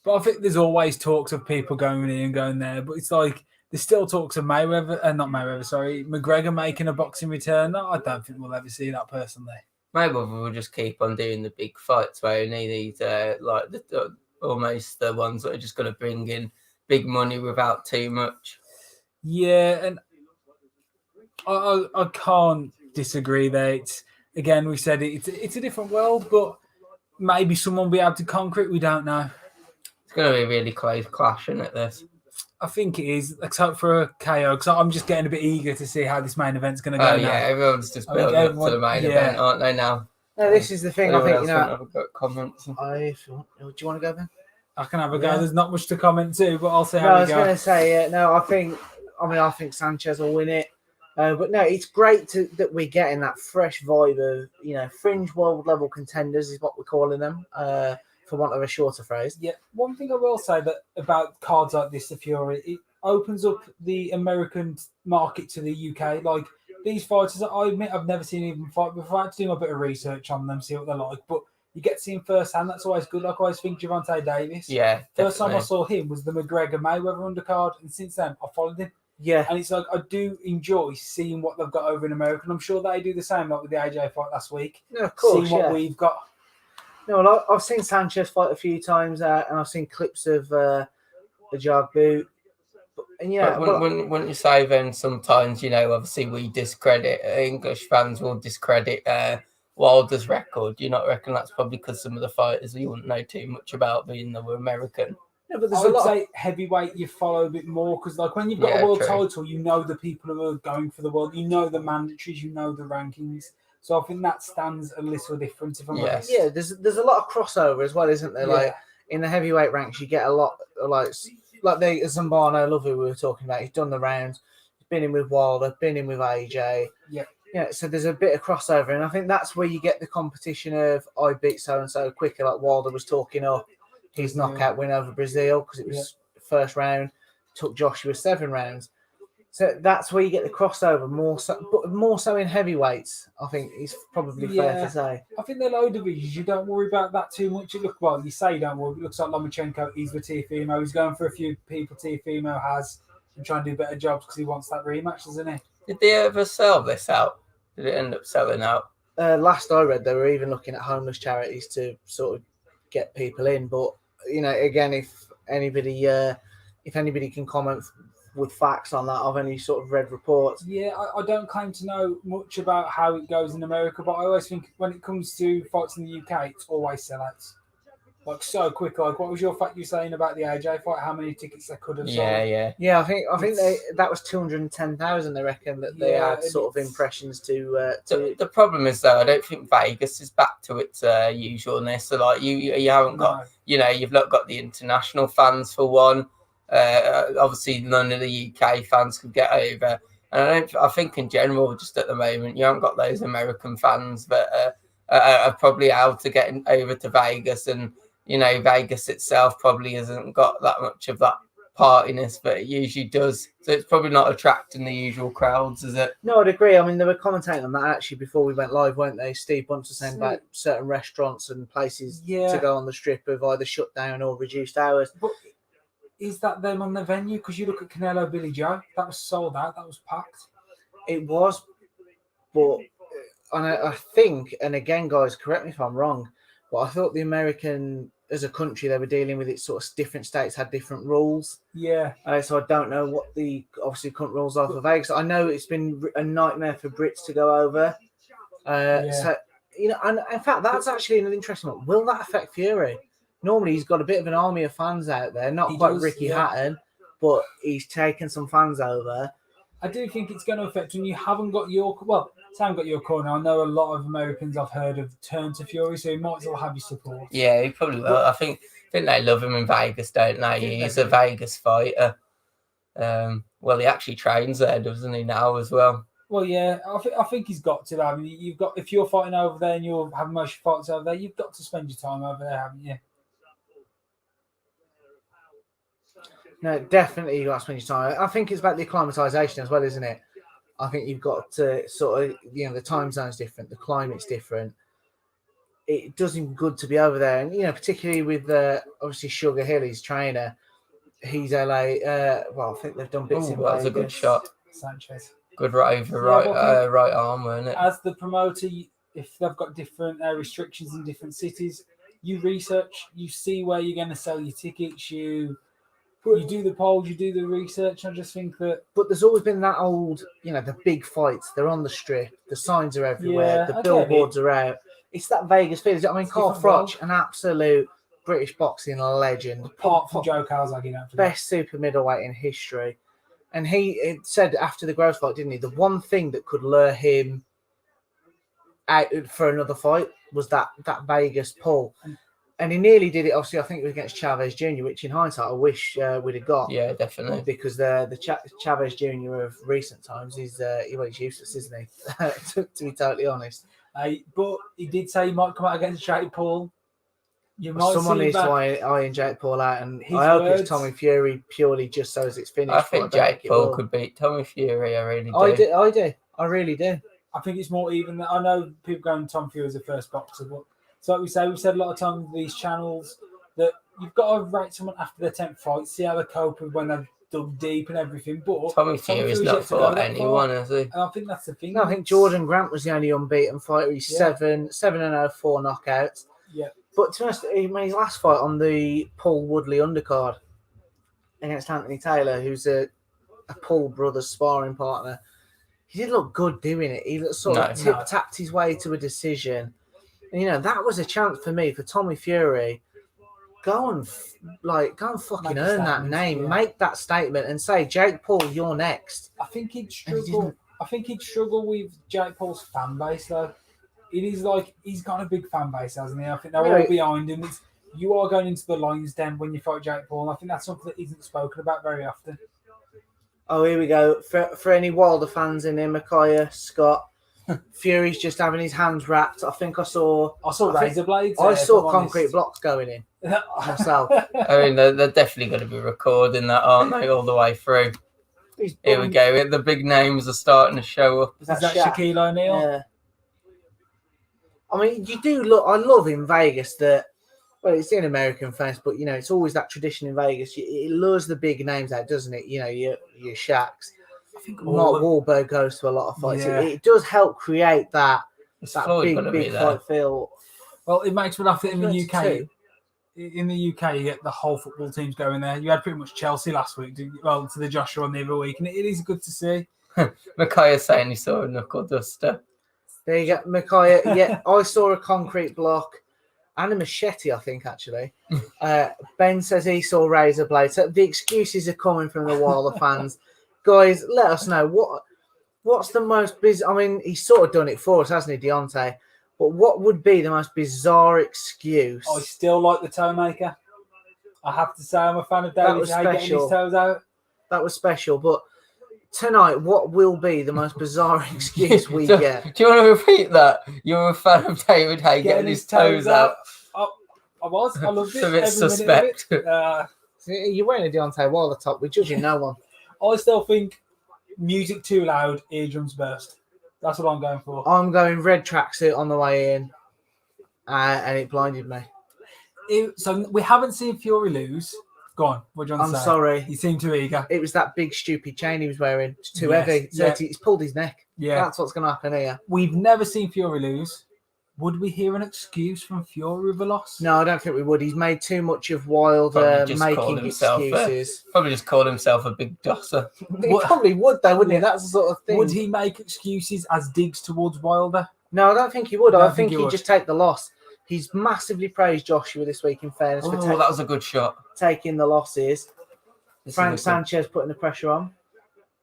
But I think there's always talks of people going here and going there, but it's like there's still talks of McGregor making a boxing return. No, I don't think we'll ever see that personally. Mayweather will just keep on doing the big fights where only these almost the ones that are just going to bring in big money without too much. Yeah, and I can't disagree there. Again, we said it's a different world, but maybe someone will be able to conquer it. We don't know. It's going to be a really close clash, isn't it, this? I think it is, except for a KO, because I'm just getting a bit eager to see how this main event's going to go. Oh, yeah, everyone's just building up to the main event, aren't they, now? No, this is the thing. I think, comments. Do you want to go then? I can have a go. Yeah. There's not much to comment to, but I'll say how I was going to say, I think Sanchez will win it. But no, it's great that we're getting that fresh vibe of, fringe world level contenders is what we're calling them, for want of a shorter phrase. Yeah, one thing I will say that about cards like this, the Fury, it opens up the American market to the UK. Like these fighters, I admit I've never seen even fight before. I had to do a bit of research on them, see what they're like, but you get to see him firsthand. That's always good. Like I always think Gervonta Davis. Yeah, First time I saw him was the McGregor Mayweather undercard, and since then I followed him. Yeah, and it's like I do enjoy seeing what they've got over in America, and I'm sure they do the same, like with the AJ fight last week. Yeah, of course. See what we've got. No, I've seen Sanchez fight a few times, and I've seen clips of the Jagbu. And yeah, wouldn't you say then sometimes, obviously we discredit, English fans will discredit Wilder's record. Do you not reckon that's probably because some of the fighters we wouldn't know too much about being the American? Yeah, but there's I a would lot. say heavyweight you follow a bit more because, like, when you've got Yeah, a world true. title, you know the people who are going for the world, you know the mandatories, you know the rankings. So I think that stands a little different. If I'm honest, Yeah, there's a lot of crossover as well, isn't there? Yeah. Like in the heavyweight ranks, you get a lot like the Zambano Lovey we were talking about. He's done the rounds. He's been in with Wilder, been in with AJ. Yeah. Yeah, so there's a bit of crossover, and I think that's where you get the competition of I beat so and so quicker. Like Wilder was talking up his Brazil. knockout win over Brazil because it was first round. Took Joshua 7 rounds. So that's where you get the crossover more so in heavyweights. I think is probably fair to say. I think the low divisions, you don't worry about that too much. You say you don't worry. It looks like Lomachenko, he's with Teofimo. He's going for a few people Teofimo has and trying to do better jobs because he wants that rematch, doesn't he? Did they ever sell this out? Did it end up selling out? Last I read, they were even looking at homeless charities to sort of get people in. But again, if anybody can comment with facts on that, I've only sort of read reports. Yeah, I don't claim to know much about how it goes in America, but I always think when it comes to fights in the UK, it's always sellouts. Like so quick. Like, what was your fact you saying about the AJ fight? How many tickets they could have sold? Yeah. I think that was 210,000. They reckon that they had sort of impressions to. The problem is though, I don't think Vegas is back to its usualness. So like you haven't got you've not got the international fans for one. Obviously, none of the UK fans could get over, and I think in general, just at the moment, you haven't got those American fans that are probably able to get over to Vegas, and Vegas itself probably hasn't got that much of that partiness, but it usually does. So it's probably not attracting the usual crowds, is it? No, I'd agree. I mean, they were commentating on that actually before we went live, weren't they? Steve Bunce was saying about certain restaurants and places to go on the strip have either shut down or reduced hours. But is that them on the venue? Because you look at Canelo Billy Joe, that was sold out, that was packed. It was, but I think, and again, guys, correct me if I'm wrong, but I thought the American, as a country, they were dealing with it sort of different states had different rules. Yeah. So I don't know what the obviously current rules are for Vegas. I know it's been a nightmare for Brits to go over. So, and in fact, that's actually an interesting one. Will that affect Fury? Normally, he's got a bit of an army of fans out there, not quite Ricky Hatton, but he's taken some fans over. I do think it's going to affect when you haven't got your corner. I know a lot of Americans I've heard have turned to Fury, so he might as well have your support. Yeah, he probably will. I think they love him in Vegas, don't they? He's a Vegas fighter. Well, he actually trains there, doesn't he, now as well? Well, yeah, I think he's got to. I mean, you've got, if you're fighting over there and you're having most of your fights over there, you've got to spend your time over there, haven't you? No, definitely you got to spend your time. I think it's about the acclimatization as well, isn't it? I think you've got to sort of, the time zone's different, the climate's different. It does him good to be over there. And, particularly with, obviously, Sugar Hill, his trainer, he's LA. I think they've done bits in Vegas. That was a good shot. Sanchez. Good right arm, wasn't it? As the promoter, if they've got different restrictions in different cities, you research, you see where you're going to sell your tickets, you do the polls, you do the research. I just think that. But there's always been that old, the big fights. They're on the strip. The signs are everywhere. The billboards are out. It's that Vegas feeling. I mean, Carl Froch, an absolute British boxing legend. Apart from Joe Calzaghe, best super middleweight in history. And he said after the Groves fight, didn't he? The one thing that could lure him out for another fight was that Vegas pull. And he nearly did it. Obviously, I think it was against Chavez Jr., which in hindsight I wish we'd have got. Yeah, definitely. Because the Chavez Jr. of recent times he's useless, isn't he? to be totally honest. But he did say he might come out against Jake Paul. Someone needs to iron Jake Paul out, and I hope it's Tommy Fury purely just so as it's finished. I think Jake Paul could beat Tommy Fury. I really do. I do. I really do. I think it's more even. I know people going Tom Fury as the first boxer, but so we've said a lot of times on these channels that you've got to rate someone after their 10th fight, see how they cope with when they've dug deep and everything. But Tommy Fury's not fought anyone, has he? And I think that's the thing. No, I think Jordan Grant was the only unbeaten fighter. He's 7-0, 4 knockouts. Yeah. But to be honest, he made his last fight on the Paul Woodley undercard against Anthony Taylor, who's a Paul Brothers sparring partner. He did look good doing it. He sort of tapped his way to a decision. And, that was a chance for me, for Tommy Fury, go and fucking Make a earn that statement, name. yeah. Make that statement and say, Jake Paul, you're next. I think he'd struggle. I think he'd struggle with Jake Paul's fan base, though. It is like he's got a big fan base, hasn't he? I think they're all behind him. You are going into the lion's den when you fight Jake Paul. And I think that's something that isn't spoken about very often. Oh, here we go. For any Wilder fans in here, Micaiah, Scott, Fury's just having his hands wrapped. I think I saw razor blades. I saw concrete blocks going in myself. I mean, they're definitely going to be recording that, aren't they, all the way through? Here we go. The big names are starting to show up. Is that Shaquille O'Neal? Yeah. I mean, you do look. I love in Vegas that. Well, it's in American fans, but you know, it's always that tradition in Vegas. It lures the big names out, doesn't it? You know, your Shaqs. I think Mark Wahlberg goes to a lot of fights. Yeah. It does help create that big there. fight feel. Well, it makes me laugh that in the UK. In the UK, you get the whole football teams going there. You had pretty much Chelsea last week, to the Joshua the other week, and it is good to see. Micaiah saying he saw a knuckle duster. There you go, Micaiah. Yeah, I saw a concrete block and a machete, I think, actually. Ben says he saw razor blades. So the excuses are coming from the Wilder fans. Guys, let us know what's the most bizarre. I mean, he's sort of done it for us, hasn't he, Deontay? But what would be the most bizarre excuse? I still like the toe maker. I have to say, I'm a fan of David Hay getting his toes out. That was special. But tonight, what will be the most bizarre excuse we get? Do you want to repeat that? You're a fan of David Hay getting his toes out. I was. I loved it. It's a bit suspect. You're wearing a Deontay Wilder top. We're judging no one. I still think music too loud, eardrums burst. That's what I'm going for. I'm going red tracksuit on the way in, and it blinded me. So we haven't seen Fury lose. Go on. What do you want to say? I'm sorry. You seem too eager. It was that big stupid chain he was wearing. It's too heavy. So he's pulled his neck. Yeah. That's what's going to happen here. We've never seen Fury lose. Would we hear an excuse from Fury with a loss? No, I don't think we would. He's made too much of Wilder making excuses. Probably just called himself a big dosser. He probably would, though, wouldn't he? That's the sort of thing. Would he make excuses as digs towards Wilder? No, I don't think he would. I think he'd just take the loss. He's massively praised Joshua this week, in fairness. That was a good shot. Taking the losses. Frank Sanchez putting the pressure on.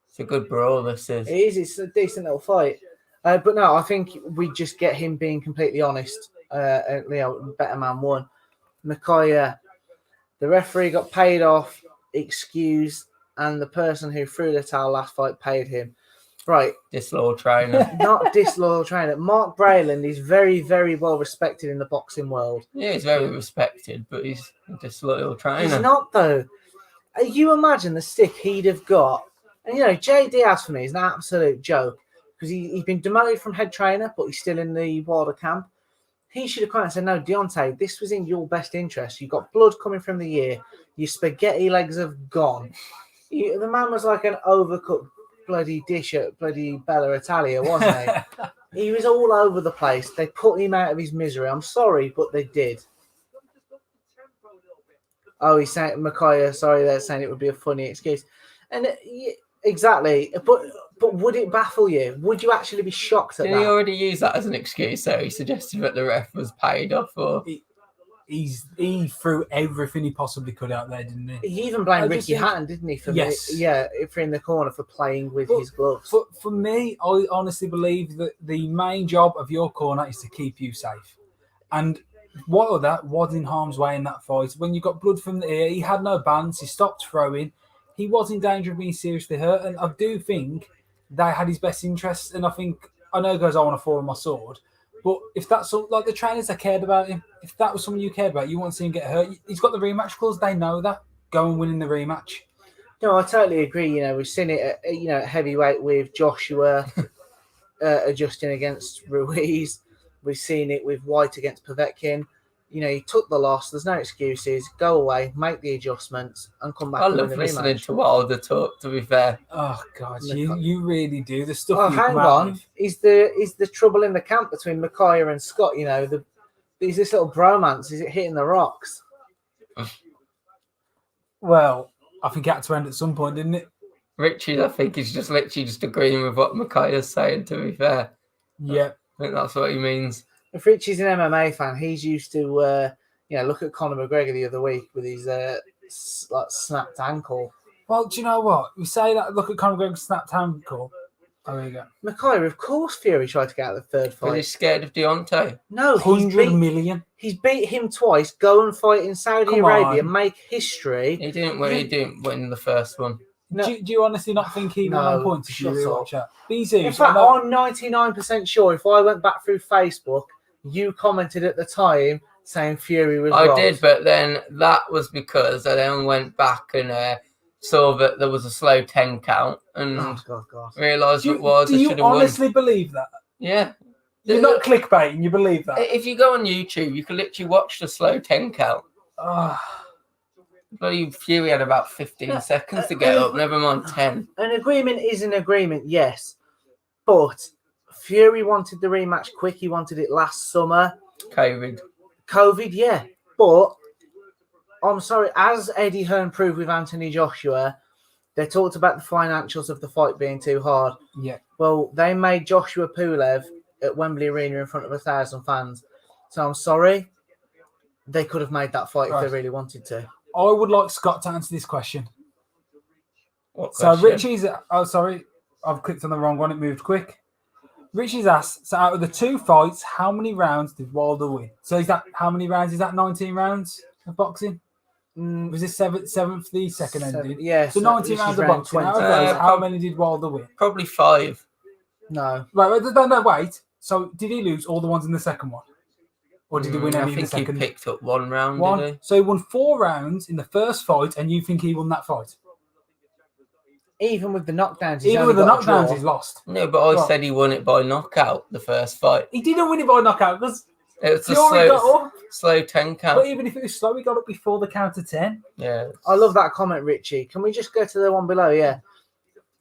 It's a good brawl, this is. It is. It's a decent little fight. But no, I think we just get him being completely honest. Better man won. Micaiah, the referee got paid off, excused, and the person who threw the towel last fight paid him. Right. Disloyal trainer. Not disloyal trainer. Mark Brayland is very, very well respected in the boxing world. Yeah, he's very respected, but he's a disloyal trainer. He's not, though. You imagine the stick he'd have got. And, you know, Jay Diaz for me is an absolute joke. Because he's been demoted from head trainer, but he's still in the Wilder camp. He should have come out and said, no, Deontay, this was in your best interest. You've got blood coming from the ear. Your spaghetti legs have gone. The man was like an overcooked bloody dish at bloody Bella Italia, wasn't he? He was all over the place. They put him out of his misery. I'm sorry, but they did. Oh, he's saying, Micaiah, sorry, they're saying it would be a funny excuse. And exactly, but would it baffle you? Would you actually be shocked at that? Did he already use that as an excuse? So he suggested that the ref was paid off, or he threw everything he possibly could out there, didn't he? He even blamed Ricky Hatton, didn't he? For in the corner for playing with his gloves. For me, I honestly believe that the main job of your corner is to keep you safe. And Wilder was in harm's way in that fight. When you got blood from the ear, he had no balance. He stopped throwing. He was in danger of being seriously hurt, and I do think they had his best interests. And I know guys, I want to fall on my sword, but if that's like the trainers that cared about him, if that was someone you cared about, you want to see him get hurt. He's got the rematch clause. They know that. Go and win in the rematch. No, I totally agree. You know, we've seen it at heavyweight with Joshua adjusting against Ruiz. We've seen it with White against Povetkin. You know, he took the loss. There's no excuses. Go away, make the adjustments, and come back. I love listening to Wilder talk, to be fair. Oh God, you really do. The stuff. Oh, hang on. Is the trouble in the camp between Micaiah and Scott? You know, is this little bromance? Is it hitting the rocks? Well, I think it had to end at some point, didn't it? Richie, I think, is just literally just agreeing with what Micaiah's saying, to be fair. Yeah. I think that's what he means. If Richie's an MMA fan, he's used to look at Conor McGregor the other week with his snapped ankle. Well, do you know what? We say that, look at Conor McGregor's snapped ankle. Oh, there you go. Micaiah, of course Fury tried to get out of the third fight. But he's scared of Deontay. No, 100 million. He's beat him twice. Go and fight in Saudi Arabia, make history. He didn't win the first one. No. Do you honestly not think he won on points? Shut up. In fact, I'm 99% sure if I went back through Facebook, you commented at the time saying Fury was I robbed. did, but then that was because I then went back and saw that there was a slow 10 count and realised what it was. Do you honestly believe that? Yeah. You're not clickbaiting, you believe that? If you go on YouTube, you can literally watch the slow 10 count. Bloody Fury had about 15 seconds to get up, never mind 10. An agreement is an agreement, yes. But Fury wanted the rematch quick. He wanted it last summer. COVID, yeah. But I'm sorry, as Eddie Hearn proved with Anthony Joshua, they talked about the financials of the fight being too hard. Yeah. Well, they made Joshua Pulev at Wembley Arena in front of 1,000 fans. So I'm sorry. They could have made that fight if they really wanted to. I would like Scott to answer this question. What question? So Richie's... Oh, sorry. I've clicked on the wrong one. It moved quick. Richie's asked, so out of the 2 fights, how many rounds did Wilder win? So is that... How many rounds? Is that 19 rounds of boxing? Was this seventh the second ended? Yeah. So 19 rounds of boxing. How many did Wilder win? Probably 5. No. Right, no, wait. So did he lose all the ones in the second one? Or did he win any in the second? I think he picked up 1 round, did he? So he won 4 rounds in the first fight, and you think he won that fight? Even with the knockdowns, he's lost. No, but I said he won it by knockout, the first fight. He didn't win it by knockout, because it was a slow 10 count. But even if it was slow, he got up before the count of 10. Yeah. I love that comment, Richie. Can we just go to the one below? Yeah.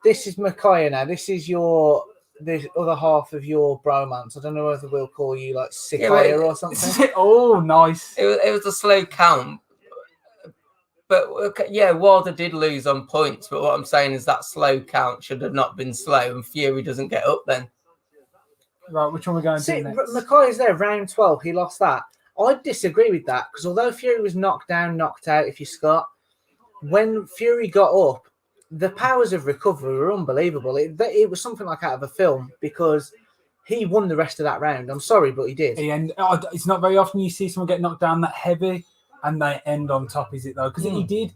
This is Micaiah now. This is the other half of your bromance. I don't know whether we'll call you like Sikaya or something. Oh, nice. It was a slow count. But yeah, Wilder did lose on points. But what I'm saying is that slow count should have not been slow, and Fury doesn't get up then. Right, which one are we going to do next? Micaiah's there, round 12. He lost that. I disagree with that because although Fury was knocked down, knocked out, if you Scott, when Fury got up, the powers of recovery were unbelievable. It was something like out of a film because he won the rest of that round. I'm sorry, but he did. And it's not very often you see someone get knocked down that heavy and they end on top, is it though? Because he did.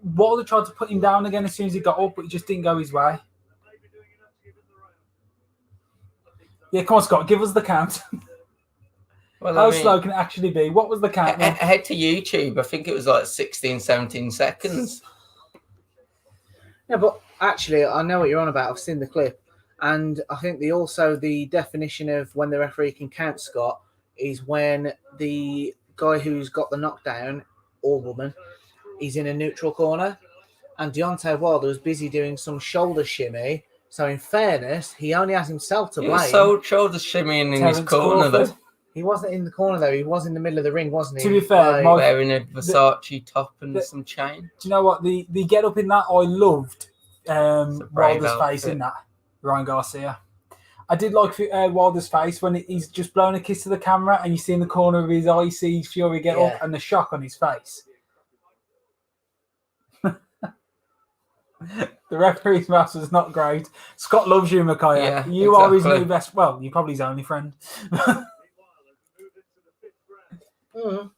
Wilder tried to put him down again as soon as he got up, but it just didn't go his way. Yeah, come on, Scott, give us the count. Well, How slow can it actually be? What was the count? Head to YouTube. I think it was like 16, 17 seconds. Yeah, but actually, I know what you're on about. I've seen the clip. And I think the definition of when the referee can count, Scott, is when the guy who's got the knockdown, or woman, is in a neutral corner. And Deontay Wilder was busy doing some shoulder shimmy. So in fairness, he only has himself to blame. He was shoulder shimmying in his corner, though. He wasn't in the corner, though. He was in the middle of the ring, wasn't he? To be fair, wearing a Versace top and some chain. Do you know what? The get up in that, I loved Wilder's face in that. Ryan Garcia. I did like Wilder's face when he's just blowing a kiss to the camera and you see in the corner of his eye, you see Fury get up and the shock on his face. The referee's mouth was not great. Scott loves you, Micaiah. Yeah, you are his new best. Well, you're probably his only friend.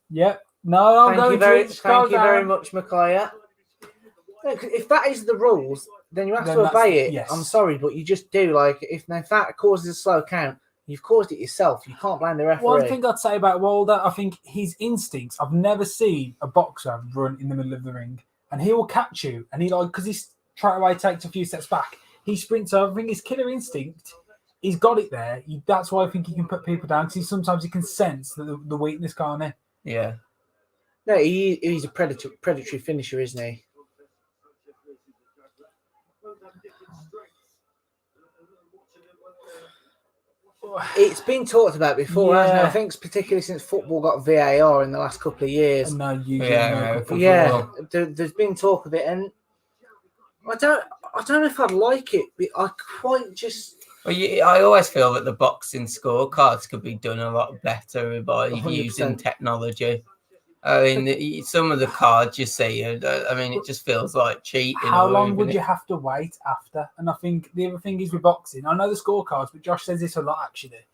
Yep. No, thank you very much, Micaiah. Look, if that is the rules, then you have to obey it. Yes. I'm sorry, but you just do. Like, if that causes a slow count, you've caused it yourself. You can't blame the referee. One thing I'd say about Wilder, I think his instincts. I've never seen a boxer run in the middle of the ring, and he will catch you, and because he's trying away, takes a few steps back, he sprints over. I think his killer instinct, he's got it there. That's why I think he can put people down because sometimes he can sense the weakness, can't he? Yeah. No, he's a predatory finisher, isn't he? It's been talked about before, hasn't it? I think particularly since football got VAR in the last couple of years. There's been talk of it, and I don't know if I'd like it, but I quite just. Well, I always feel that the boxing scorecards could be done a lot better by 100%. using technology. I mean, some of the cards you see, I mean, it just feels like cheating. How long would you have to wait after? And I think the other thing is with boxing, I know the scorecards, but Josh says this a lot actually.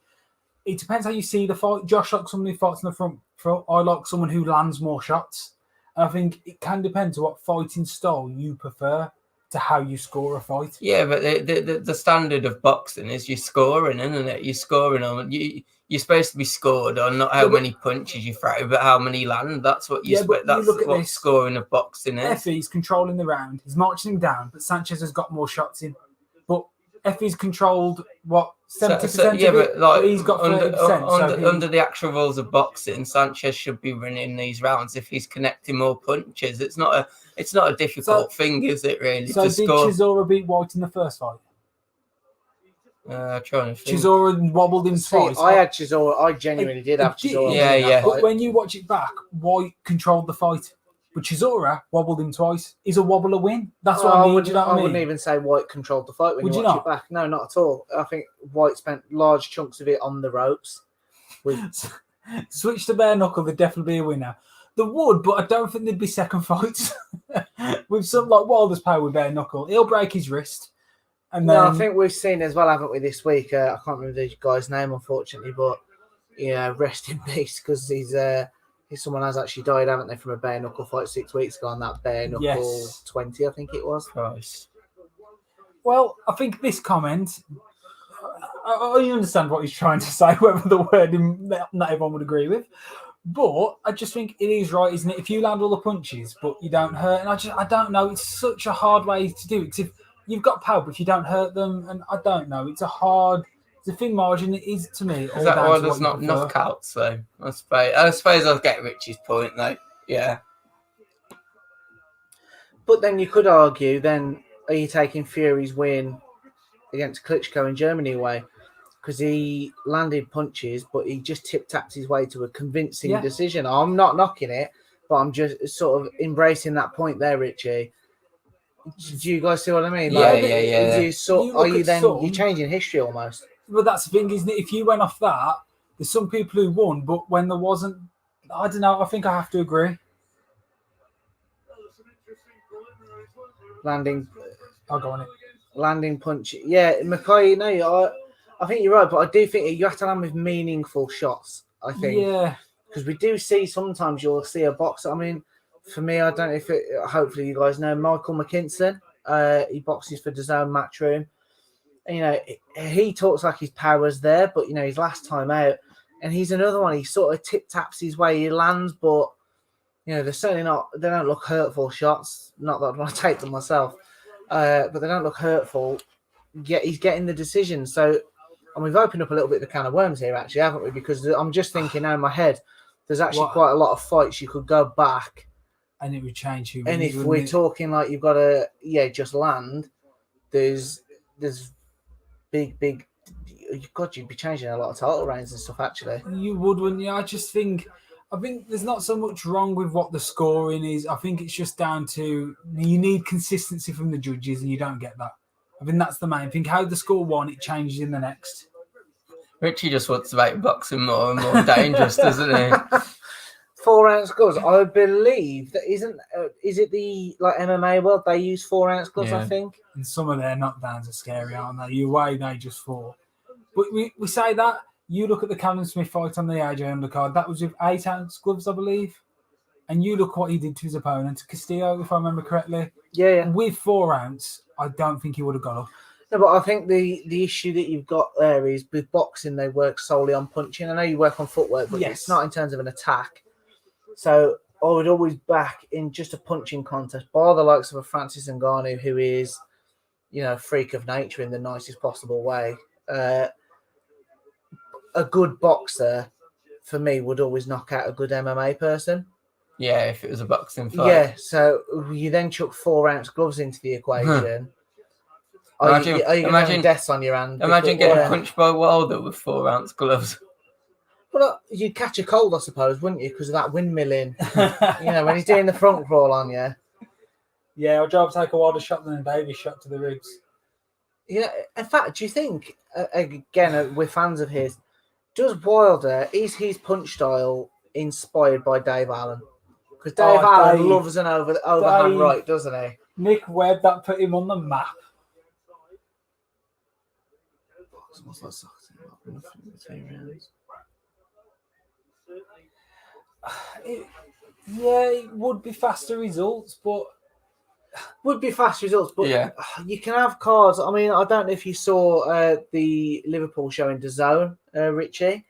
It depends how you see the fight. Josh likes someone who fights in the front. I like someone who lands more shots. And I think it can depend to what fighting style you prefer to how you score a fight. Yeah, but the standard of boxing is you're scoring, isn't it? You're scoring on you're supposed to be scored on not how many punches you throw, but how many land. That's what you that's look at what this. Scoring of boxing is. Effie's controlling the round. He's marching him down, but Sanchez has got more shots in. But Effie's controlled what 70%? Yeah, but like he's got 30%. Under the actual rules of boxing, Sanchez should be winning these rounds if he's connecting more punches. It's not a difficult thing, is it? Really? So did Chisora beat White in the first fight? Trying to think. Chisora wobbled him twice. I had Chisora. I genuinely did have Chisora. Yeah. But when you watch it back, White controlled the fight. But Chisora wobbled him twice. Is a wobble a win? That's what I mean. I wouldn't even say White controlled the fight when you watch it back. No, not at all. I think White spent large chunks of it on the ropes. Switch to bare knuckle, there'd definitely be a winner. There would, but I don't think there'd be second fights. With some like Wilder's power with bare knuckle, he'll break his wrist. And then... I think we've seen as well, haven't we, this week? I can't remember the guy's name, unfortunately, but yeah, rest in peace, because someone has actually died, haven't they, from a bare knuckle fight 6 weeks ago on that bare knuckle 20, I think it was. Christ. Well, I think this comment, I understand what he's trying to say, whether the wording not everyone would agree with. But I just think it is right, isn't it? If you land all the punches, but you don't hurt, and I don't know, it's such a hard way to do it. 'Cause if you've got power, but if you don't hurt them, and I don't know, it's a thin margin. It is to me. Is that why there's not knockouts though? I suppose I'll get Richie's point though. Yeah. But then you could argue, then are you taking Fury's win against Klitschko in Germany away? Because he landed punches, but he just tip-tapped his way to a convincing decision. I'm not knocking it, but I'm just sort of embracing that point there, Richie. Do you guys see what I mean? Yeah. You're changing history almost. But that's the thing, isn't it? If you went off that, there's some people who won, but when there wasn't, I don't know. I think I have to agree. Landing. I'll go on it. Landing punch. Yeah, Mackay, no, I think you're right, but I do think you have to land with meaningful shots, I think. Yeah. Because we do see sometimes you'll see a boxer. I mean, for me, I don't know if hopefully you guys know Michael McKinson. He boxes for DAZN Matchroom. And, he talks like his power's there, but, his last time out, and he's another one, he sort of tip-taps his way, he lands, but, they're certainly not, they don't look hurtful shots. Not that I want to take them myself, but they don't look hurtful. Yet he's getting the decision. So, and we've opened up a little bit the can of worms here, actually, haven't we? Because I'm just thinking now in my head, there's actually quite a lot of fights you could go back. And it would change who. And if we're talking like you've got to, just land, there's big. God, you'd be changing a lot of title reigns and stuff. Actually, you would, wouldn't you? I think there's not so much wrong with what the scoring is. I think it's just down to you need consistency from the judges, and you don't get that. I think that's the main thing. How the score one, it changes in the next. Richie just wants to make boxing more and more dangerous, doesn't he? 4-ounce gloves. I believe that is it the MMA world? They use 4-ounce gloves, I think. And some of their knockdowns are scary, aren't they? You weigh, they just fall. But we say that. You look at the Callum Smith fight on the AJ undercard. That was with 8-ounce gloves, I believe. And you look what he did to his opponent, Castillo, if I remember correctly. Yeah. With 4-ounce, I don't think he would have got up. No, but I think the issue that you've got there is with boxing, they work solely on punching. I know you work on footwork, but it's not in terms of an attack. So I would always back in just a punching contest, bar the likes of a Francis Ngannou, who is, a freak of nature in the nicest possible way. A good boxer, for me, would always knock out a good MMA person. Yeah, if it was a boxing fight. Yeah, so you then chuck 4-ounce gloves into the equation. Are you going to have deaths on your hand? Imagine getting punched by Wilder with 4-ounce gloves. Well, you'd catch a cold, I suppose, wouldn't you? Because of that windmilling. When he's doing the front crawl on you. Yeah, I'd rather take a Wilder shot than a Davies shot to the ribs. Yeah, in fact, do you think, again, we're fans of his, is his punch style inspired by Dave Allen? Because Dave Allen Dave. loves an overhand Dave. right, doesn't he? Nick Webb, that put him on the map. It would be faster results, but Would be fast results, but Yeah. you can have cards. I mean, I don't know if you saw the Liverpool show in DAZN, Richie,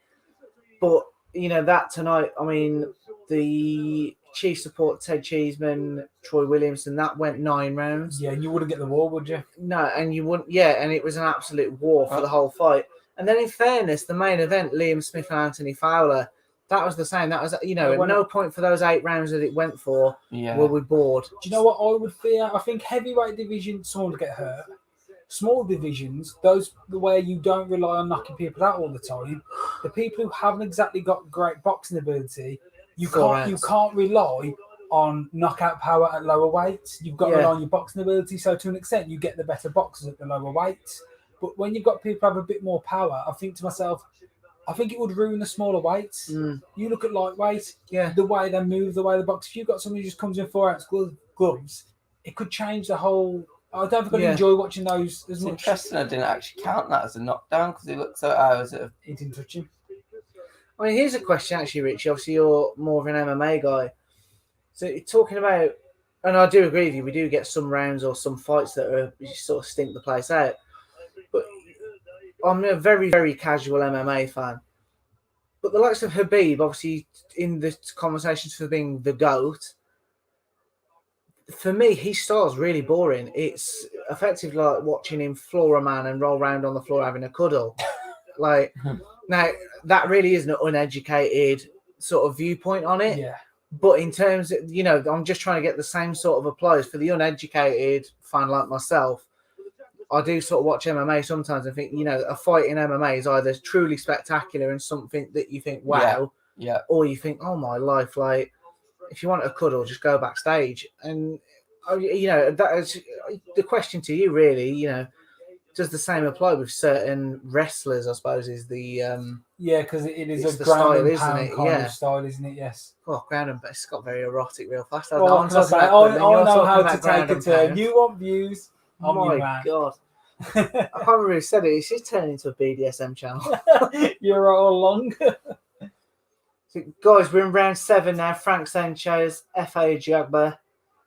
but you know that tonight. I mean, the Chief support Ted Cheeseman, Troy Williamson, that went 9 rounds. yeah, you wouldn't get the war, would you? No, and you wouldn't. Yeah, and it was an absolute war for the whole fight. And then, in fairness, the main event, Liam Smith and Anthony Fowler, that was the same. That was, you know, at no point for those 8 rounds that it went for were we bored. Do you know what I would fear? I think heavyweight division, someone would get hurt. Small divisions, those where you don't rely on knocking people out all the time, the people who haven't exactly got great boxing ability, you can't rely on knockout power at lower weights. You've got to rely on your boxing ability. So to an extent, you get the better boxers at the lower weights. But when you've got people who have a bit more power, I think to myself, I think it would ruin the smaller weights. You look at lightweight, the way they move, the way they box. If you've got somebody who just comes in 4 ounce gloves, it could change the whole. I don't think I'd enjoy watching those as much. Interesting, I didn't actually count that as a knockdown because he looked so He didn't touch him. I mean, here's a question, actually, Richie. Obviously, you're more of an MMA guy. So you're talking about, and I do agree with you, we do get some rounds or some fights that are sort of stink the place out. But I'm a very, very casual MMA fan. But the likes of Habib, obviously, in the conversations for being the GOAT, for me, his style's really boring. It's effectively like watching him floor a man and roll around on the floor having a cuddle. Like, now, that really is an uneducated sort of viewpoint on it. Yeah. But in terms of, you know, I'm just trying to get the same sort of applause for the uneducated fan like myself. I do sort of watch MMA sometimes and think, you know, a fight in MMA is either truly spectacular and something that you think, wow, or you think, oh my life, like, if you want a cuddle, just go backstage. And, you know, that is the question to you, really, you know, does the same apply with certain wrestlers, I suppose, is the... because it is a style, ground and isn't pound it? kind of style, isn't it? Yes. Oh, ground and it's got very erotic real fast. I know how to take a turn. You want views? Oh my God. I can't remember who said it. It's just turned into a BDSM channel. You're all along. So, guys, we're in round 7 now. Frank Sanchez, F.A. Jagba.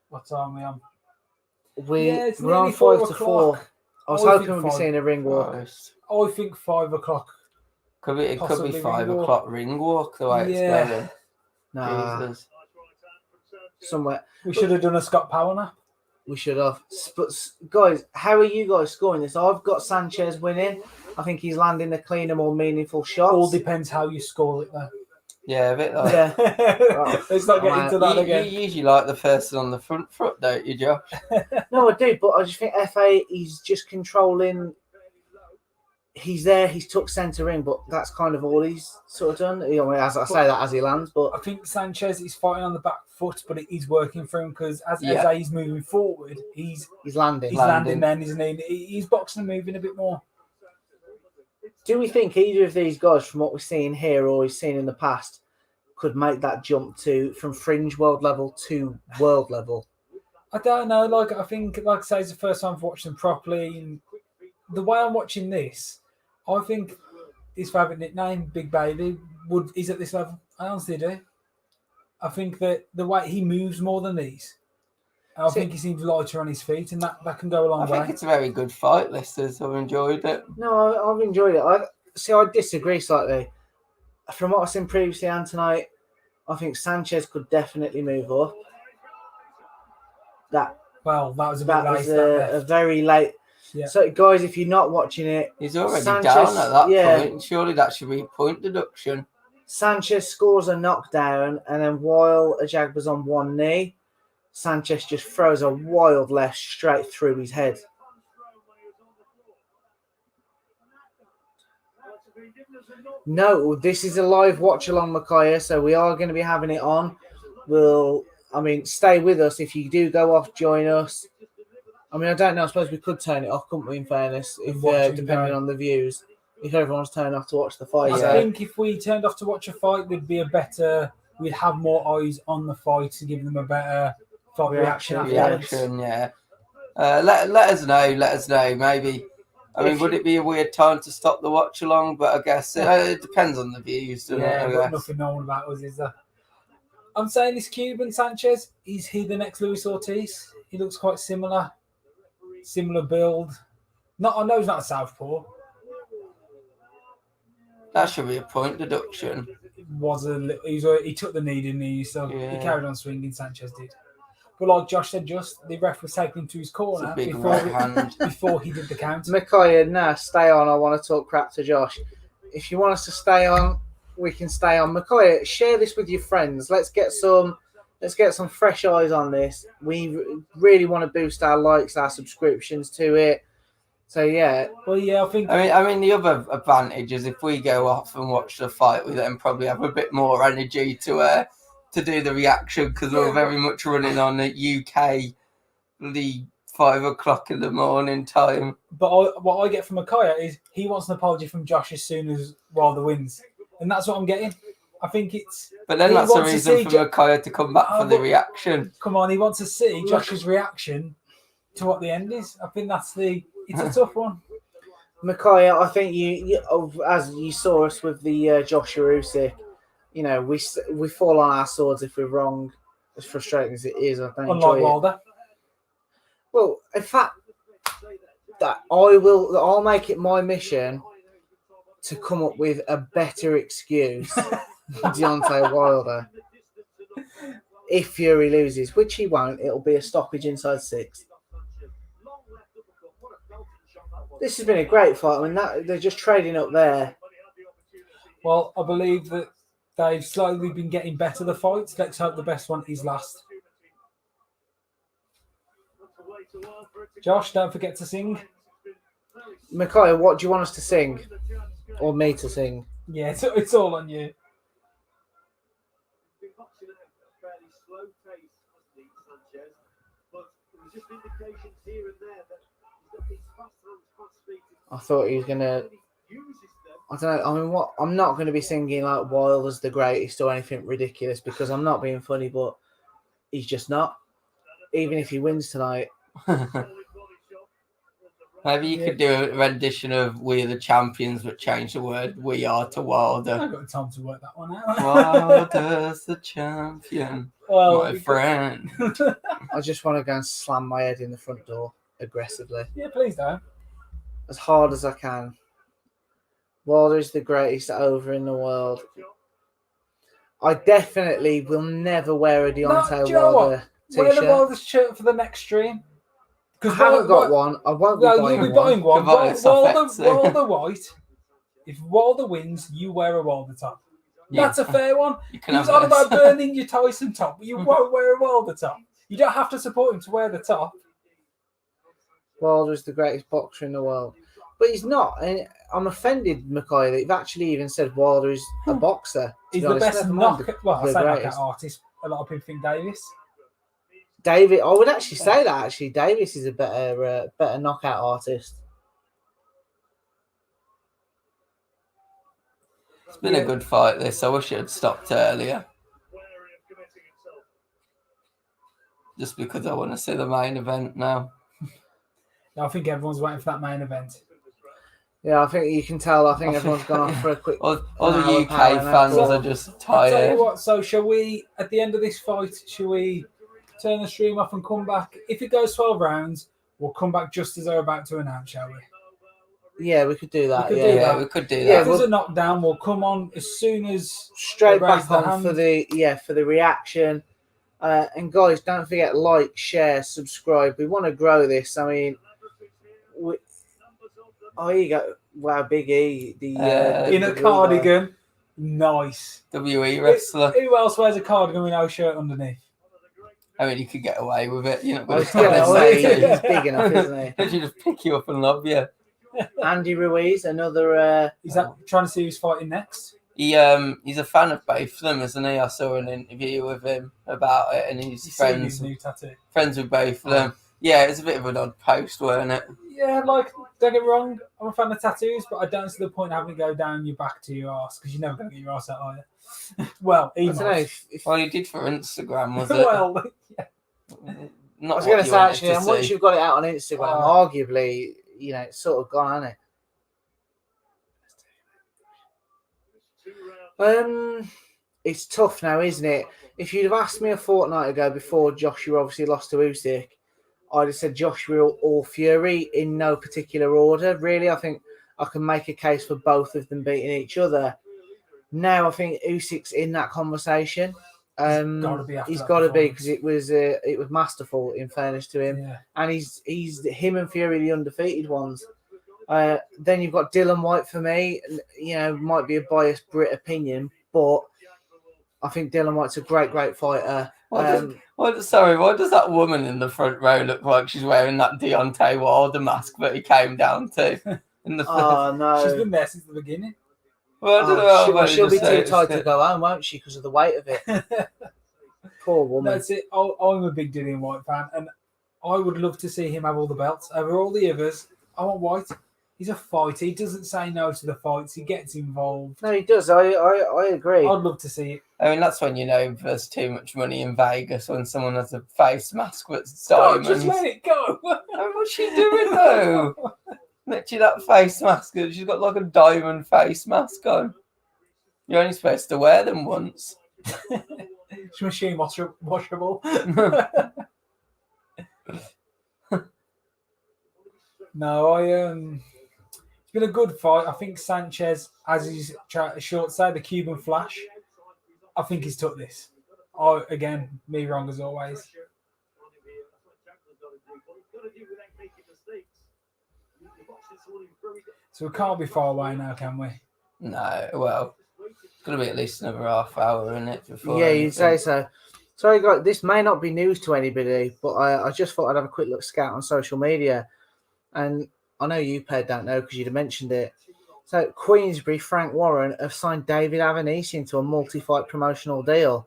What time are we on? We're on 5 to 4. I was hoping we'd be seeing a ring walk. I think 5 o'clock. It could be 5 o'clock ring walk the way it's going. Nah. Jesus. Somewhere. We should have done a Scott Power nap. We should have. But, guys, how are you guys scoring this? I've got Sanchez winning. I think he's landing the cleaner, more meaningful shots. All depends how you score it, though. Yeah, a bit like Let's not get into that again. You usually like the person on the front foot, don't you, Josh? No, I do, but I just think FA, he's just controlling. He's there, he's took centre ring, but that's kind of all he's sort of done. You know, as I say that as he lands, but I think Sanchez is fighting on the back foot, but it is working for him because as he's moving forward, he's landing. He's landing then, isn't he? He's boxing and moving a bit more. Do we think either of these guys, from what we're seeing here or we've seen in the past, could make that jump from fringe world level to world level? I don't know. I think, like I say, it's the first time I've watched them properly. And the way I'm watching this, I think his favourite nickname, Big Baby, is at this level. I honestly do. I think that the way he moves more than these. I think he seems lighter on his feet, and that can go a long way. I think it's a very good fight, listeners. I've enjoyed it. No, I've enjoyed it. I disagree slightly. From what I've seen previously and tonight, I think Sanchez could definitely move up. That was a bit late. That was a very late. Yeah. So, guys, if you're not watching it, he's already Sanchez, down at that point. Surely that should be point deduction. Sanchez scores a knockdown, and then while Ajagba's on one knee, Sanchez just throws a wild left straight through his head. No, this is a live watch along, Micaiah, so we are going to be having it on. Stay with us. If you do go off, join us. I don't know. I suppose we could turn it off, couldn't we, in fairness, depending on the views. If everyone's turned off to watch the fight. I think if we turned off to watch a fight, there'd be a better we'd have more eyes on the fight to give them a better fight reaction. Yeah. Let us know. Let us know. Maybe. I mean, would it be a weird time to stop the watch along? But I guess it depends on the views. But nothing known about us, is there? I'm saying this Cuban Sanchez. Is he the next Luis Ortiz? He looks quite similar build. I know he's not a southpaw. That should be a point deduction. He took the knee, didn't he? So he carried on swinging. Sanchez did. But like Josh said, the ref was taking him to his corner before he did the count. Micaiah, stay on. I want to talk crap to Josh. If you want us to stay on, we can stay on. Micaiah, share this with your friends. Let's get some fresh eyes on this. We really want to boost our likes, our subscriptions to it. So yeah. Well, yeah, I think. I mean, the other advantage is if we go off and watch the fight, we then probably have a bit more energy to do the reaction because we're very much running on the UK, the 5 o'clock in the morning time. But what I get from Micaiah is he wants an apology from Josh as soon as Wilder wins, and that's what I'm getting. I think it's. But then that's a reason for Micaiah to come back for the reaction. Come on, he wants to see Josh's reaction to what the end is. I think it's a tough one. Micaiah, I think you as you saw us with the Joshua Usyk, we fall on our swords if we're wrong. As frustrating as it is, I don't enjoy it. Wilder. Well, in fact, I'll make it my mission to come up with a better excuse for Deontay Wilder. If Fury loses, which he won't, it'll be a stoppage inside 6. This has been a great fight. I mean, they're just trading up there. Well, I believe that they've slowly been getting better, the fights. Let's hope the best one is last. Josh, don't forget to sing. Micaiah, what do you want us to sing? Or me to sing? Yeah, it's all on you. I thought he was going to... I don't know. I mean, I'm not going to be singing like Wilder's the greatest or anything ridiculous because I'm not being funny, but he's just not. Even if he wins tonight. Maybe you could do a rendition of "We Are the Champions," but change the word "we are" to Wilder. I've got time to work that one out. Wilder's the champion, my friend. I just want to go and slam my head in the front door aggressively. Yeah, please don't. As hard as I can. Wilder is the greatest over in the world. I definitely will never wear a Deontay Wilder t-shirt. Wear the Wilder's shirt for the next stream. I haven't got one. I won't be buying one. Wilder White. If Wilder wins, you wear a Wilder top. Yeah. That's a fair one. He's on about burning your Tyson top, but you won't wear a Wilder top. You don't have to support him to wear the top. Wilder is the greatest boxer in the world. But he's not. And I'm offended, Micaiah, that you've actually even said Wilder is a boxer. He's the best knockout artist. A lot of people think Davis. I would actually say that. Actually, Davis is a better knockout artist. It's been a good fight. This. I wish it had stopped earlier. Just because I want to see the main event now. I think everyone's waiting for that main event. Yeah, I think you can tell. I think everyone's gone off for a quick. All the UK fans are just tired. I'll tell you what. So, shall we? At the end of this fight, shall we turn the stream off and come back? If it goes 12 rounds, we'll come back just as they're about to announce, shall we? Yeah, we could do that. We could do that. Yeah, if there's a knockdown, we'll come on as soon as straight back on for the reaction. And guys, don't forget like, share, subscribe. We want to grow this. I mean, here you go. Wow, Big E, in a cardigan, nice. WE wrestler. Who else wears a cardigan with no shirt underneath? I mean, you could get away with it. You know, he's big enough, isn't he? They should just pick you up and lob you. Andy Ruiz, another. Is that trying to see who's fighting next? He's a fan of both of them, isn't he? I saw an interview with him about it, and he's friends with both of them. Yeah, it's a bit of an odd post, weren't it? Yeah, like Don't get me wrong, I'm a fan of tattoos, but I don't see the point of having it go down your back to your arse because you're never going to get your arse out, are you? Well, I don't know if Well, you did for Instagram, was it? well, yeah. Not I was what going to you say wanted actually, to and once see. you've got it out on Instagram, arguably, it's sort of gone, hasn't it? It's tough now, isn't it? If you'd have asked me a fortnight ago before Joshua obviously lost to Usyk, I'd have said Joshua or Fury in no particular order. Really, I think I can make a case for both of them beating each other. Now I think Usyk's in that conversation. He's got to be because it was masterful. In fairness to him, and he's him and Fury the undefeated ones. Then you've got Dylan White for me. Might be a biased Brit opinion, but I think Dylan White's a great fighter. Why does that woman in the front row look like she's wearing that Deontay Wilder mask that he came down to in the first? Oh no, she's been there since the beginning. Well, I don't know. She'll be too tired to go home, won't she, because of the weight of it? Poor woman. That's it. I'm a big Dylan White fan, and I would love to see him have all the belts over all the others. I want White. He's a fighter. He doesn't say no to the fights. He gets involved. No, he does. I agree. I'd love to see it. I mean, that's when there's too much money in Vegas when someone has a face mask that's diamonds. Just let it go. What's she doing though? Literally that face mask. She's got like a diamond face mask on. You're only supposed to wear them once. It's machine washable. No, it's been a good fight. I think Sanchez, as he's short say, the Cuban Flash. I think he's took this. Again, me wrong as always. So we can't be far away now, can we? No, well, it's going to be at least another half hour, isn't it? You'd say so. Sorry, guys, this may not be news to anybody, but I just thought I'd have a quick look scout on social media. And I know you, Ped, don't know because you'd have mentioned it. So Queensbury, Frank Warren have signed David Avanesian to a multi-fight promotional deal.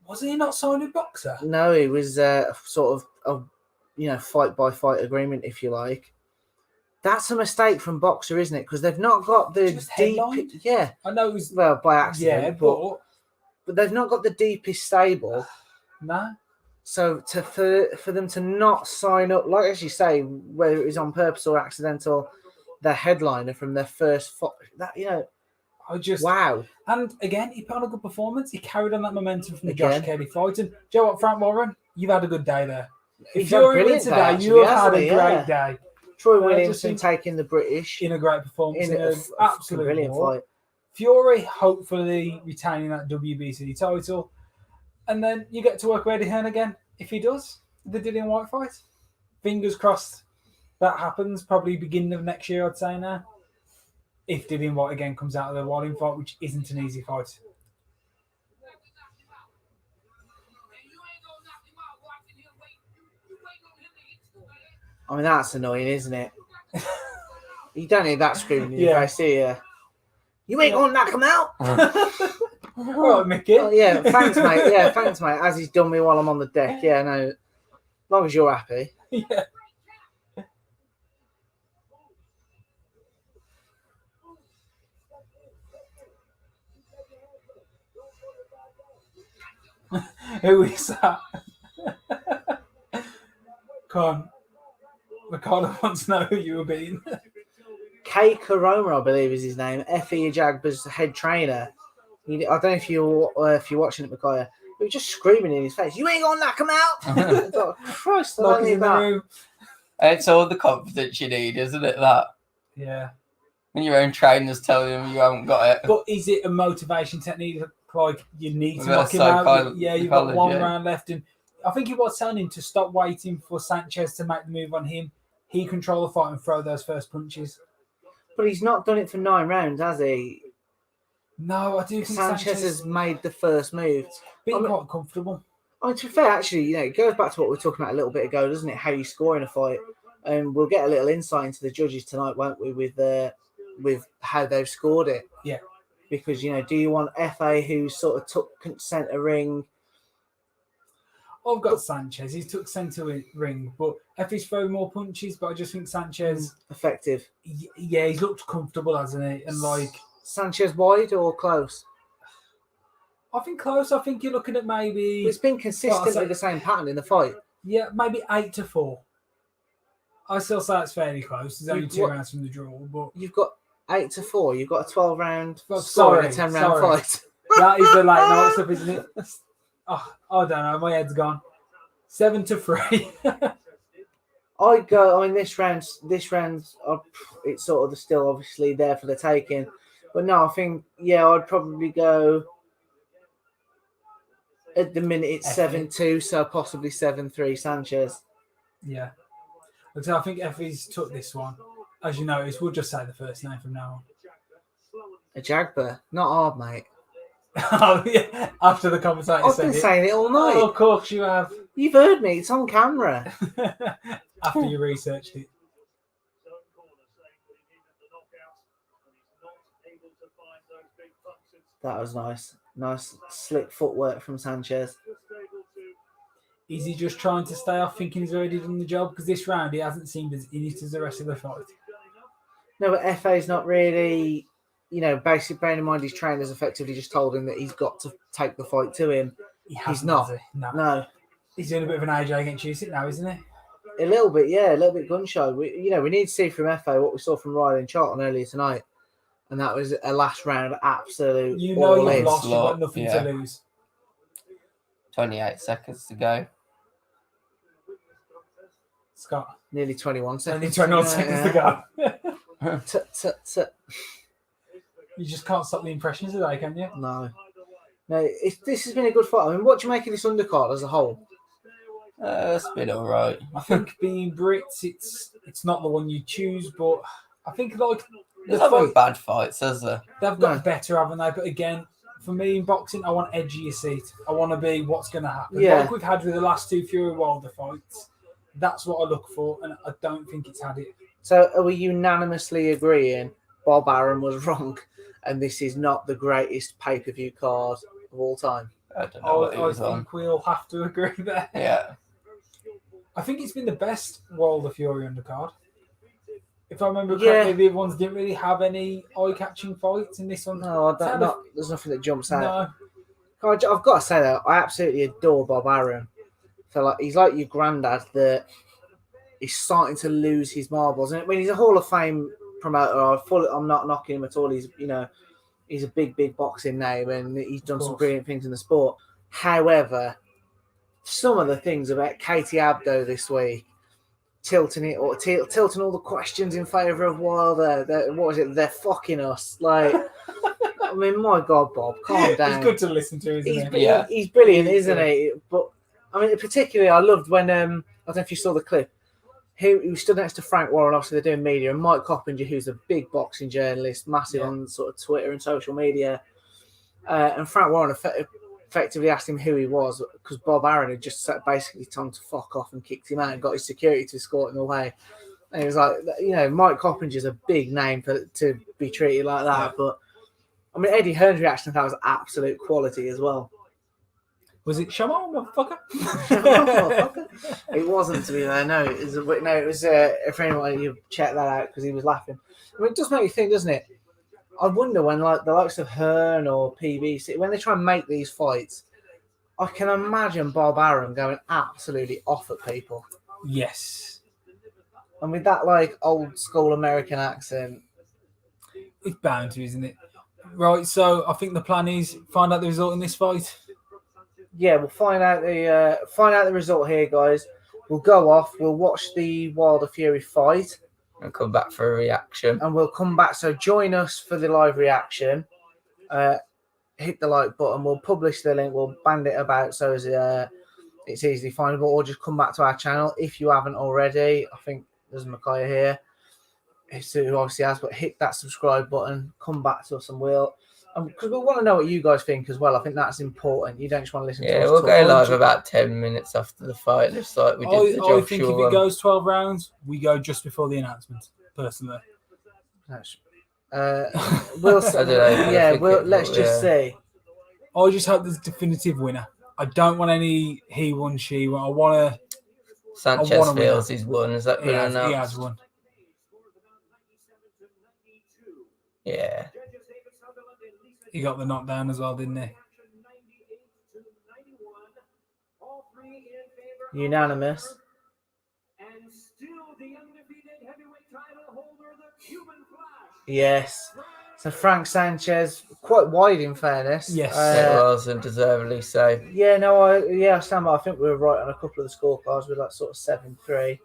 Was he not signed with Boxer? No, it was sort of a fight-by-fight agreement, if you like. That's a mistake from Boxer, isn't it? Because they've not got the deep. Yeah, I know it was by accident. Yeah, but they've not got the deepest stable. No. So for them to not sign up, like as you say, whether it was on purpose or accidental, their headliner from their first fight, wow. And again, he put on a good performance. He carried on that momentum from the Josh Kelly fight. And do you know what, Frank Warren? You've had a good day there. If you're in today, you have had a great day. Troy Williamson taking the British in a great performance in an absolute brilliant fight. Fury hopefully retaining that WBC title, and then you get to work with Eddie Hearn again if he does the Dillian White fight. Fingers crossed that happens. Probably beginning of next year, I'd say now. If Dillian White again comes out of the Walling fight, which isn't an easy fight. I mean, that's annoying, isn't it? You don't need that screaming in your face, do you? You ain't gonna knock him out. All right, Mickey. Oh, yeah, thanks, mate. Yeah, thanks, mate. As he's done me while I'm on the deck. Yeah, no. As long as you're happy. Yeah. Who is that? Come on. Ricardo wants to know who you were being. Kei Koroma, I believe is his name. Effie Ajagba's head trainer. I don't know if you're watching it, Micaiah. He was just screaming in his face, "You ain't gonna knock him out!" I thought, Christ, I don't need that. It's all the confidence you need, isn't it? That. Yeah. When your own trainer's telling you you haven't got it. But is it a motivation technique? Like you need to knock him out? Yeah, you've got one round left, and I think he was telling him to stop waiting for Sanchez to make the move on him. He control the fight and throw those first punches. But he's not done it for 9 rounds, has he? No, I do think Sanchez has made the first move. Been quite comfortable. I mean, to be fair, actually, it goes back to what we were talking about a little bit ago, doesn't it? How you score in a fight. And we'll get a little insight into the judges tonight, won't we, with how they've scored it. Yeah. Because, do you want FA who sort of took centre ring? I've got Sanchez. He took centre ring, but Effie's throwing more punches. But I just think Sanchez effective. Yeah, he's looked comfortable, hasn't he? And like Sanchez wide or close? I think close. I think you're looking at maybe. It's been consistently the same pattern in the fight. Yeah, maybe 8-4. I still say it's fairly close. There's only 2 rounds from the draw, but you've got 8-4. You've got a 12-round score and a 10-round fight. That is the late night stuff, isn't it? Oh, I don't know. My head's gone. 7-3. I go. I mean, this round's it's sort of still obviously there for the taking, but no, I think I'd probably go. At the minute, it's 7-2, so possibly 7-3 Sanchez. Yeah. So I think Effie's took this one. As you notice, we'll just say the first name from now on. A Jagber. Not hard, mate. Oh, yeah. After the commentator I've been saying it all night. Oh, of course you have. You've heard me. It's on camera. After you researched it. That was nice. Nice slick footwork from Sanchez. Is he just trying to stay off thinking he's already done the job? Because this round he hasn't seemed as in it as the rest of the fight. No, but FA's not really, basically bearing in mind his trainers effectively just told him that he's got to take the fight to him. He's not. No. He's doing a bit of an AJ against Usyk now, isn't he? A little bit, yeah. A little bit gun shy. We need to see from FA what we saw from Riley and Charlton earlier tonight. And that was a last round absolute you've all-in. lost, you've got nothing to lose. 28 seconds to go. Scott. Nearly 21 seconds. Only 21 seconds to go. You just can't stop the impressions today, can you? No. This has been a good fight. I mean, what do you make of this undercard as a whole? It's been all right. I think being Brits, it's not the one you choose, but I think there's no bad fights, has there? They've got better, haven't they? But again, for me in boxing, I want edge of your seat. I want to be what's going to happen. Yeah. Like we've had with the last 2 Fury Wilder fights, that's what I look for, and I don't think it's had it. So are we unanimously agreeing Bob Arum was wrong, and this is not the greatest pay-per-view card of all time? I don't know what he was I think we'll have to agree there. Yeah. I think it's been the best Wilder Fury undercard. If I remember correctly, the other ones didn't really have any eye-catching fights, and this one. No, there's nothing that jumps out. No. I've got to say though, I absolutely adore Bob Arum. So like he's like your granddad that is starting to lose his marbles. And when he's a Hall of Fame promoter, I'm not knocking him at all. He's he's a big boxing name, and he's done some brilliant things in the sport. However, some of the things about Katie Abdo this week. Tilting all the questions in favour of Wilder. They're fucking us. Like, I mean, my God, Bob, calm down. He's good to listen to, isn't he? He's brilliant, isn't he? But I mean, particularly, I loved when I don't know if you saw the clip. He stood next to Frank Warren. Obviously, they're doing media, and Mike Coppinger, who's a big boxing journalist, massive on sort of Twitter and social media, and Frank Warren effectively asked him who he was because Bob Arum had just basically told him to fuck off and kicked him out and got his security to escort him away. And he was like, Mike Coppinger's a big name to be treated like that. Yeah. But I mean, Eddie Hearn's reaction to that was absolute quality as well. Was it "Shut up, motherfucker"? It wasn't, to be there. No, it was. If anyone you check that out because he was laughing. I mean, it does make you think, doesn't it? I wonder when, like, the likes of Hearn or PBC, when they try and make these fights, I can imagine Bob Arum going absolutely off at people. Yes. And with that, like, old school American accent. It's bound to, isn't it? Right, so I think the plan is find out the result in this fight. Yeah, we'll find out the result here, guys. We'll go off. We'll watch the Wilder Fury fight. And come back for a reaction. And we'll come back. So join us for the live reaction. Hit the like button. We'll publish the link. We'll band it about so as it's easily findable. Or just come back to our channel if you haven't already. I think there's Micaiah here, who obviously has. But hit that subscribe button. Come back to us, and we'll because we want to know what you guys think as well. I think that's important. You don't just want to listen to us. Yeah, we'll go live about 10 minutes after the fight, just like we did the Joshua. I think if it goes 12 rounds, we go just before the announcement, personally. We'll see. Let's just see. I just hope there's a definitive winner. I don't want any he won, she won. I want to. Sanchez feels he's won. Has that been announced? He has won. Yeah. He got the knockdown as well, didn't he? Unanimous. Yes. So Frank Sanchez, quite wide in fairness. Yes. It was, and deservedly so. Yeah, no, I stand by. I think we were right on a couple of the scorecards with like sort of 7-3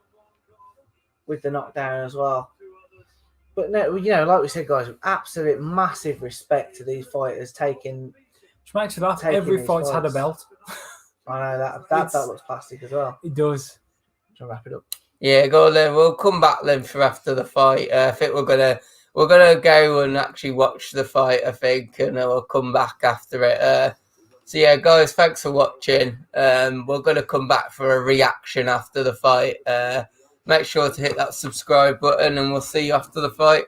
with the knockdown as well. But no, you know, like we said, guys, absolute massive respect to these fighters taking. Which makes you laugh. Every fight's had a belt. I know that belt looks plastic as well. It does. Try to wrap it up. Yeah, go on then. We'll come back then for after the fight. I think we're gonna go and actually watch the fight. I think, and then we'll come back after it. So yeah, guys, thanks for watching. We're gonna come back for a reaction after the fight. Make sure to hit that subscribe button, and we'll see you after the fight.